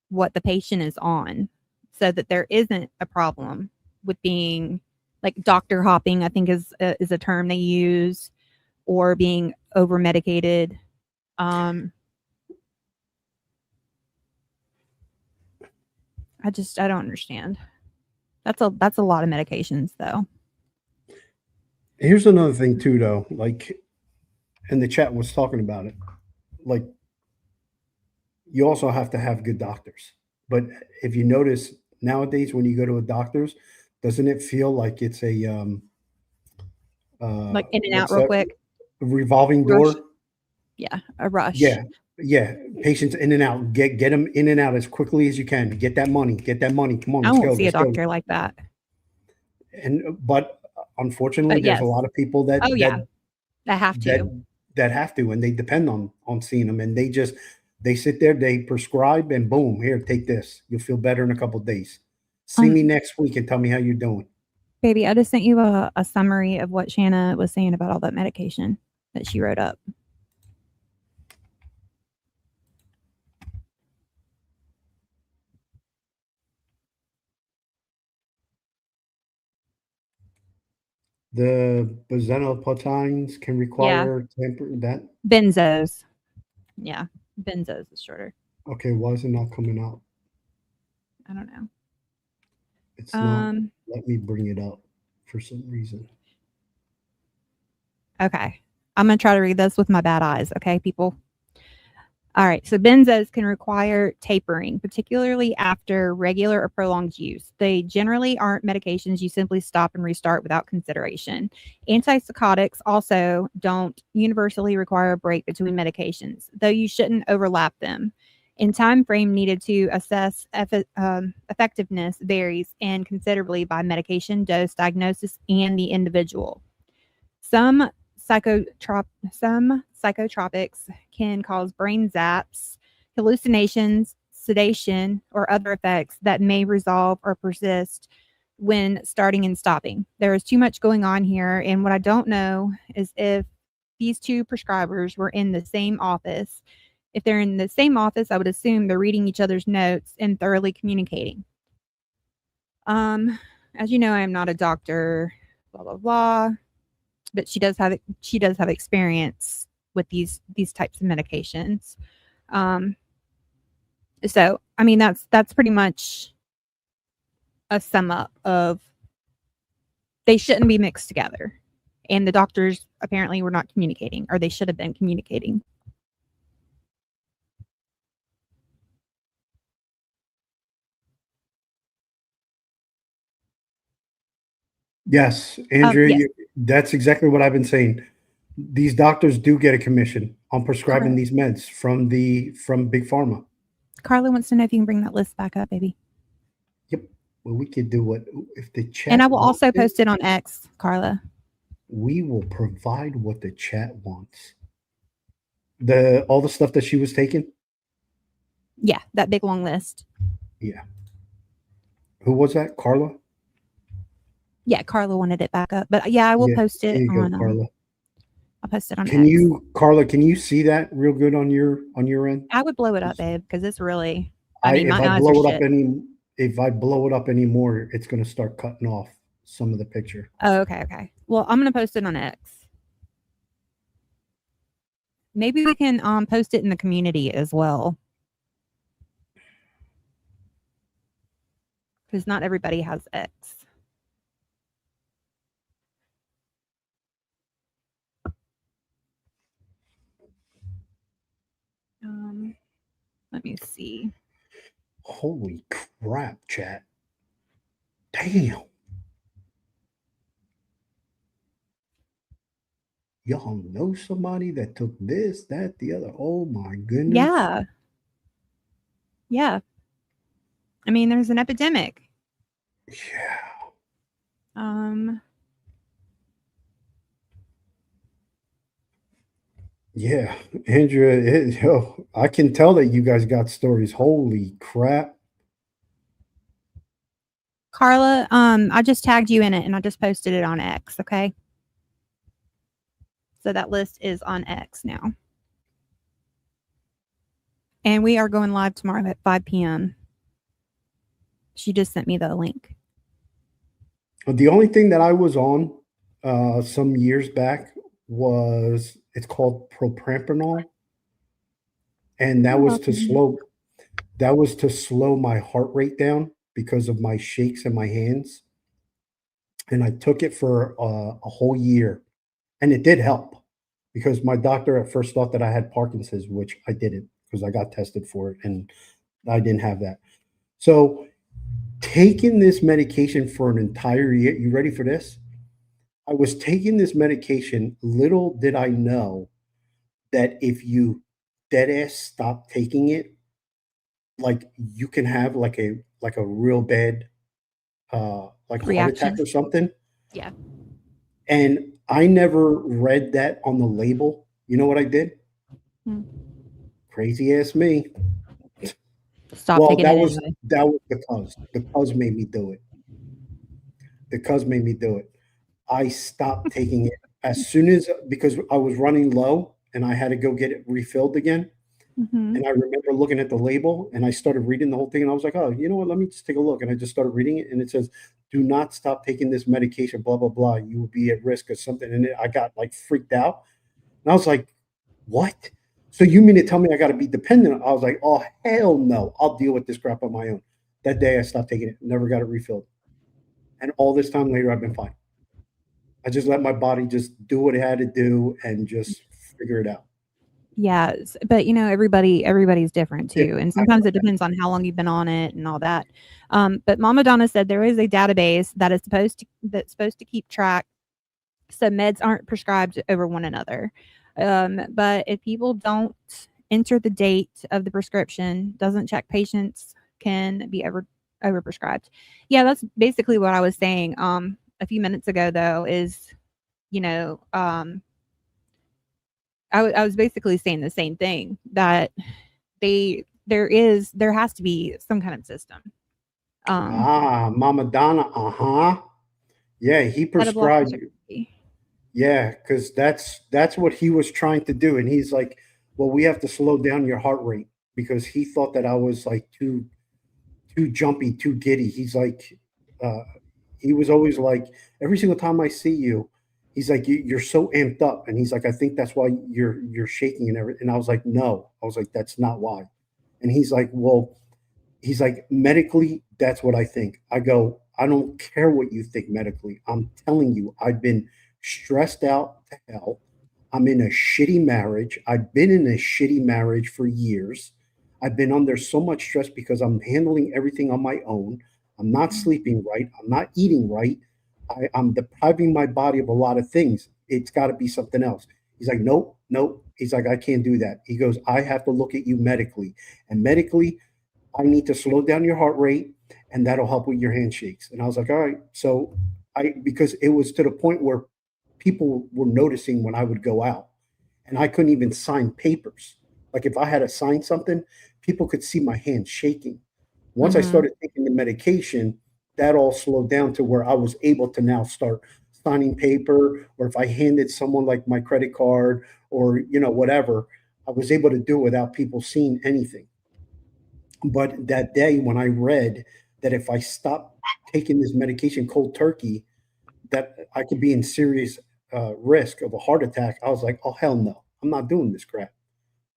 what the patient is on so that there isn't a problem with being like doctor hopping, I think is a term they use, or being over medicated. I don't understand. That's a lot of medications though. Here's another thing too, though. Like, and the chat was talking about it. Like, you also have to have good doctors. But if you notice nowadays, when you go to a doctor's, doesn't it feel like it's a Like in and out what's real that? quick. Revolving Rush. door? Yeah, a rush. Yeah, yeah. Patients in and out. Get them in and out as quickly as you can. Get that money. Get that money. Come on, I let's won't go. see a Let's go. doctor like that. But unfortunately, But there's yes. a lot of people that Oh yeah. That have to. that have to, and they depend on seeing them, and they sit there, they prescribe, and boom, here, take this. You'll feel better in a couple of days. See me next week and tell me how you're doing. Baby, I just sent you a summary of what Shanna was saying about all that medication that she wrote up. The benzodiazepines can require that. Benzos. Yeah. Benzos is shorter. Okay, why is it not coming out? I don't know. It's not. Let me bring it up for some reason. Okay. I'm going to try to read this with my bad eyes. Okay, people. All right. So benzos can require tapering, particularly after regular or prolonged use. They generally aren't medications you simply stop and restart without consideration. Antipsychotics also don't universally require a break between medications, though you shouldn't overlap them. And time frame needed to assess effectiveness varies and considerably by medication, dose, diagnosis, and the individual. Some psychotropics can cause brain zaps, hallucinations, sedation, or other effects that may resolve or persist when starting and stopping. There is too much going on here, and what I don't know is if these two prescribers were in the same office. If they're in the same office, I would assume they're reading each other's notes and thoroughly communicating. As you know, I am not a doctor, blah, blah, blah. But she does have experience with these types of medications. So I mean that's pretty much a sum up of they shouldn't be mixed together, and the doctors apparently were not communicating, or they should have been communicating. Yes, Andrea, Yes. that's exactly what I've been saying. These doctors do get a commission on prescribing Correct. these meds from Big Pharma. Carla wants to know if you can bring that list back up, baby. Yep. Well, we could do what if the chat. And I will also post it on X, Carla. We will provide what the chat wants. All the stuff that she was taking. Yeah, that big long list. Yeah. Who was that? Carla? Yeah, Carla wanted it back up, but yeah, I will Yeah, post there it you go, on. Carla. I'll post it on Can X. you, Carla? Can you see that real good on your end? I would blow it up, babe, because it's really. I mean, If my I eyes are blow it up shit. if I blow it up anymore, it's gonna start cutting off some of the picture. Oh, okay. Well, I'm gonna post it on X. Maybe we can post it in the community as well, because not everybody has X. Let me see. Holy crap, chat. Damn. Y'all know somebody that took this, that, the other. Oh my goodness. Yeah. I mean, there's an epidemic. Yeah. Yeah, Andrea, I can tell that you guys got stories. Holy crap. Carla, I just tagged you in it and I just posted it on X, okay? So that list is on X now. And we are going live tomorrow at 5 p.m. She just sent me the link. The only thing that I was on some years back was it's called propranolol, and that was to slow my heart rate down because of my shakes in my hands. And I took it for a whole year, and it did help because my doctor at first thought that I had Parkinson's, which I didn't because I got tested for it and I didn't have that. So taking this medication for an entire year, you ready for this? I was taking this medication. Little did I know that if you dead ass stop taking it, like you can have like a real bad like heart attack Reaction. or something. Yeah. And I never read that on the label. You know what I did? Crazy ass me. Stop Well, taking it anyway. that was the cuz. The cuz made me do it. The cuz made me do it. I stopped taking it as soon as because I was running low and I had to go get it refilled again. Mm-hmm. And I remember looking at the label and I started reading the whole thing and I was like, oh, you know what? Let me just take a look. And I just started reading it and it says, do not stop taking this medication, blah, blah, blah. You will be at risk of something. And I got like freaked out. And I was like, what? So you mean to tell me I got to be dependent? I was like, oh, hell no. I'll deal with this crap on my own. That day I stopped taking it, never got it refilled. And all this time later, I've been fine. I just let my body just do what it had to do and just figure it out. Yeah, but everybody's different too, and sometimes it depends on how long you've been on it and all that. But Mama Donna said there is a database that's supposed to keep track, so meds aren't prescribed over one another. But if people don't enter the date of the prescription, doesn't check, patients can be overprescribed. Yeah, that's basically what I was saying a few minutes ago, though, is I was basically saying the same thing, that there has to be some kind of system. Mama Donna, yeah, he prescribed. Yeah, because that's what he was trying to do, and he's like, well, we have to slow down your heart rate because he thought that I was like too jumpy, too giddy. He's like, he was always like, every single time I see you, he's like, you're so amped up, and he's like, I think that's why you're shaking and everything. And I was like, no, I was like, that's not why. And he's like, well, he's like, medically, that's what I think. I go, I don't care what you think medically. I'm telling you, I've been stressed out to hell. I'm in a shitty marriage. I've been in a shitty marriage for years. I've been under so much stress because I'm handling everything on my own. I'm not sleeping right. I'm not eating right. I'm depriving my body of a lot of things. It's got to be something else. He's like, nope, nope. He's like, I can't do that. He goes, I have to look at you medically. And medically, I need to slow down your heart rate and that'll help with your handshakes. And I was like, all right. So because it was to the point where people were noticing when I would go out and I couldn't even sign papers. Like if I had to sign something, people could see my hand shaking. Once I started taking the medication, that all slowed down to where I was able to now start signing paper, or if I handed someone like my credit card or whatever, I was able to do it without people seeing anything. But that day when I read that if I stopped taking this medication cold turkey, that I could be in serious risk of a heart attack, I was like, oh hell no, I'm not doing this crap.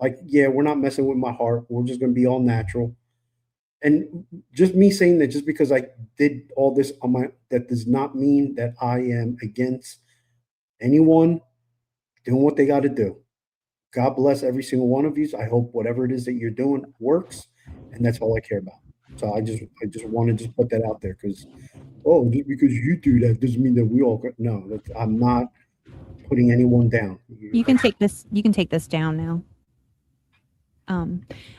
Like, yeah, we're not messing with my heart. We're just gonna be all natural. And just me saying that just because I did all this on my that does not mean that I am against anyone doing what they got to do. God bless every single one of you. I hope whatever it is that you're doing works, and that's all I care about. So I just want to just put that out there because just because you do that doesn't mean that we all no. I'm not putting anyone down. You can take this. You can take this down now.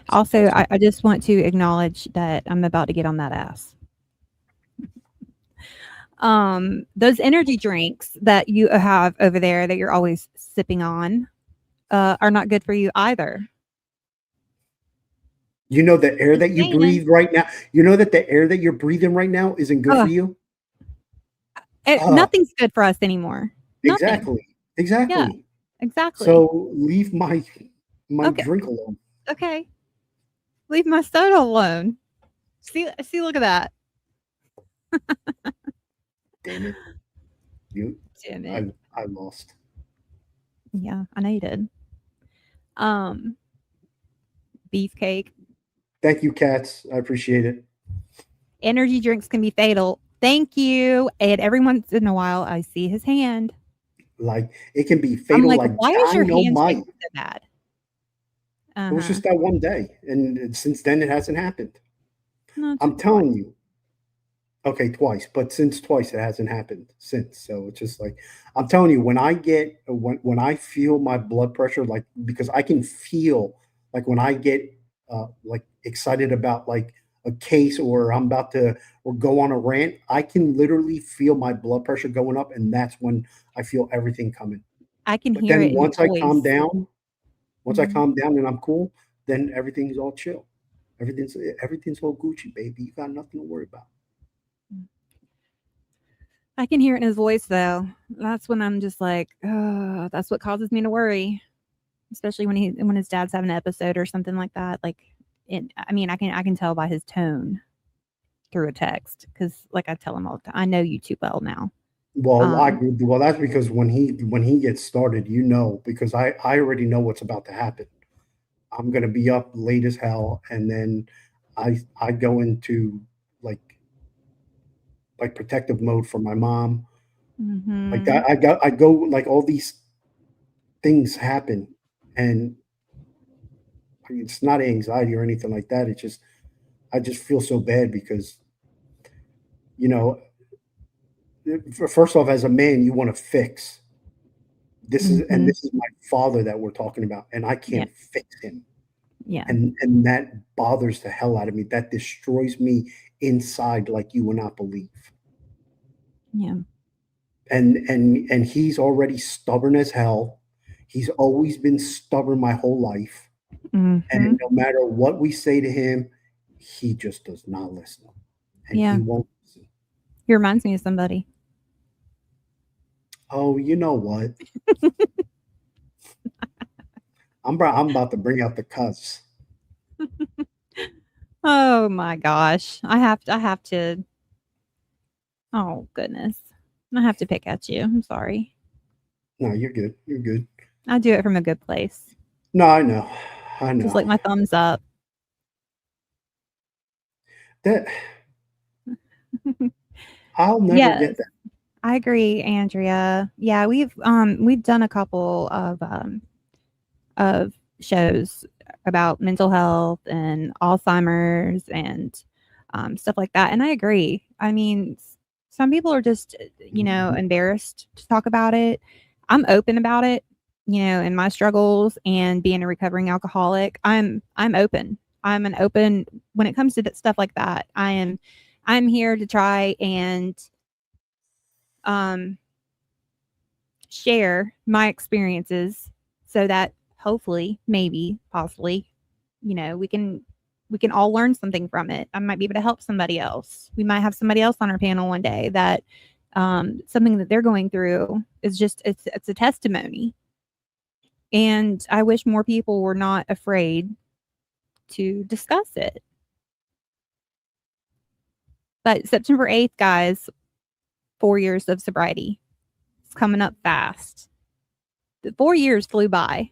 Also, I just want to acknowledge that I'm about to get on that ass. Those energy drinks that you have over there that you're always sipping on are not good for you either. You know the air that you saying. breathe right now. You know that the air that you're breathing right now isn't good for you. Nothing's good for us anymore. Nothing. Exactly. Yeah, exactly. So leave my drink alone. Okay. Leave my soda alone. See, look at that. Damn it. Damn it. I lost. Yeah, I know you did. Beefcake. Thank you, Cats. I appreciate it. Energy drinks can be fatal. Thank you. And every once in a while, I see his hand. Like it can be fatal. I'm like why is your hand dynamite. shaking so bad? It was just that one day, and since then it hasn't happened. No, I'm telling you. Okay, twice, but since twice it hasn't happened since. So it's just like I'm telling you, when I feel my blood pressure, like because I can feel like when I get like excited about like a case or I'm about to or go on a rant, I can literally feel my blood pressure going up, and that's when I feel everything coming. I can But hear then it in once your I calm voice. down, I calm down and I'm cool, then everything's all chill. Everything's all Gucci, baby. You got nothing to worry about. I can hear it in his voice though. That's when I'm just like, oh, that's what causes me to worry. Especially when his dad's having an episode or something like that. Like I can tell by his tone through a text because like I tell him all the time, I know you too well now. Well, that's because when he gets started, because I already know what's about to happen. I'm gonna be up late as hell, and then I go into like protective mode for my mom. Like that, I go like all these things happen, and it's not anxiety or anything like that. It's just I just feel so bad because first off, as a man, you want to fix. This is my father that we're talking about, and I can't fix him. Yeah. And that bothers the hell out of me. That destroys me inside like you will not believe. Yeah. And he's already stubborn as hell. He's always been stubborn my whole life. And no matter what we say to him, he just does not listen. And he won't listen. He reminds me of somebody. Oh, you know what? I'm about to bring out the cuss. Oh my gosh. I have to. Oh goodness. I have to pick at you. I'm sorry. No, you're good. You're good. I do it from a good place. No, I know. Just like my thumbs up. That I'll never get that. I agree, Andrea. Yeah, we've done a couple of shows about mental health and Alzheimer's and stuff like that. And I agree. I mean, some people are just, embarrassed to talk about it. I'm open about it, in my struggles and being a recovering alcoholic. I'm open. I'm an open when it comes to stuff like that. I'm here to try and share my experiences so that hopefully, maybe, possibly, we can we can all learn something from it. I might be able to help somebody else. We might have somebody else on our panel one day that something that they're going through is just it's a testimony. And I wish more people were not afraid to discuss it. But September 8th, guys, 4 years of sobriety. It's coming up fast. The 4 years flew by.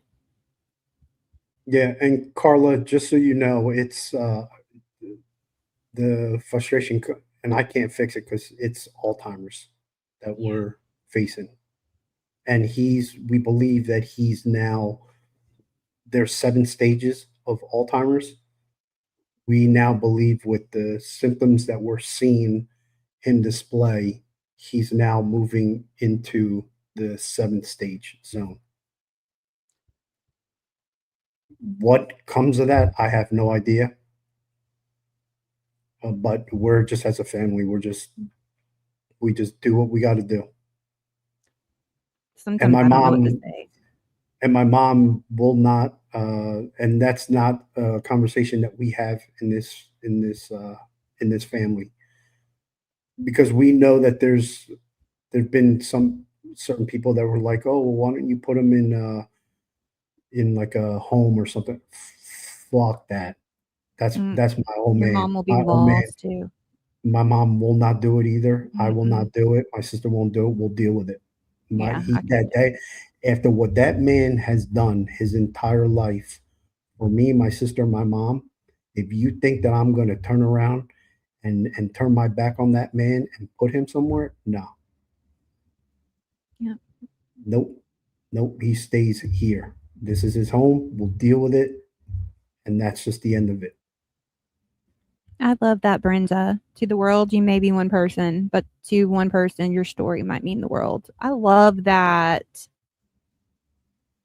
Yeah, and Carla, just so you know, it's the frustration, and I can't fix it because it's Alzheimer's that we're facing. And we believe that he's now, there's 7 stages of Alzheimer's. We now believe with the symptoms that we're seeing him display, he's now moving into the 7th stage zone. What comes of that, I have no idea. But we're just, as a family, we just do what we got to do. Sometimes I don't know what to say. And my mom will not, and that's not a conversation that we have in this family, because we know that there's been some certain people that were like, oh, well, why don't you put them in like a home or something? Fuck that. That's my old man. Your mom will be My old man. lost too. My mom will not do it either. I will not do it. My sister won't do it. We'll deal with it. After what that man has done his entire life for me, my sister, my mom, if you think that I'm going to turn around and turn my back on that man and put him somewhere, no. Yeah. Nope. He stays here. This is his home. We'll deal with it. And that's just the end of it. I love that, Brenda. To the world, you may be one person, but to one person, your story might mean the world. I love that.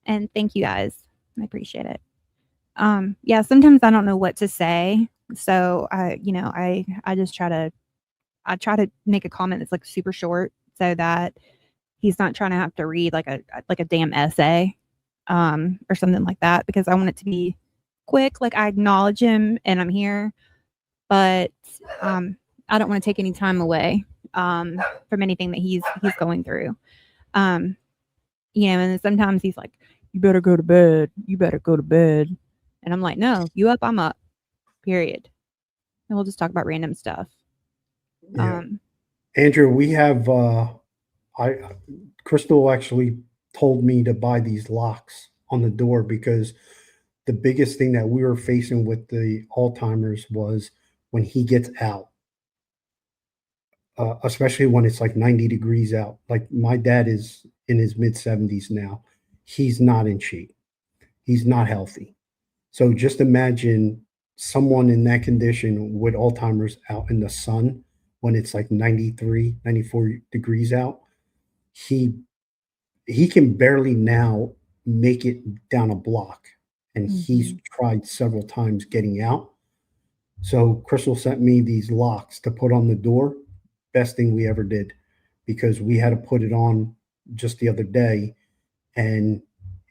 And thank you guys. I appreciate it. Yeah, sometimes I don't know what to say. So I just try to make a comment that's like super short so that he's not trying to have to read like a damn essay or something like that, because I want it to be quick. Like, I acknowledge him and I'm here, but I don't want to take any time away from anything that he's going through. And then sometimes he's like, you better go to bed. You better go to bed. And I'm like, no, you up, I'm up. Period. And we'll just talk about random stuff. Yeah. Andrew, we have Crystal actually told me to buy these locks on the door, because the biggest thing that we were facing with the Alzheimer's was when he gets out, especially when it's like 90 degrees out. Like, my dad is in his mid-70s now. He's not in shape. He's not healthy. So just imagine someone in that condition with Alzheimer's out in the sun when it's like 93, 94 degrees out. He can barely now make it down a block. And he's tried several times getting out. So Crystal sent me these locks to put on the door. Best thing we ever did, because we had to put it on just the other day, and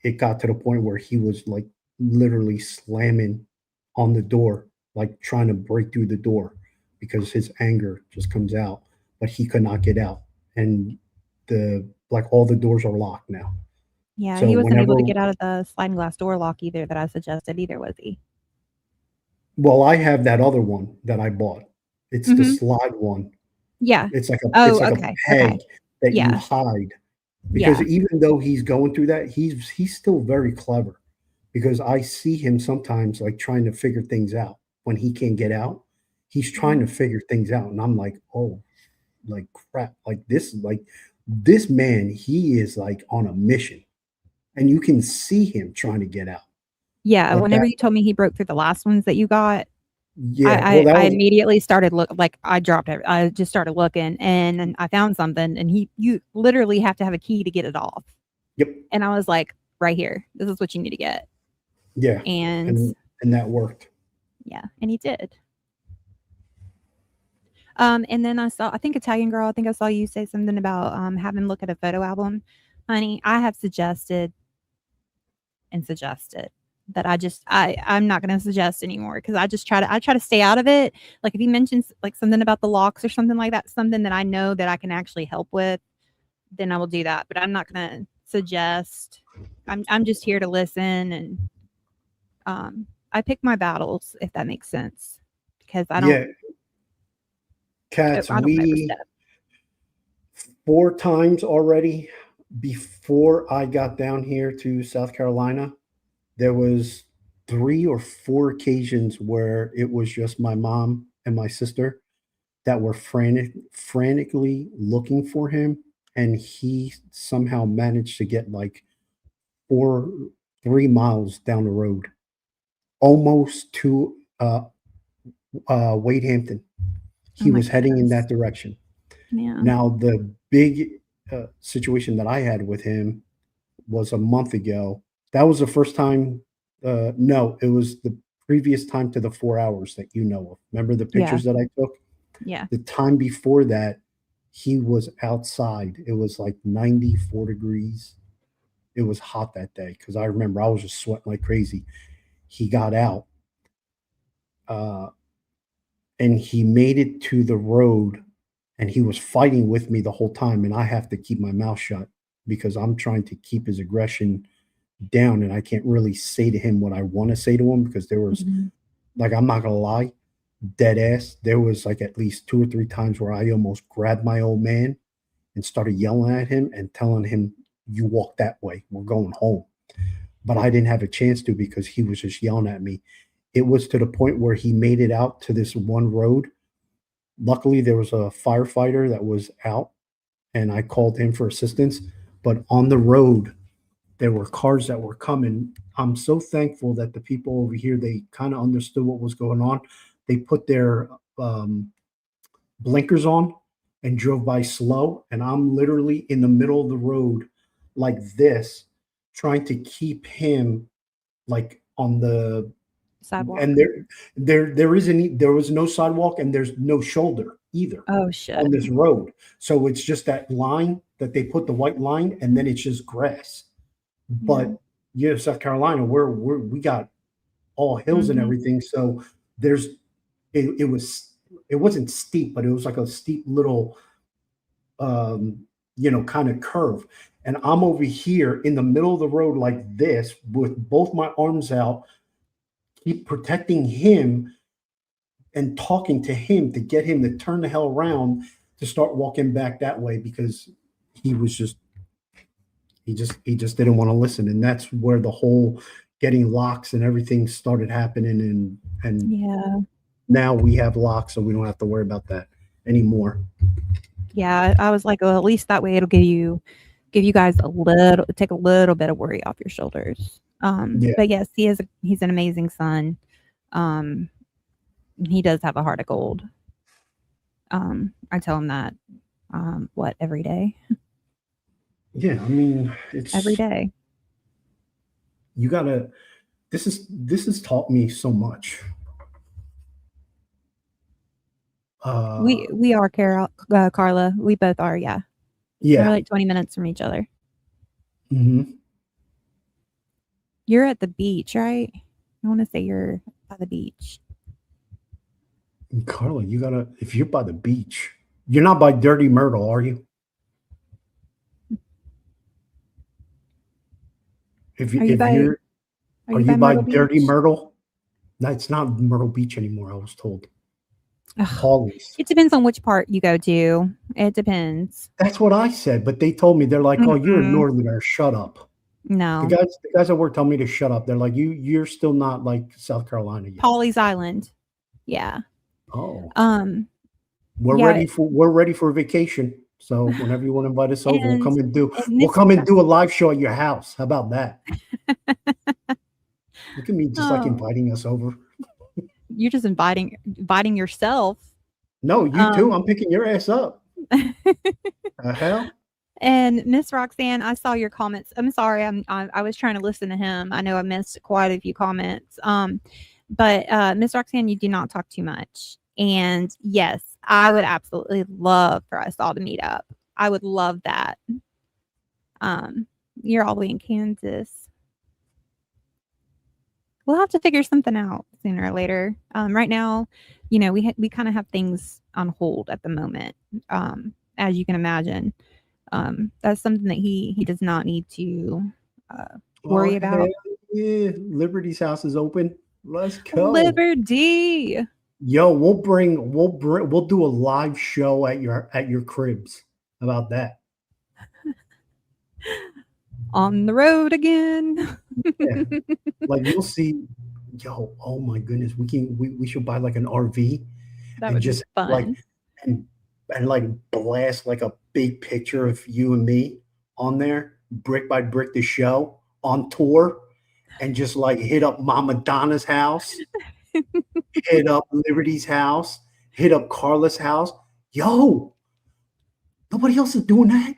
it got to the point where he was like literally slamming on the door, like trying to break through the door, because his anger just comes out, but he could not get out. And all the doors are locked now. Yeah, So he wasn't able to get out of the sliding glass door lock either that I suggested either, was he? Well, I have that other one that I bought. It's the slide one. Yeah. It's like a okay. peg that you Yeah. hide. Because even though he's going through that, he's still very clever, because I see him sometimes like trying to figure things out when he can't get out. He's trying to figure things out, and I'm like, oh, like crap, like this man, he is like on a mission, and you can see him trying to get out. Yeah, But whenever you told me he broke through the last ones that you got, that I was immediately started I dropped it. I just started looking, and then I found something, and you literally have to have a key to get it off. Yep. And I was like, right here, this is what you need to get. Yeah. And that worked. Yeah, and he did. And then I think Italian Girl, I think I saw you say something about having a look at a photo album. Honey, I have suggested. that I'm not going to suggest anymore, because I try to stay out of it. Like if he mentions like something about the locks or something like that, something that I know that I can actually help with, then I will do that. But I'm not going to suggest. I'm just here to listen, and I pick my battles, if that makes sense, because Yeah, Cats, I don't we overstep. 4 times already before I got down here to South Carolina, there was 3 or 4 occasions where it was just my mom and my sister that were frantically looking for him, and he somehow managed to get, like, 4 3 miles down the road, almost to, Wade Hampton. Oh He my was heading in goodness. that direction. Yeah. Now, the big, situation that I had with him was a month ago. That was the first time, no, it was the previous time to the 4 hours that you know of. Remember the Yeah. pictures that I took? Yeah. The time before that, he was outside. It was like 94 degrees. It was hot that day because I remember I was just sweating like crazy. He got out, uh, and he made it to the road, and he was fighting with me the whole time, and I have to keep my mouth shut because I'm trying to keep his aggression down, and I can't really say to him what I wanna say to him because there was, Mhm. like, I'm not gonna lie, dead ass, there was, like, at least 2 or 3 times where I almost grabbed my old man and started yelling at him and telling him, "You walk that way, we're going home." But I didn't have a chance to because he was just yelling at me. It was to the point where he made it out to this one road. Luckily, there was a firefighter that was out, and I called him for assistance, but on the road, there were cars that were coming. I'm so thankful that the people over here, they kinda understood what was going on. They put their, blinkers on and drove by slow, and I'm literally in the middle of the road like this, trying to keep him, like, on the Sidewalk. and there was no sidewalk and there's no shoulder either Oh shit. on this road. So it's just that line that they put the white line, and then it's just grass. Yeah. But, South Carolina, we got all hills and Mhm. everything, so there's it wasn't steep, but it was like a steep little, kind of curve. And I'm over here in the middle of the road like this with both my arms out, keep protecting him and talking to him to get him to turn the hell around to start walking back that way because he was just he just didn't want to listen. And that's where the whole getting locks and everything started happening. And Yeah. now we have locks, so we don't have to worry about that anymore. Yeah. I was like, well, at least that way it'll give you guys take a little bit of worry off your shoulders. Yeah. But yes, he's an amazing son. Um, he does have a heart of gold. I tell him that, every day, Yeah, I mean, every it's day. you gotta this has taught me so much. Uh We are Carla. We both are. Yeah. We're yeah. like 20 minutes from each other. Mhm. You're at the beach, right? I want to say you're by the beach. Carla, you gotta if you're by the beach, you're not by Dirty Myrtle, are you? Are you If by you're Are are you you by by Myrtle Dirty Beach? Myrtle? No, it's not Myrtle Beach anymore, I was told. Ugh. Paulie's. It depends on which part you go to. It depends. That's what I said, but they told me, they're like, "Oh, you're a Mm-mm. northerner, shut up." The No. guys the guys at work tell me to shut up. They're like, You're still not like South Carolina yet." Pawleys Island. Yeah. Oh. Um, We're yeah, ready for vacation. So whenever you want to invite us over, and we'll Miss come and Rox do a live show at your house. How about that? Look at me just like Oh, inviting us over. you're just inviting yourself. No, you too. Um, I'm picking your ass up. Hell? and Miss Roxanne, I saw your comments. I'm sorry, I was trying to listen to him. I know I missed quite a few comments. But Miss Roxanne, you do not talk too much. And yes, I would absolutely love for us all to meet up. I would love that. Um, you're all the way in Kansas. We'll have to figure something out sooner or later. Right now, we kind of have things on hold at the moment, as you can imagine. That's something that he does not need to Oh, worry hell about. yeah. Liberty's house is open. Let's go. Liberty. Yo, we'll do a live show at your cribs. How about that? On the road again. Yeah. Like you'll see, yo, oh my goodness, we should buy like an RV That and would be just like fun. and like blast like a big picture of you and me on there, brick by brick the show on tour, and just like hit up Mama Donna's house, hit up Liberty's house, hit up Carla's house. Yo, nobody else is doing that.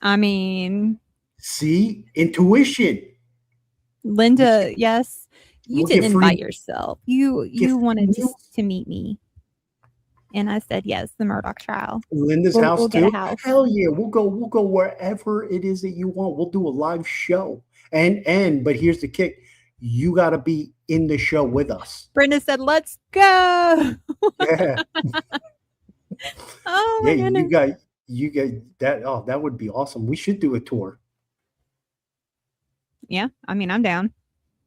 I mean, See, intuition. Linda, yes, you We'll get didn't free. invite yourself. You Get free wanted meals. to meet me, and I said yes. The Murdoch trial. Linda's We'll house get a too. house. Hell yeah, we'll go wherever it is that you want. We'll do a live show. But here's the kick. You got to be in the show with us. Brenda said, "Let's go." Yeah. Oh my Yeah, goodness. you got that. Oh, that would be awesome. We should do a tour. Yeah, I mean, I'm down.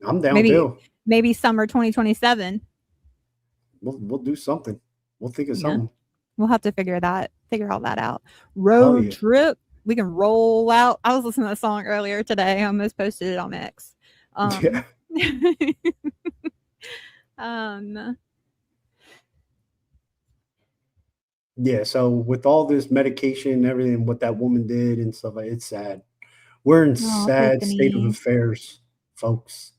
I'm down Maybe too. maybe summer 2027. We'll do something. We'll think of Yeah. something. We'll have to figure all that out. Hell Road yeah. trip. We can roll out. I was listening to that song earlier today. I almost posted it on X. Yeah. um Yeah. So with all this medication and everything, what that woman did and stuff, it's sad. We're in Oh, sad state of Epiphany. affairs, folks.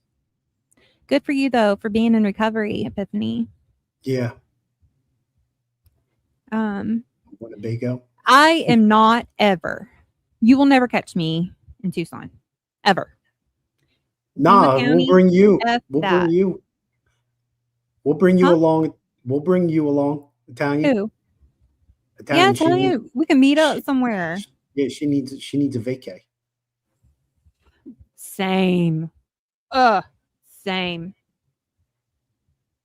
Good for you though for being in recovery, Epiphany. Yeah. Um Winnebago. I am not ever. You will never catch me in Tucson. Ever. Nah, County, we'll bring you. F We'll that. bring you. We'll bring you Huh? along. We'll bring you along. Italian. Who? Italian. Yeah, tell you we can meet up somewhere. Yeah, she needs a vacay. Same. Same.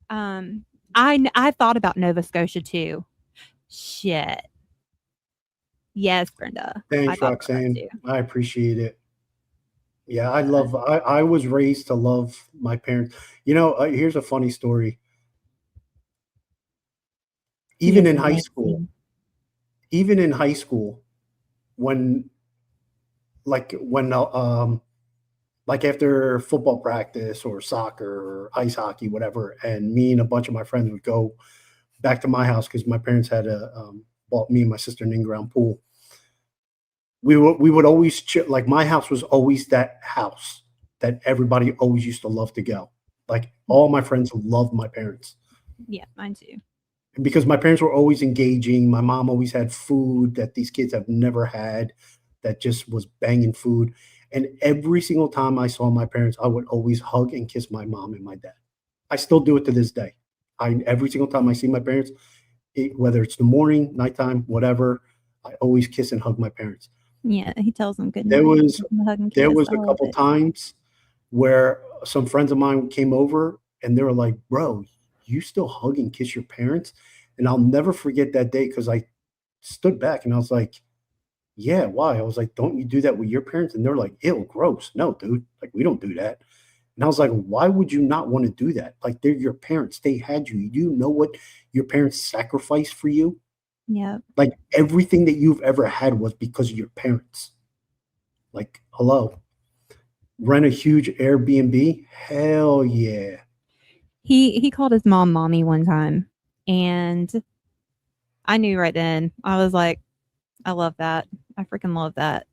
I thought about Nova Scotia too. Shit. Yes, Brenda. I Thanks, thought about that Roxanne. too. I appreciate it. Yeah, I was raised to love my parents. Here's a funny story. Even in high school, when like after football practice or soccer or ice hockey, whatever, and me and a bunch of my friends would go back to my house because my parents had bought me and my sister an in-ground pool. We would always like my house was always that house that everybody always used to love to go. Like all my friends loved my parents. Yeah, mine too. And because my parents were always engaging, my mom always had food that these kids have never had, that just was banging food. And every single time I saw my parents, I would always hug and kiss my mom and my dad. I still do it to this day. Every single time I see my parents, whether it's the morning, nighttime, whatever, I always kiss and hug my parents. Yeah, he tells them good night. There was I a love couple it. times where some friends of mine came over and they were like, "Bro, you still hug and kiss your parents?" And I'll never forget that day because I stood back and I was like, "Yeah, why?" I was like, "Don't you do that with your parents?" And they're like, "Ew, gross. No, dude. Like, we don't do that." And I was like, "Why would you not want to do that? Like, they're your parents. They had you. You know what your parents sacrificed for you? Yeah. Like, everything that you've ever had was because of your parents. Like, hello. Rent a huge Airbnb? Hell yeah." He called his mom mommy one time, and I knew right then. I was like, I love that. I freaking love that.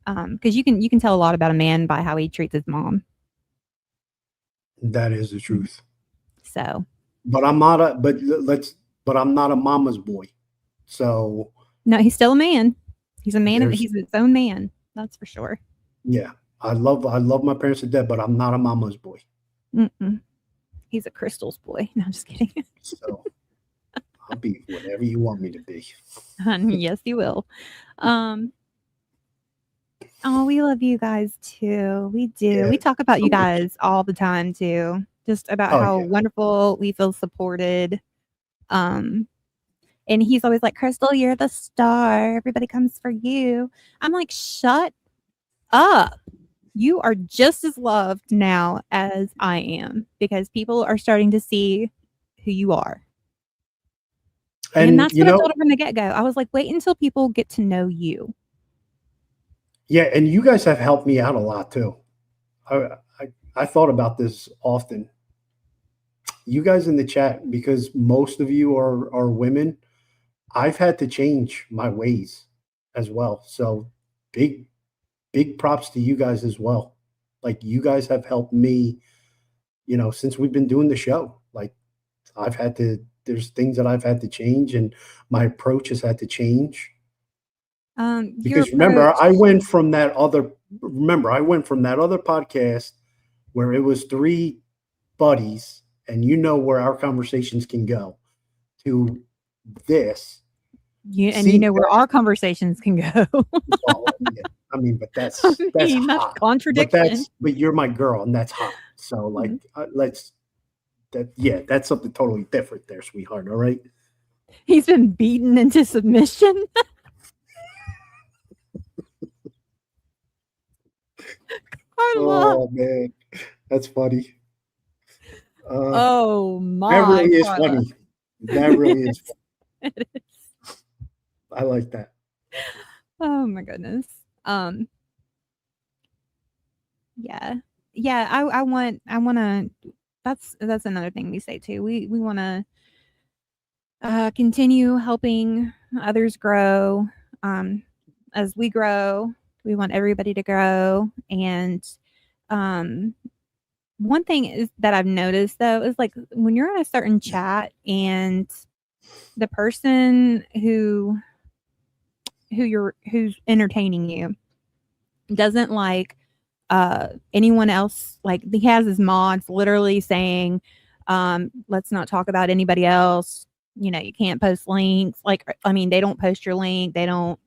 Because you can tell a lot about a man by how he treats his mom. That is the truth. So, But I'm not a mama's boy. So no, he's still a man. He's a man. There's- He's his own man. That's for sure. yeah, I love my parents to death, but I'm not a mama's boy. Mm-mm. He's a Crystal's boy. No, I'm just kidding. So I'll be whatever you want me to be. Yes, you will. Oh, we love you guys too. We do. Yeah, We talk about so you much. guys all the time too. Just about Oh how yeah. wonderful we feel supported. Um, and he's always like, Crystal, you're the star. Everybody comes for you. I'm like, shut up. You are just as loved now as I am because people are starting to see who you are. And And that's what I told him from the get go. I was like, wait until people get to know you. yeah, and you guys have helped me out a lot too. I I, I thought about this often. You guys in the chat, because most of you are women, I've had to change my ways as well. So big big props to you guys as well. Like you guys have helped me, since we've been doing the show. Like there's things that I've had to change and my approach has had to change. Your Because remember, approach. I went from that other podcast where it was three buddies and where our conversations can go to this. And you See, know where our conversations can go. well, yeah, I mean, but that's I that's mean, that's hot. contradiction. But you're my girl, and that's hot. So like, that's something totally different, there, sweetheart. All right. He's been beaten into submission. Carla. Oh man, that's funny. Oh That my really is Carla. funny. That really is. It is. I like that. Oh my goodness. Yeah. Yeah, I wanna that's another thing we say too. We wanna continue helping others grow. As we grow, we want everybody to grow. And one thing is that I've noticed though is like when you're in a certain chat and the person who's entertaining you doesn't like anyone else, like he has his mods literally saying let's not talk about anybody else, you can't post links, like I mean they don't post your link, they don't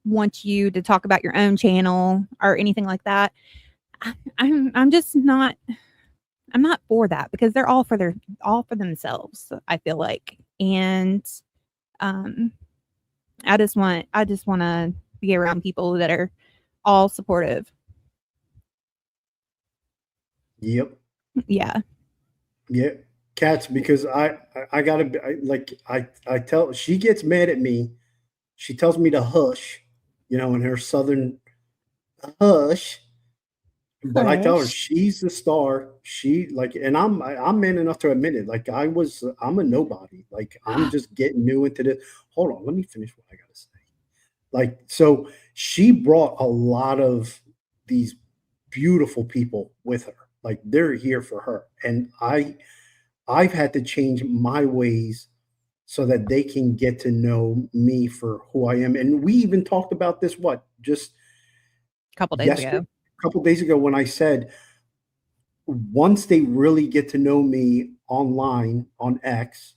want you to talk about your own channel or anything like that. I'm just not, I'm not for that because they're all for themselves, I feel like. And I just want to be around people that are all supportive. Yep. Yeah. Yeah. Cats, because I gotta I tell she gets mad at me. She tells me to hush, in her southern hush. But I tell her Hush. she's the star. And I'm man enough to admit it. Like I'm a nobody. Like I'm just getting new into this. Hold on, let me finish what I gotta say. Like, so she brought a lot of these beautiful people with her. Like they're here for her. And I've had to change my ways so that they can get to know me for who I am. And we even talked about this, just A couple days yesterday, ago. a couple days ago, when I said, once they really get to know me online on X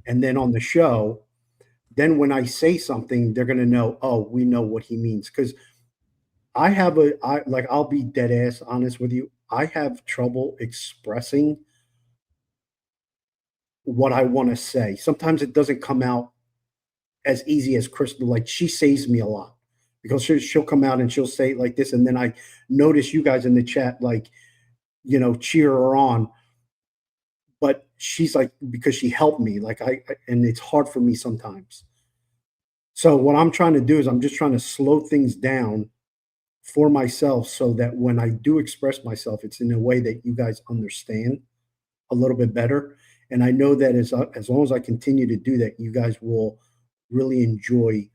and then on the show, then when I say something, they're going to know, oh, we know what he means. Because I'll be dead ass honest with you. I have trouble expressing what I want to say. Sometimes it doesn't come out as easy as Crystal. Like she saves me a lot because she'll come out and she'll say it like this. And then I notice you guys in the chat, like, cheer her on. But she's like, because she helped me, like and it's hard for me sometimes. So what I'm trying to do is I'm just trying to slow things down for myself so that when I do express myself, it's in a way that you guys understand a little bit better. And I know that as long as I continue to do that, you guys will really enjoy.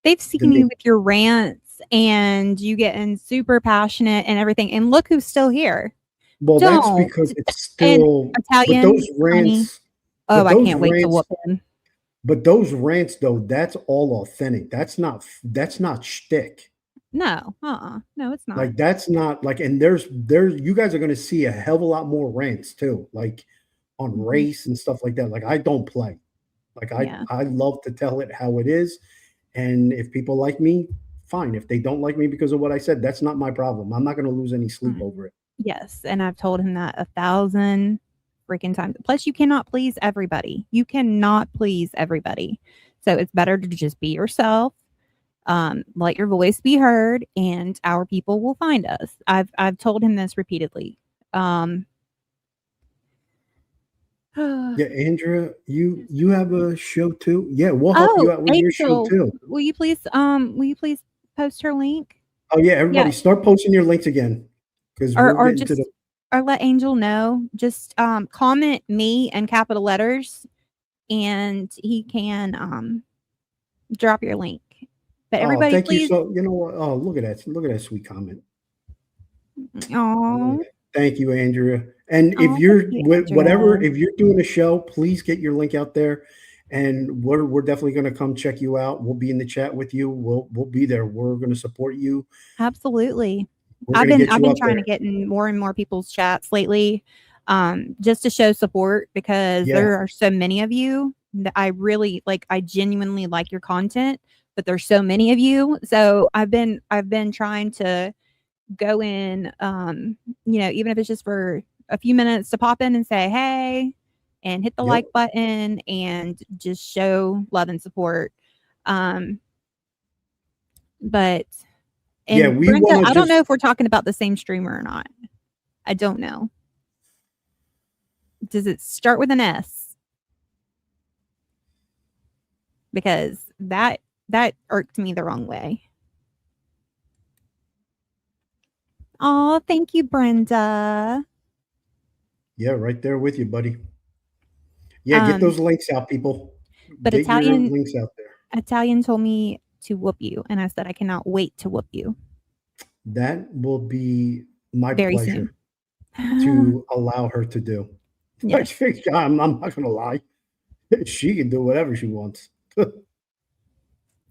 They've seen you with your rants and you getting super passionate and everything. And look who's still here. Well, that's because it's still Italian. But those rants. Oh, I can't wait to whoop him. But those rants, though, that's all authentic. That's not shtick. No, no, it's not. Like that's not like, and there's you guys are going to see a hell of a lot more rants too, like on race and stuff like that. Like I don't play. Like I love to tell it how it is, and if people like me, fine. If they don't like me because of what I said, that's not my problem. I'm not going to lose any sleep Mm. over it. Yes, and I've told him that 1,000 freaking times. Plus, you cannot please everybody. You cannot please everybody. So it's better to just be yourself. Let your voice be heard, and our people will find us. I've told him this repeatedly. Yeah, Andrea, you have a show too? Yeah, we'll help you Oh, out with your show Angel, too. will you please post her link? Oh yeah, everybody Yeah, start posting your links again because we're or getting to just the or let Angel know. Just comment me in capital letters, and he can drop your link. But Oh, everybody, thank you. please. So you know what? Oh, look at that. Look at that sweet comment. Oh, Thank you, Andrea. And if thank you're you, whatever, Andrea. if you're doing a show, please get your link out there, and we're definitely going to come check you out. We'll be in the chat with you. We'll be there. We're going to support you. Absolutely. We're going to get I've you been up trying there. to get in more and more people's chats lately, just to show support because Yeah. there are so many of you that I really like. I genuinely like your content, but there's so many of you. So I've been trying to go in, even if it's just for a few minutes to pop in and say hey and hit the Yep. like button and just show love and support. But Yeah, and we Brenda, want to I don't know just if we're talking about the same streamer or not. I don't know. Does it start with an S? Because that irked me the wrong way. Oh, thank you, Brenda. yeah, right there with you, buddy. Yeah, get those links out, people. But Get your links out there. Italian told me to whoop you, and I said I cannot wait to whoop you. That will be my Very pleasure soon. to allow her to do. Yes. I'm not going to lie. She can do whatever she wants.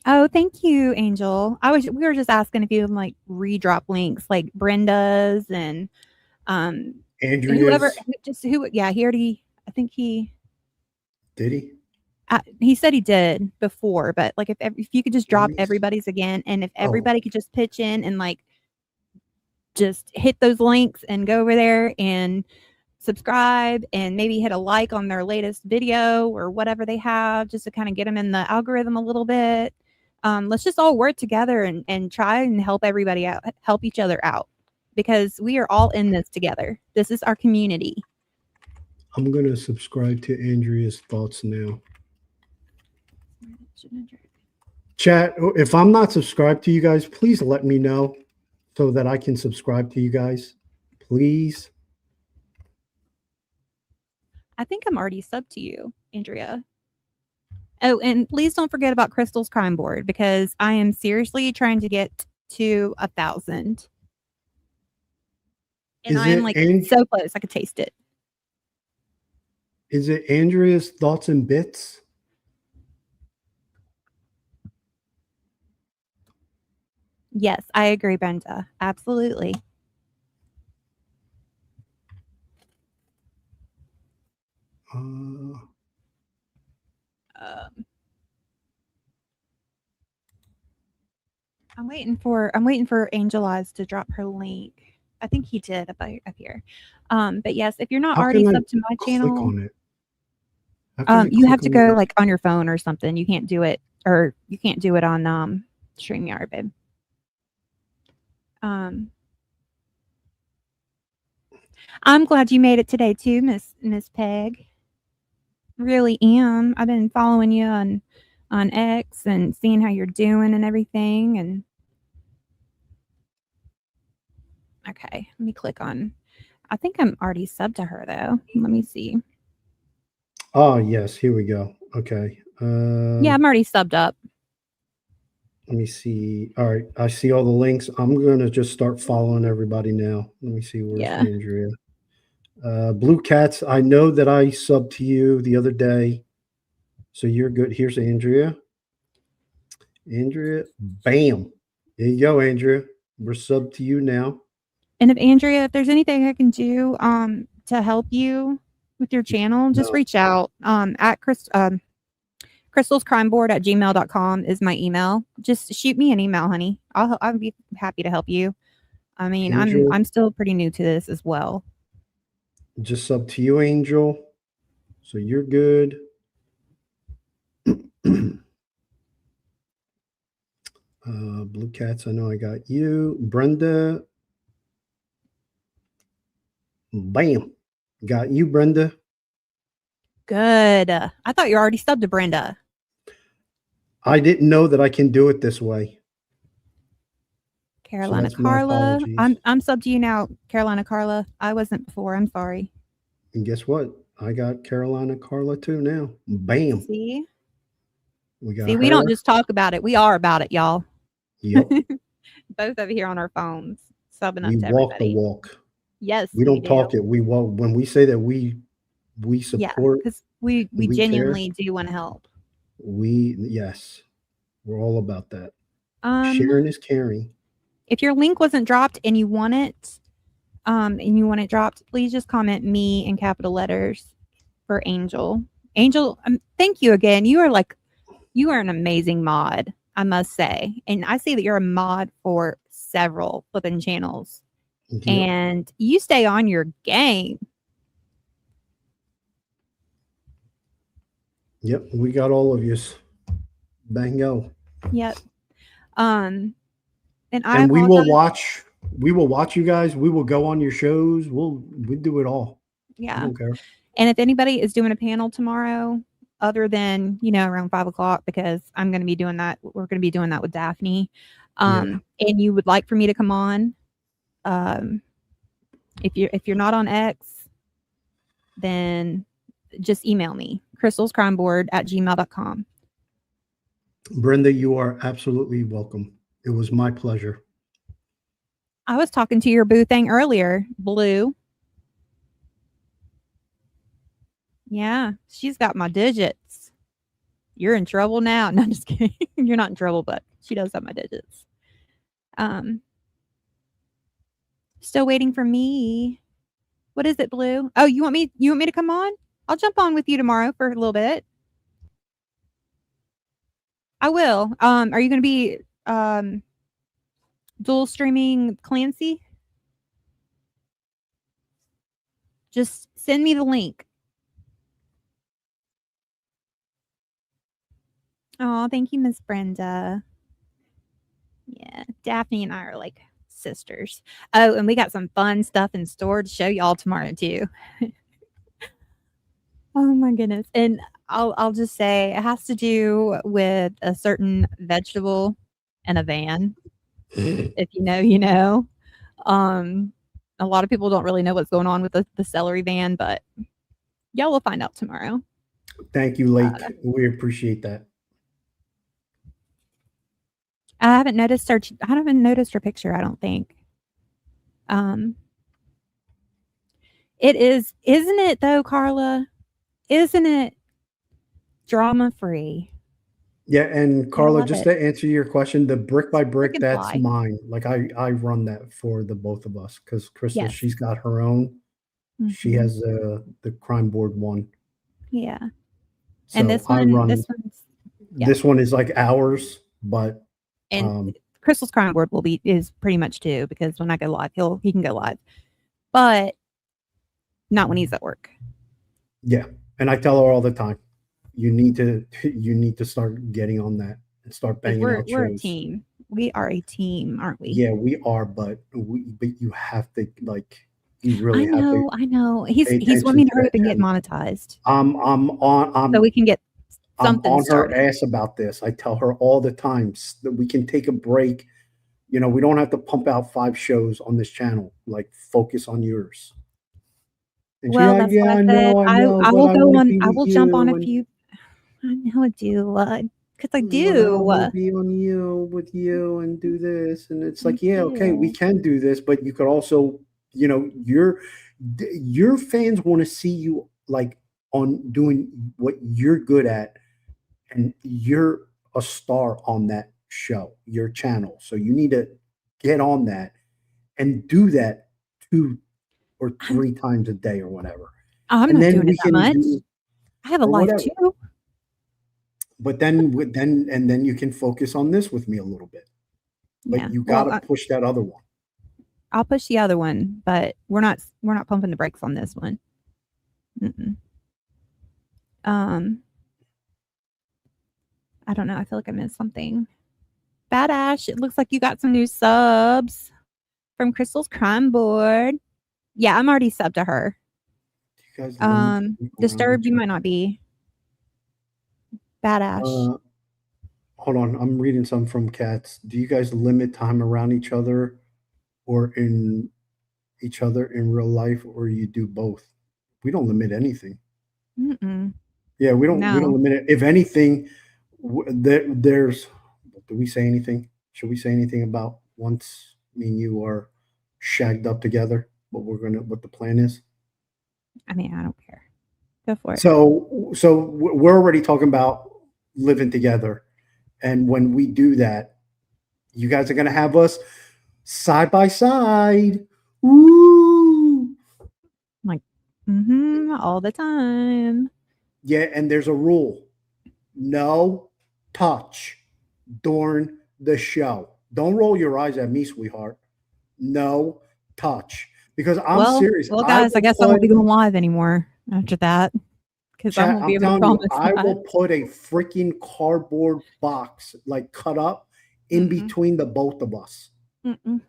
Oh, thank you, Angel. We were just asking if you can like redrop links like Brenda's and whoever Andrea's. he already, I think Did he? he said he did before, but like if you could just drop Nice. everybody's again, and if Oh. everybody could just pitch in and like just hit those links and go over there and subscribe and maybe hit a like on their latest video or whatever they have, just to kind of get them in the algorithm a little bit. Let's just all work together and try and help everybody out, help each other out, because we are all in this together. This is our community. I'm going to subscribe to Andrea's thoughts now. Chat, if I'm not subscribed to you guys, please let me know so that I can subscribe to you guys. Please. I think I'm already subbed to you, Andrea. Oh, and please don't forget about Crystal's Crime Board, because I am seriously trying to get to 1,000. And I am like so close. I could taste it. Is it Andrea's Thoughts and Bits? Yes, I agree, Brenda. Absolutely. I'm waiting for Angel Eyes to drop her link. I think he did up here. But yes, if you're not already subbed to my channel, click on it? You have to go like on your phone or something. You can't do it on StreamYard, babe. I'm glad you made it today too, Miss Peg. Really am. I've been following you on X and seeing how you're doing and everything. And okay, let me click on. I think I'm already subbed to her though. Let me see. Oh yes, here we go. Okay. Yeah, I'm already subbed up. Let me see. All right, I see all the links. I'm gonna just start following everybody now. Let me see. Where's Andrea? Blue Cats. I know that I subbed to you the other day, so you're good. Here's Andrea. Andrea, bam. There you go, Andrea. We're subbed to you now. And if there's anything I can do to help you with your channel, just reach out. At crystalscrimeboard@gmail.com is my email. Just shoot me an email, honey. I'll be happy to help you. I mean, Angel, I'm still pretty new to this as well. just up to you, Angel. So you're good. Blue Cats, I know I got you. Brenda. Bam. Got you, Brenda. Good. I thought you already subbed to Brenda. I didn't know that I can do it this way. Carolina that's my Carla. apologies. I'm subbed to you now, Carolina Carla. I wasn't before. I'm sorry. And guess what? I got Carolina Carla too now. Bam. See? We got See, her. we don't just talk about it. We are about it, y'all. Yep. Both over here on our phones, subbing We up to walk everybody. the walk. Yes, We don't talk it. We walk. When we say that we support, because we we genuinely do want to help. Yes, we're all about that. Sharing is caring. If your link wasn't dropped and you want it, dropped, please just comment me in capital letters for Angel. Angel, thank you again. You are an amazing mod, I must say. And I see that you're a mod for several flipping channels. Yep. And you stay on your game. Yep, we got all of yous. Bango. Yep. And we will watch. We will watch you guys. We will go on your shows. We do it all. Yeah. I don't care. And if anybody is doing a panel tomorrow, other than around 5:00, because I'm going to be doing that. We're going to be doing that with Daphne. And you would like for me to come on, if you're not on X, then just email me, crystalscrimeboard@gmail.com. Brenda, you are absolutely welcome. It was my pleasure. I was talking to your boo thing earlier, Blue. Yeah, she's got my digits. You're in trouble now. No, I'm just kidding. You're not in trouble, but she does have my digits. Still waiting for me. What is it, Blue? Oh, you want me to come on? I'll jump on with you tomorrow for a little bit. I will. Are you going to be dual streaming Clancy? Just send me the link. Oh, thank you, Miss Brenda. Yeah, Daphne and I are like sisters. Oh, and we got some fun stuff in store to show y'all tomorrow too. Oh my goodness. And I'll just say it has to do with a certain vegetable and a van. If you know, you know. A lot of people don't really know what's going on with the celery van, but y'all will find out tomorrow. Thank you, Lake. We appreciate that. I haven't noticed her picture, I don't think. It is, isn't it though, Carla? Isn't it drama free? Yeah, and Carla, just to answer your question, the brick by brick, that's fly. mine. Like I run that for the both of us because Crystal, Yes. she's got her own. She has the crime board one. Yeah. So And this one is like ours, but and Crystal's crime board is pretty much too, because when I go live, he can go live, but not when he's at work. Yeah, and I tell her all the time, you need to start getting on that and start banging out shows. We're a team. We are a team, aren't we? Yeah, we are, but you have to you really have to. I know. He's wanting to hurry up and get monetized. So we can get something I'm on started. her ass about this. I tell her all the time that we can take a break. We don't have to pump out 5 shows on this channel. Like, focus on yours. And Well, that's what I said. I will go on. I will jump on a few. I know I do. Because I do. I want to be on with you and do this. And it's like, yeah, okay, we can do this, but you could also, your fans want to see you like on doing what you're good at, and you're a star on that show, your channel. So you need to get on that and do that 2 or 3 times a day or whatever. I'm not doing it that much. I have a life too. But then you can focus on this with me a little bit. But Yeah. you Well, gotta push that other one. I'll push the other one, but we're not pumping the brakes on this one. Mm-mm. I don't know. I feel like I missed something. Bad Ash, it looks like you got some new subs from Crystal's Crime Board. Yeah, I'm already subbed to her. You guys limit people around Disturbed, each you might other. not be. Bad Ash. Hold on, I'm reading some from Cats. Do you guys limit time around each other or in each other in real life, or you do both? We don't limit anything. Mm-mm. Yeah, we don't No. limit it. If anything, there's do we say anything? Should we say anything about once me and you are shagged up together, what the plan is? I mean, I don't care. Go for it. So we're already talking about living together. And when we do that, you guys are gonna have us side by side. Woo! Like, all the time. Yeah, and there's a rule. No touch during the show. Don't roll your eyes at me, sweetheart. No touch. Because I'm serious. Well, guys, I guess I won't be going live anymore after that. Because I Chat, won't be I'm able to telling you, promise I that. will put a freaking cardboard box, like cut up, in between the both of us. Mm-mm.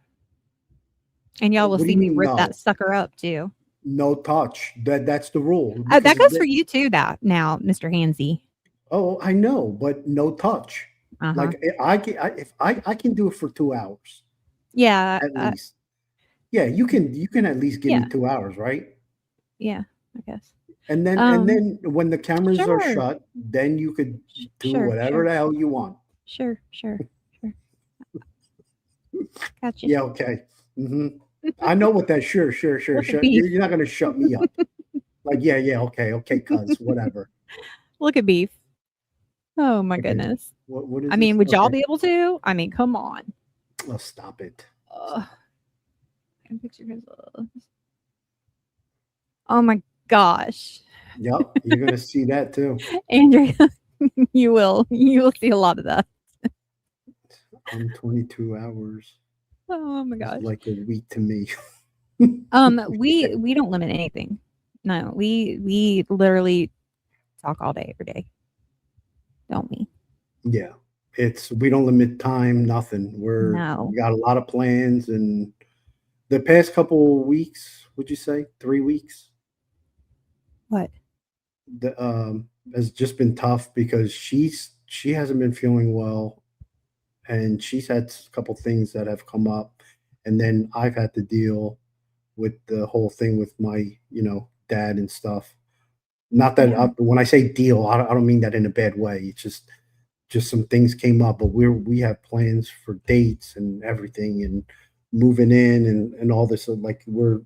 And y'all will What do see you me mean, rip no? that sucker up too. No touch. That's the rule. That because goes for you too, that now, Mr. Hansy. Oh, I know, but no touch. Uh-huh. Like if I can do it for 2 hours Yeah. at least. Yeah, you can at least give me Yeah. 2 hours, right? Yeah, I guess. And then when the cameras are Sure. shut, then you could do Sure, whatever sure. the hell you want. Sure. Gotcha. Yeah, okay. I know what that sure. Look at You're beef. not gonna shut me up. Like, yeah, okay, cuz whatever. Look at beef. Oh my Okay. goodness. What is I mean, this? would y'all Okay. be able to? I mean, come on. Oh, stop it. Picture Oh my gosh. Yep, you're gonna see that too. Andrea, you will see a lot of that. 22 hours. Oh my It's gosh. like a week to me. We don't limit anything. No, we literally talk all day, every day. Don't we? Yeah. We don't limit time, nothing. No. We got a lot of plans, and the past couple of weeks, would you say 3 weeks? What? Has just been tough because she hasn't been feeling well, and she's had a couple things that have come up, and then I've had to deal with the whole thing with my, dad and stuff. Not that when I say deal, I don't mean that in a bad way. It's just some things came up, but we have plans for dates and everything, and moving in and all this. So like we're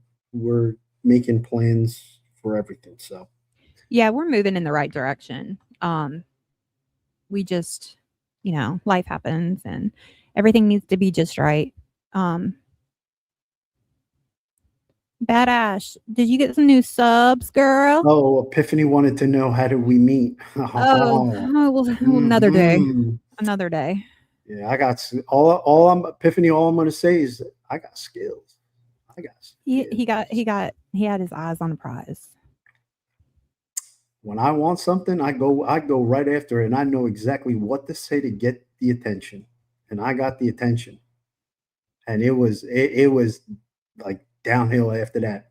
making plans for everything. So Yeah, we're moving in the right direction. We just, life happens and everything needs to be just right. Bad Ash, did you get some new subs, girl? Oh, Epiphany wanted to know, how did we meet? Well, another day. Mhm. Another day. Yeah, I got all I'm Epiphany. All I'm going to say is I got skills. I got skills. He had his eyes on the prize. When I want something, I go right after it, and I know exactly what to say to get the attention, and I got the attention, and it was like downhill after that.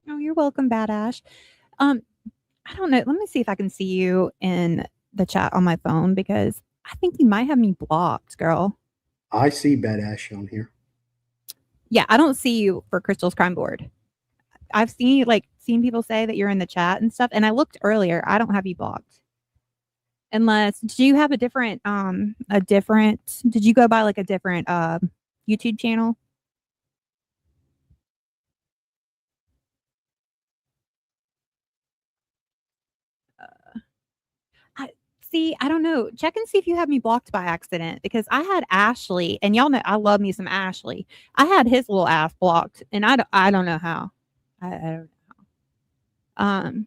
Oh, you're welcome, Bad Ash. I don't know. Let me see if I can see you in the chat on my phone, because I think you might have me blocked, girl. I see Bad Ash on here. Yeah, I don't see you for Crystal's Crime Board. I've seen people say that you're in the chat and stuff, and I looked earlier. I don't have you blocked. Unless, do you have a different did you go by like a different YouTube channel? I don't know. Check and see if you have me blocked by accident, because I had Ashley, and y'all know I love me some Ashley. I had his little ass blocked, and I don't know how. I don't know.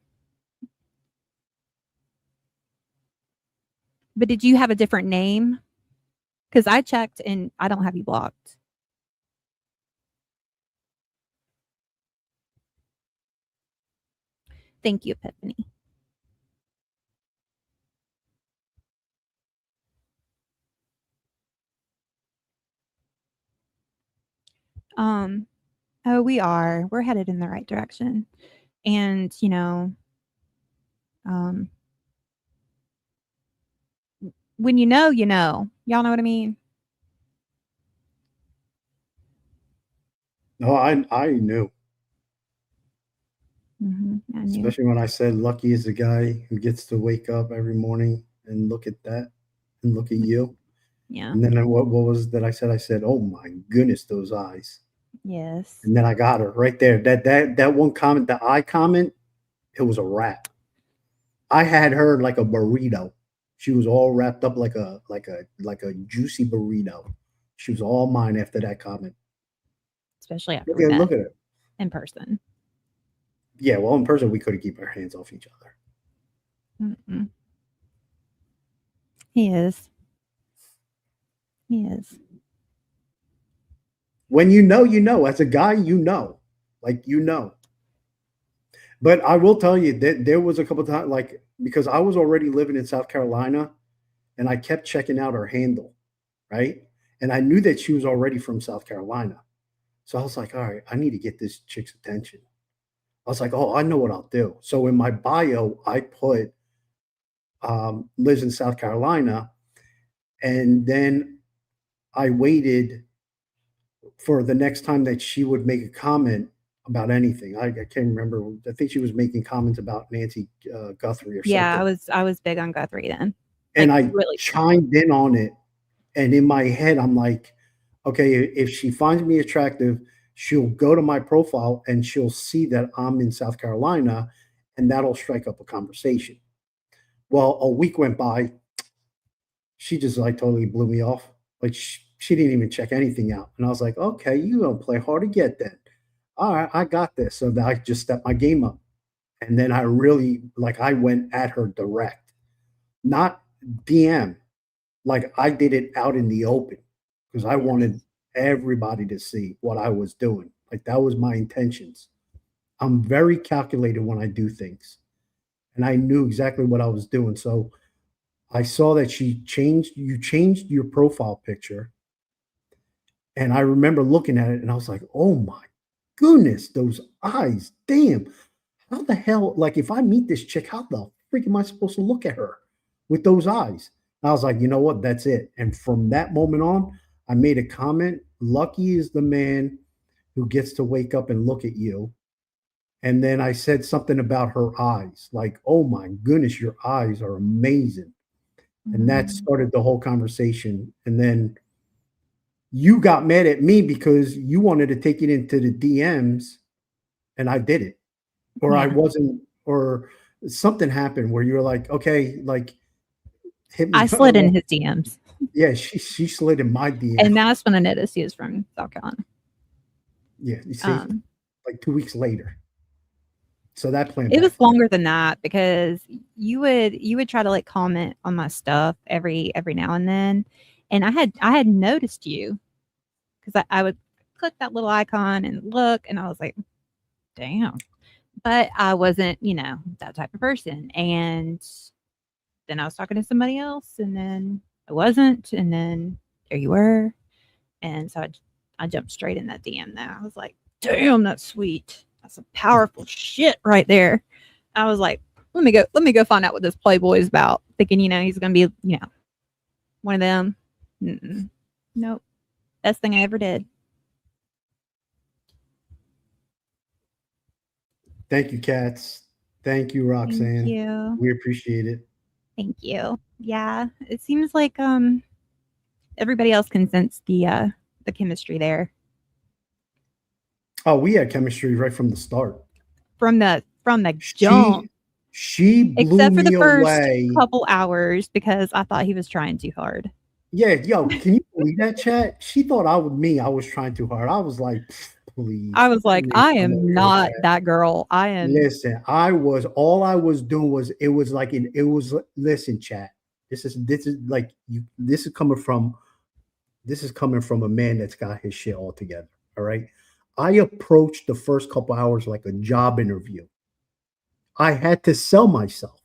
But did you have a different name? Because I checked and I don't have you blocked. Thank you, Epiphany. Oh, we are. We're headed in the right direction. And, you know, when you know, you know. Y'all know what I mean? No, I knew. I knew. Especially when I said lucky is the guy who gets to wake up every morning and look at that and look at you. Yeah. And then what was that I said? I said, oh my goodness, those eyes. Yes. And then I got her right there. That one comment, the eye comment, it was a wrap. I had her like a burrito. She was all wrapped up like a juicy burrito. She was all mine after that comment. Especially after we met Look at it in person. Yeah, well, in person we couldn't keep our hands off each other. Mm-mm. He is. He is. When you know, you know. As a guy, you know, like you know. But I will tell you that there was a couple of times, like because I was already living in South Carolina, and I kept checking out her handle, right? And I knew that she was already from South Carolina, so I was like, all right, I need to get this chick's attention. I was like, oh, I know what I'll do. So in my bio, I put lives in South Carolina, and then I waited for the next time that she would make a comment about anything. I can't remember. I think she was making comments about Nancy Guthrie or something. Yeah, I was big on Guthrie then. And like, I really chimed in on it. And in my head, I'm like, okay, if she finds me attractive, she'll go to my profile and she'll see that I'm in South Carolina, and that'll strike up a conversation. Well, a week went by. She just like totally blew me off. Like she didn't even check anything out. And I was like, okay, you don't play hard to get then. All right, I got this. So then I just stepped my game up. And then I really I went at her direct, not DM. Like I did it out in the open because I wanted everybody to see what I was doing. Like that was my intentions. I'm very calculated when I do things. And I knew exactly what I was doing. So I saw that you changed your profile picture. And I remember looking at it and I was like, oh my goodness, those eyes. Damn. How the hell, like if I meet this chick, how the freak am I supposed to look at her with those eyes? And I was like, you know what? That's it. And from that moment on, I made a comment. Lucky is the man who gets to wake up and look at you. And then I said something about her eyes, like, oh my goodness, your eyes are amazing. And that started the whole conversation. And then you got mad at me because you wanted to take it into the DMs, and I did it. Or I wasn't, or something happened where you were like, okay, like hit me. I slid in his DMs. Yeah, she slid in my DMs. And that's when I noticed he was from South Carolina. Yeah, you see, like 2 weeks later. So that plan. It was longer than that because you would try to like comment on my stuff every now and then, and I had noticed you because I would click that little icon and look, and I was like, damn, but I wasn't that type of person. And then I was talking to somebody else, and then I wasn't, and then there you were, and so I jumped straight in that DM. There, I was like, damn, that's sweet. That's some powerful shit right there. I was like, let me go find out what this Playboy is about. Thinking, he's gonna be, one of them. Nope. Best thing I ever did. Thank you, Cats. Thank you, Roxanne. Thank you. We appreciate it. Thank you. Yeah, it seems like everybody else can sense the chemistry there. Oh, we had chemistry right from the start. From the jump. She blew except for me the first away. couple hours because I thought he was trying too hard. Yeah, yo, can you believe that, chat? She thought I was trying too hard. I was like, please. I was like, please, I come am over not here, chat. that girl. I am. Listen, all I was doing was listen, chat. This is like you. This is coming from a man that's got his shit all together. All right. I approached the first couple hours like a job interview. I had to sell myself.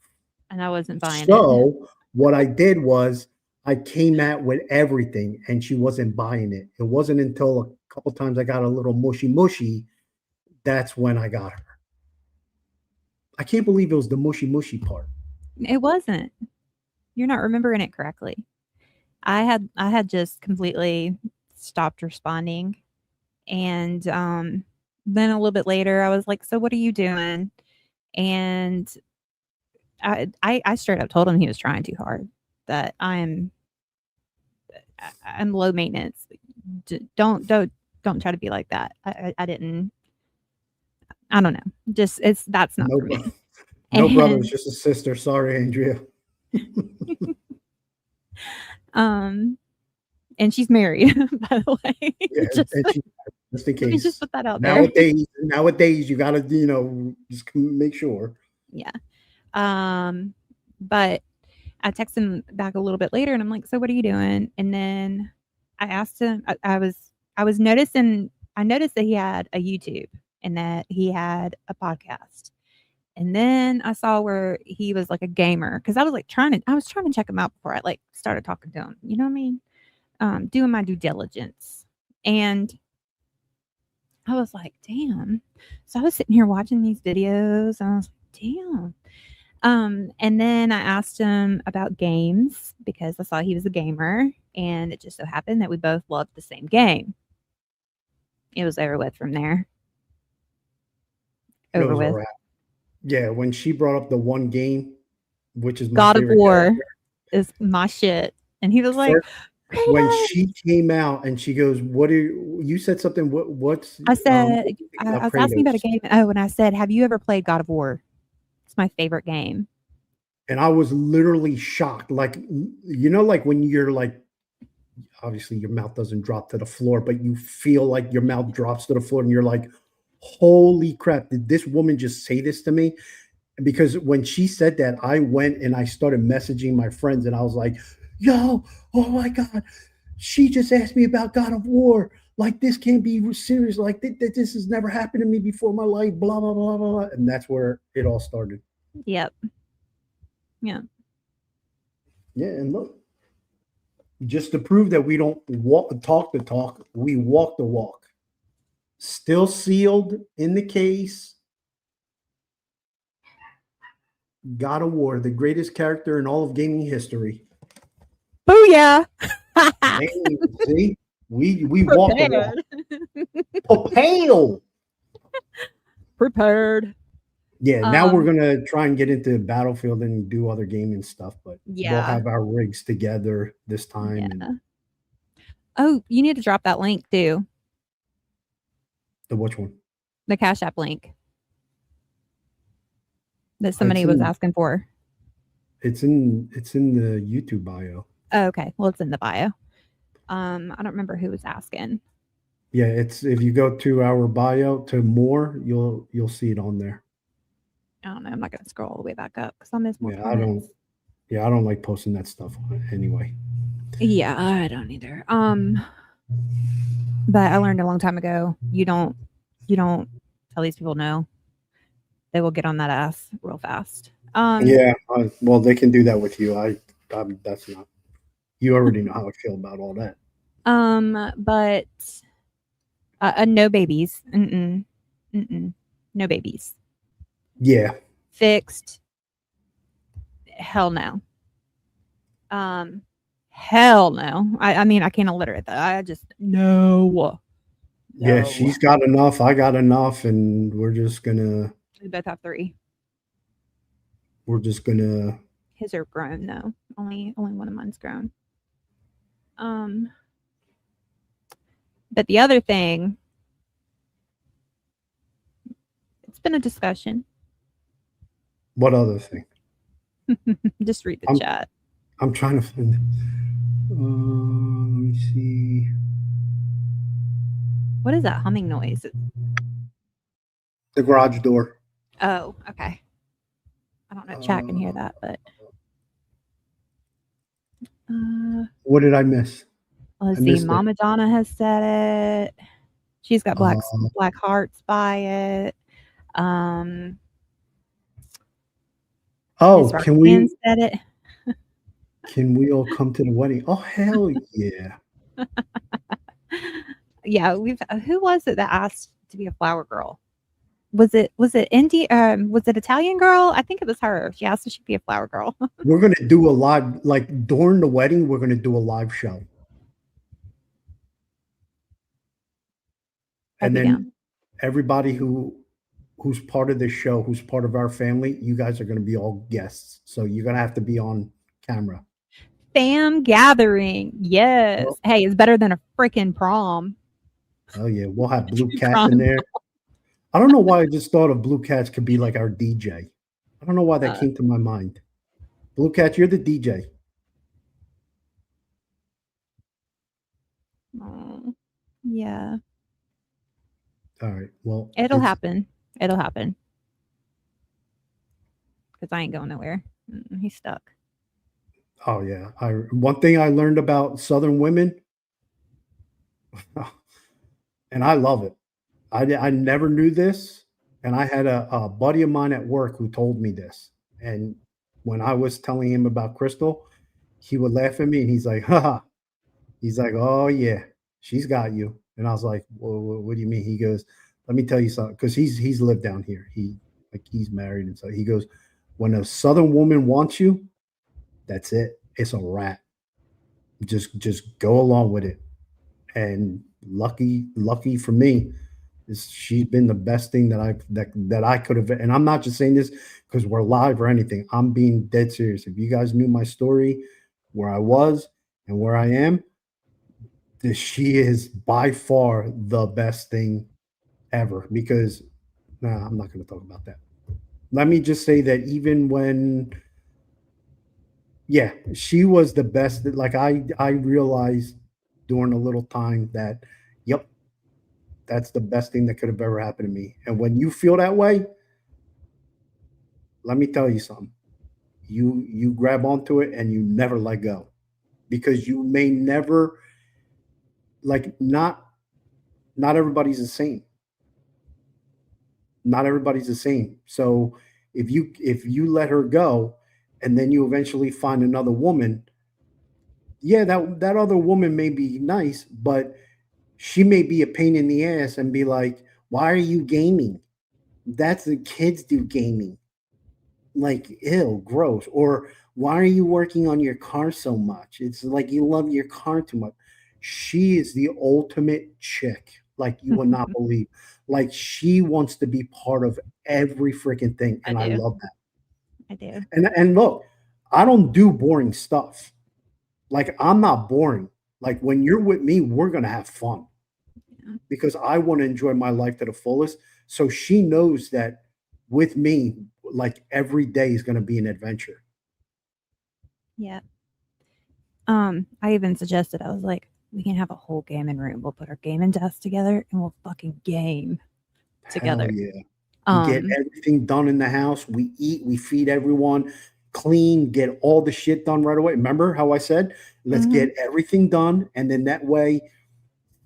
And I wasn't buying it. So what I did was I came at with everything, and she wasn't buying it. It wasn't until a couple times I got a little mushy, that's when I got her. I can't believe it was the mushy part. It wasn't. You're not remembering it correctly. I had just completely stopped responding. And then a little bit later, I was like, "So what are you doing?" And I straight up told him he was trying too hard. That I'm low maintenance. Don't try to be like that. I didn't. I don't know. Just that's not No, for me. no brother, it's just a sister. Sorry, Andrea. And she's married, by the way. Yeah, just in let me case. just put that out there. Nowadays, you gotta, just make sure. Yeah. But I texted him back a little bit later, and I'm like, "So what are you doing?" And then I asked him. I noticed that he had a YouTube and that he had a podcast. And then I saw where he was like a gamer, because I was trying to check him out before I like started talking to him. You know what I mean? Doing my due diligence. And I was like, damn. So I was sitting here watching these videos, and I was like, damn. And then I asked him about games because I saw he was a gamer, and it just so happened that we both loved the same game. It was over with from there. It Over was a with. wrap. Yeah, when she brought up the one game, which is my God of favorite War character, is my shit. And he was like, first, when "Kratos." she came out and she goes, "What are you said something? What's I what said, do you think I about was asking about a Kratos?" game. Oh, and I said, "Have you ever played God of War?" It's my favorite game. And I was literally shocked. Like, like when you're like, obviously your mouth doesn't drop to the floor, but you feel like your mouth drops to the floor and you're like, holy crap, did this woman just say this to me? Because when she said that, I went and I started messaging my friends and I was like, yo, oh my God, she just asked me about God of War. Like, this can't be serious. Like, this has never happened to me before in my life, blah, blah, blah, blah, blah. And that's where it all started. Yep. Yeah. Yeah, and look, just to prove that we don't talk the talk, we walk the walk. Still sealed in the case. God of War, the greatest character in all of gaming history. Booyah! Hey, see, we walk the walk. Prepared. Prepared. Yeah, now we're gonna try and get into Battlefield and do other gaming stuff, but Yeah. we'll have our rigs together this time. Yeah. And Oh, you need to drop that link too. the which one? The Cash App link that somebody was asking for. It's in the YouTube bio. Oh, okay. Well, it's in the bio. I don't remember who was asking. Yeah, it's if you go to our bio to more, you'll see it on there. I don't know. I'm not going to scroll all the way back up because I'll miss more Yeah, comments. I don't like posting that stuff on it anyway. Yeah, I don't either. But I learned a long time ago, you don't tell these people no. They will get on that ass real fast. Yeah, well, they can do that with you. That's not. You already know how I feel about all that. But no babies. No babies. Yeah. Fixed. Hell no. Hell no. I mean, I can't alliterate that. I just no. Yeah, she's got enough. I got enough, and we're just gonna. We both have 3. We're just gonna. His are grown though. Only one of mine's grown. But the other thing, it's been a discussion. What other thing? Just read the chat. I'm trying to find it. Let me see. What is that humming noise? The garage door. Oh, okay. I don't know if chat can hear that, but What did I miss? Let's I see. missed it. Mama Donna has said it. She's got black Uh, black hearts by it. Miss oh, can Roxanne we said it. all come to the wedding? Oh, hell yeah. Yeah, we've who was it that asked to be a flower girl? Was it was it Italian girl? I think it was her. She asked if she'd be a flower girl. We're gonna do a live, like during the wedding, we're gonna do a live show. I'd And be then down. everybody who's part of this show, who's part of our family, you guys are gonna be all guests. So you're gonna have to be on camera. Fam gathering. Yes. Well, Hey, it's better than a freaking prom. oh yeah, we'll have Blue Cats Prom. in there. I don't know why I just thought of Blue Cats could be like our DJ. I don't know why that came to my mind. Blue Cats, you're the DJ. Oh, yeah. All right. Well, It'll happen. It'll happen. Because I ain't going nowhere. He's stuck. Oh yeah. One thing I learned about Southern women, and I love it. I never knew this, and I had a buddy of mine at work who told me this. And when I was telling him about Crystal, he would laugh at me, and he's like, "Haha." He's like, "Oh yeah, she's got you." And I was like, "Well, what do you mean?" He goes, "Let me tell you something," because he's lived down here. He's married, and so he goes, "When a Southern woman wants you, that's it. It's a wrap. Just go along with it." And lucky for me, she's been the best thing that I could have. And I'm not just saying this because we're live or anything. I'm being dead serious. If you guys knew my story, where I was and where I am, she is by far the best thing ever. Because I'm not going to talk about that. Let me just say that even when, yeah, she was the best. Like I realized during a little time that, yep, that's the best thing that could have ever happened to me. And when you feel that way, let me tell you something. You grab onto it and you never let go, because you may never, like, not everybody's the same. Not everybody's the same. So if you let her go and then you eventually find another woman, yeah, that other woman may be nice, but she may be a pain in the ass and be like, "Why are you gaming? That's the kids do gaming." Like, ew, gross. Or why are you working on your car so much? It's like you love your car too much. She is the ultimate chick, like you would not believe. Like, she wants to be part of every freaking thing, I and I do. love that. I do. And look, I don't do boring stuff. Like, I'm not boring. Like, when you're with me, we're gonna have fun because I want to enjoy my life to the fullest. So she knows that with me, like, every day is going to be an adventure. Yeah. I even suggested, I was like, we can have a whole gaming room. We'll put our gaming desks together and we'll fucking game together. Hell yeah. We get everything done in the house. We eat, we feed everyone, clean, get all the shit done right away. Remember how I said, let's get everything done. And then that way,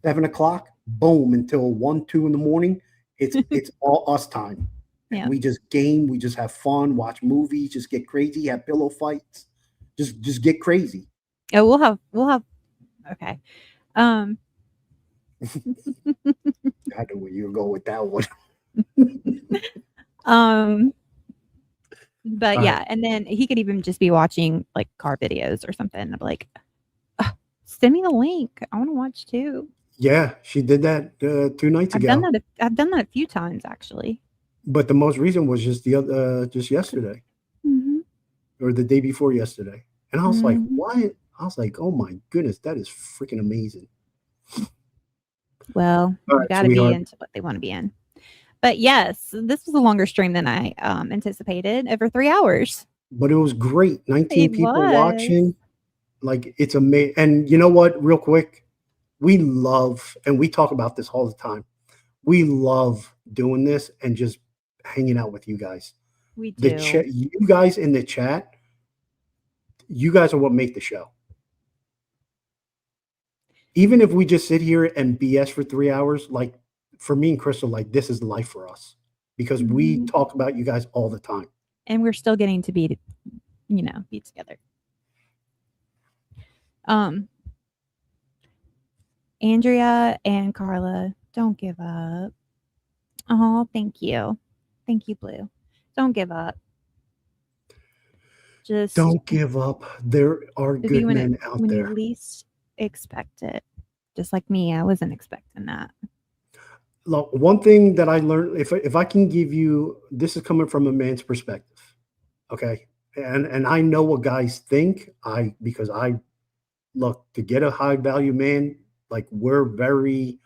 7 o'clock, boom, until 1, 2 in the morning, it's all us time. Yeah. We just game, we just have fun, watch movies, just get crazy, have pillow fights, just get crazy. Oh, we'll have okay. I know where you go with that one. But yeah, and then he could even just be watching like car videos or something. I'm like, send me the link. I want to watch too. Yeah, she did that 2 nights ago. I've done that a few times actually. But the most recent was just just yesterday, or the day before yesterday, and I was like, "What?" I was like, "Oh my goodness, that is freaking amazing." Well, All you got right, to be sweetheart. into what they want to be in. But yes, this was a longer stream than I anticipated. Over 3 hours. But it was great. 19 It people was. watching. Like, it's amazing. And you know what? Real quick, we love, and we talk about this all the time. We love doing this and just hanging out with you guys. We do. You guys in the chat, you guys are what make the show. even if we just sit here and BS for 3 hours, like for me and Crystal, like this is life for us because we talk about you guys all the time. And we're still getting to be together. Andrea and Carla, don't give up. Oh, thank you. Thank you, Blue. Don't give up. Just don't give up. There are good men out when there. you least expect it. Just like me, I wasn't expecting that. Look, one thing that I learned, if I can give you, this is coming from a man's perspective, okay? And I know what guys think. Because I look to get a high value man, like we're very,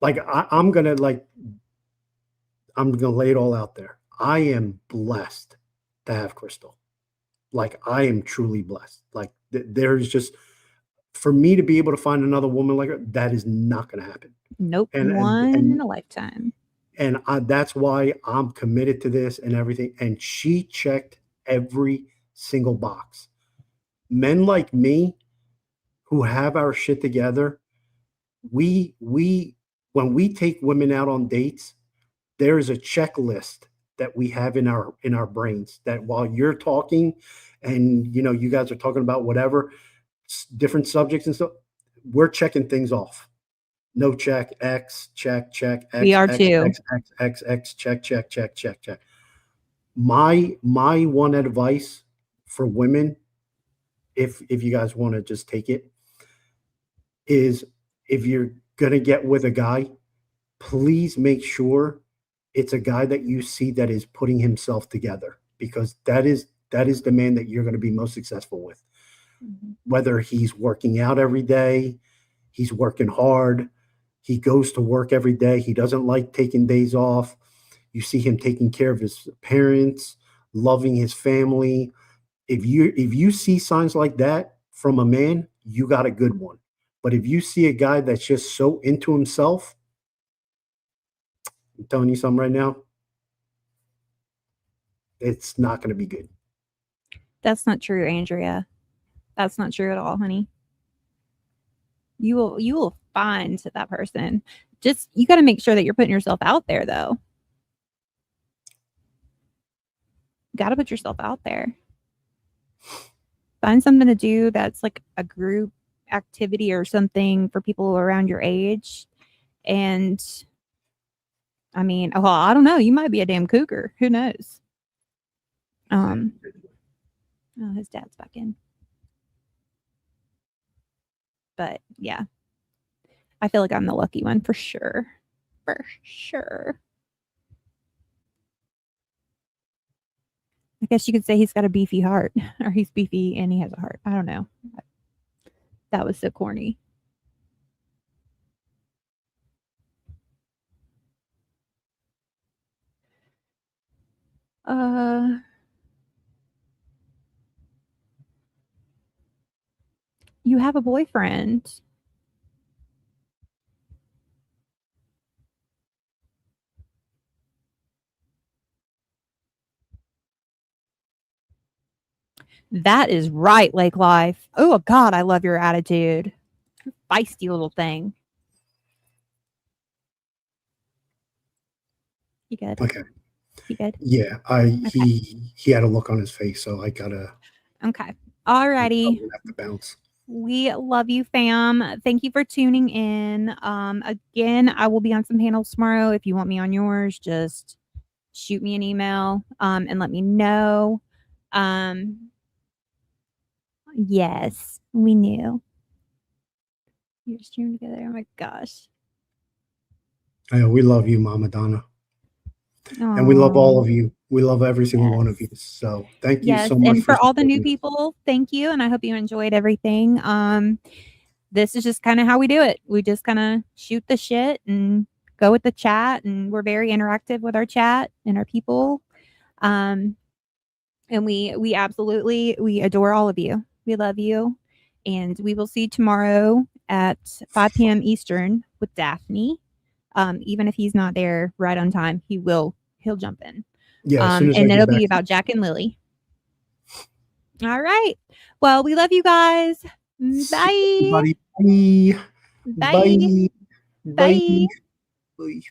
like I'm gonna lay it all out there. I am blessed to have Crystal. Like I am truly blessed. Like there's just, for me to be able to find another woman like her, that is not going to happen. Nope. One in a lifetime. And that's why I'm committed to this and everything. And she checked every single box. Men like me who have our shit together, when we take women out on dates, there is a checklist that we have in our brains that while you're talking and you guys are talking about whatever different subjects and stuff, we're checking things off. No check, X, check, X, we are X, too. X, check. My one advice for women, if you guys want to just take it, is if you're gonna get with a guy, please make sure it's a guy that you see that is putting himself together, because that is the man that you're going to be most successful with. Whether he's working out every day, he's working hard, he goes to work every day, he doesn't like taking days off. You see him taking care of his parents, loving his family. If you see signs like that from a man, you got a good one. But if you see a guy that's just so into himself, I'm telling you something right now, it's not going to be good. That's not true, Andrea. That's not true at all, honey. You will find that person. Just you got to make sure that you're putting yourself out there, though. Got to put yourself out there. Find something to do that's like a group activity or something for people around your age. And I mean, well, I don't know. You might be a damn cougar. Who knows? Oh, his dad's back in. But yeah, I feel like I'm the lucky one for sure. For sure. I guess you could say he's got a beefy heart, or he's beefy and he has a heart. I don't know. That was so corny. You have a boyfriend. That is right, Lake Life. Oh, God, I love your attitude. Feisty little thing. You good? Okay. You good? Yeah, he had a look on his face, so I gotta. Okay. Alrighty. Have to bounce. We love you, fam. Thank you for tuning in. Again, I will be on some panels tomorrow. If you want me on yours, just shoot me an email and let me know. Yes, we knew. You're streaming together. Oh my gosh. We love you, Mama Donna. And we love all of you. We love every single one of you. So thank you so much. And for all the new people, thank you. And I hope you enjoyed everything. This is just kind of how we do it. We just kind of shoot the shit and go with the chat. And we're very interactive with our chat and our people. And we absolutely, we adore all of you. We love you. And we will see you tomorrow at 5 p.m. Eastern with Daphne. Even if he's not there right on time, he'll jump in. Yeah, and it'll be about Jack and Lily. All right. Well, we love you guys. Bye. Everybody. Bye. Bye. Bye. Bye. Bye.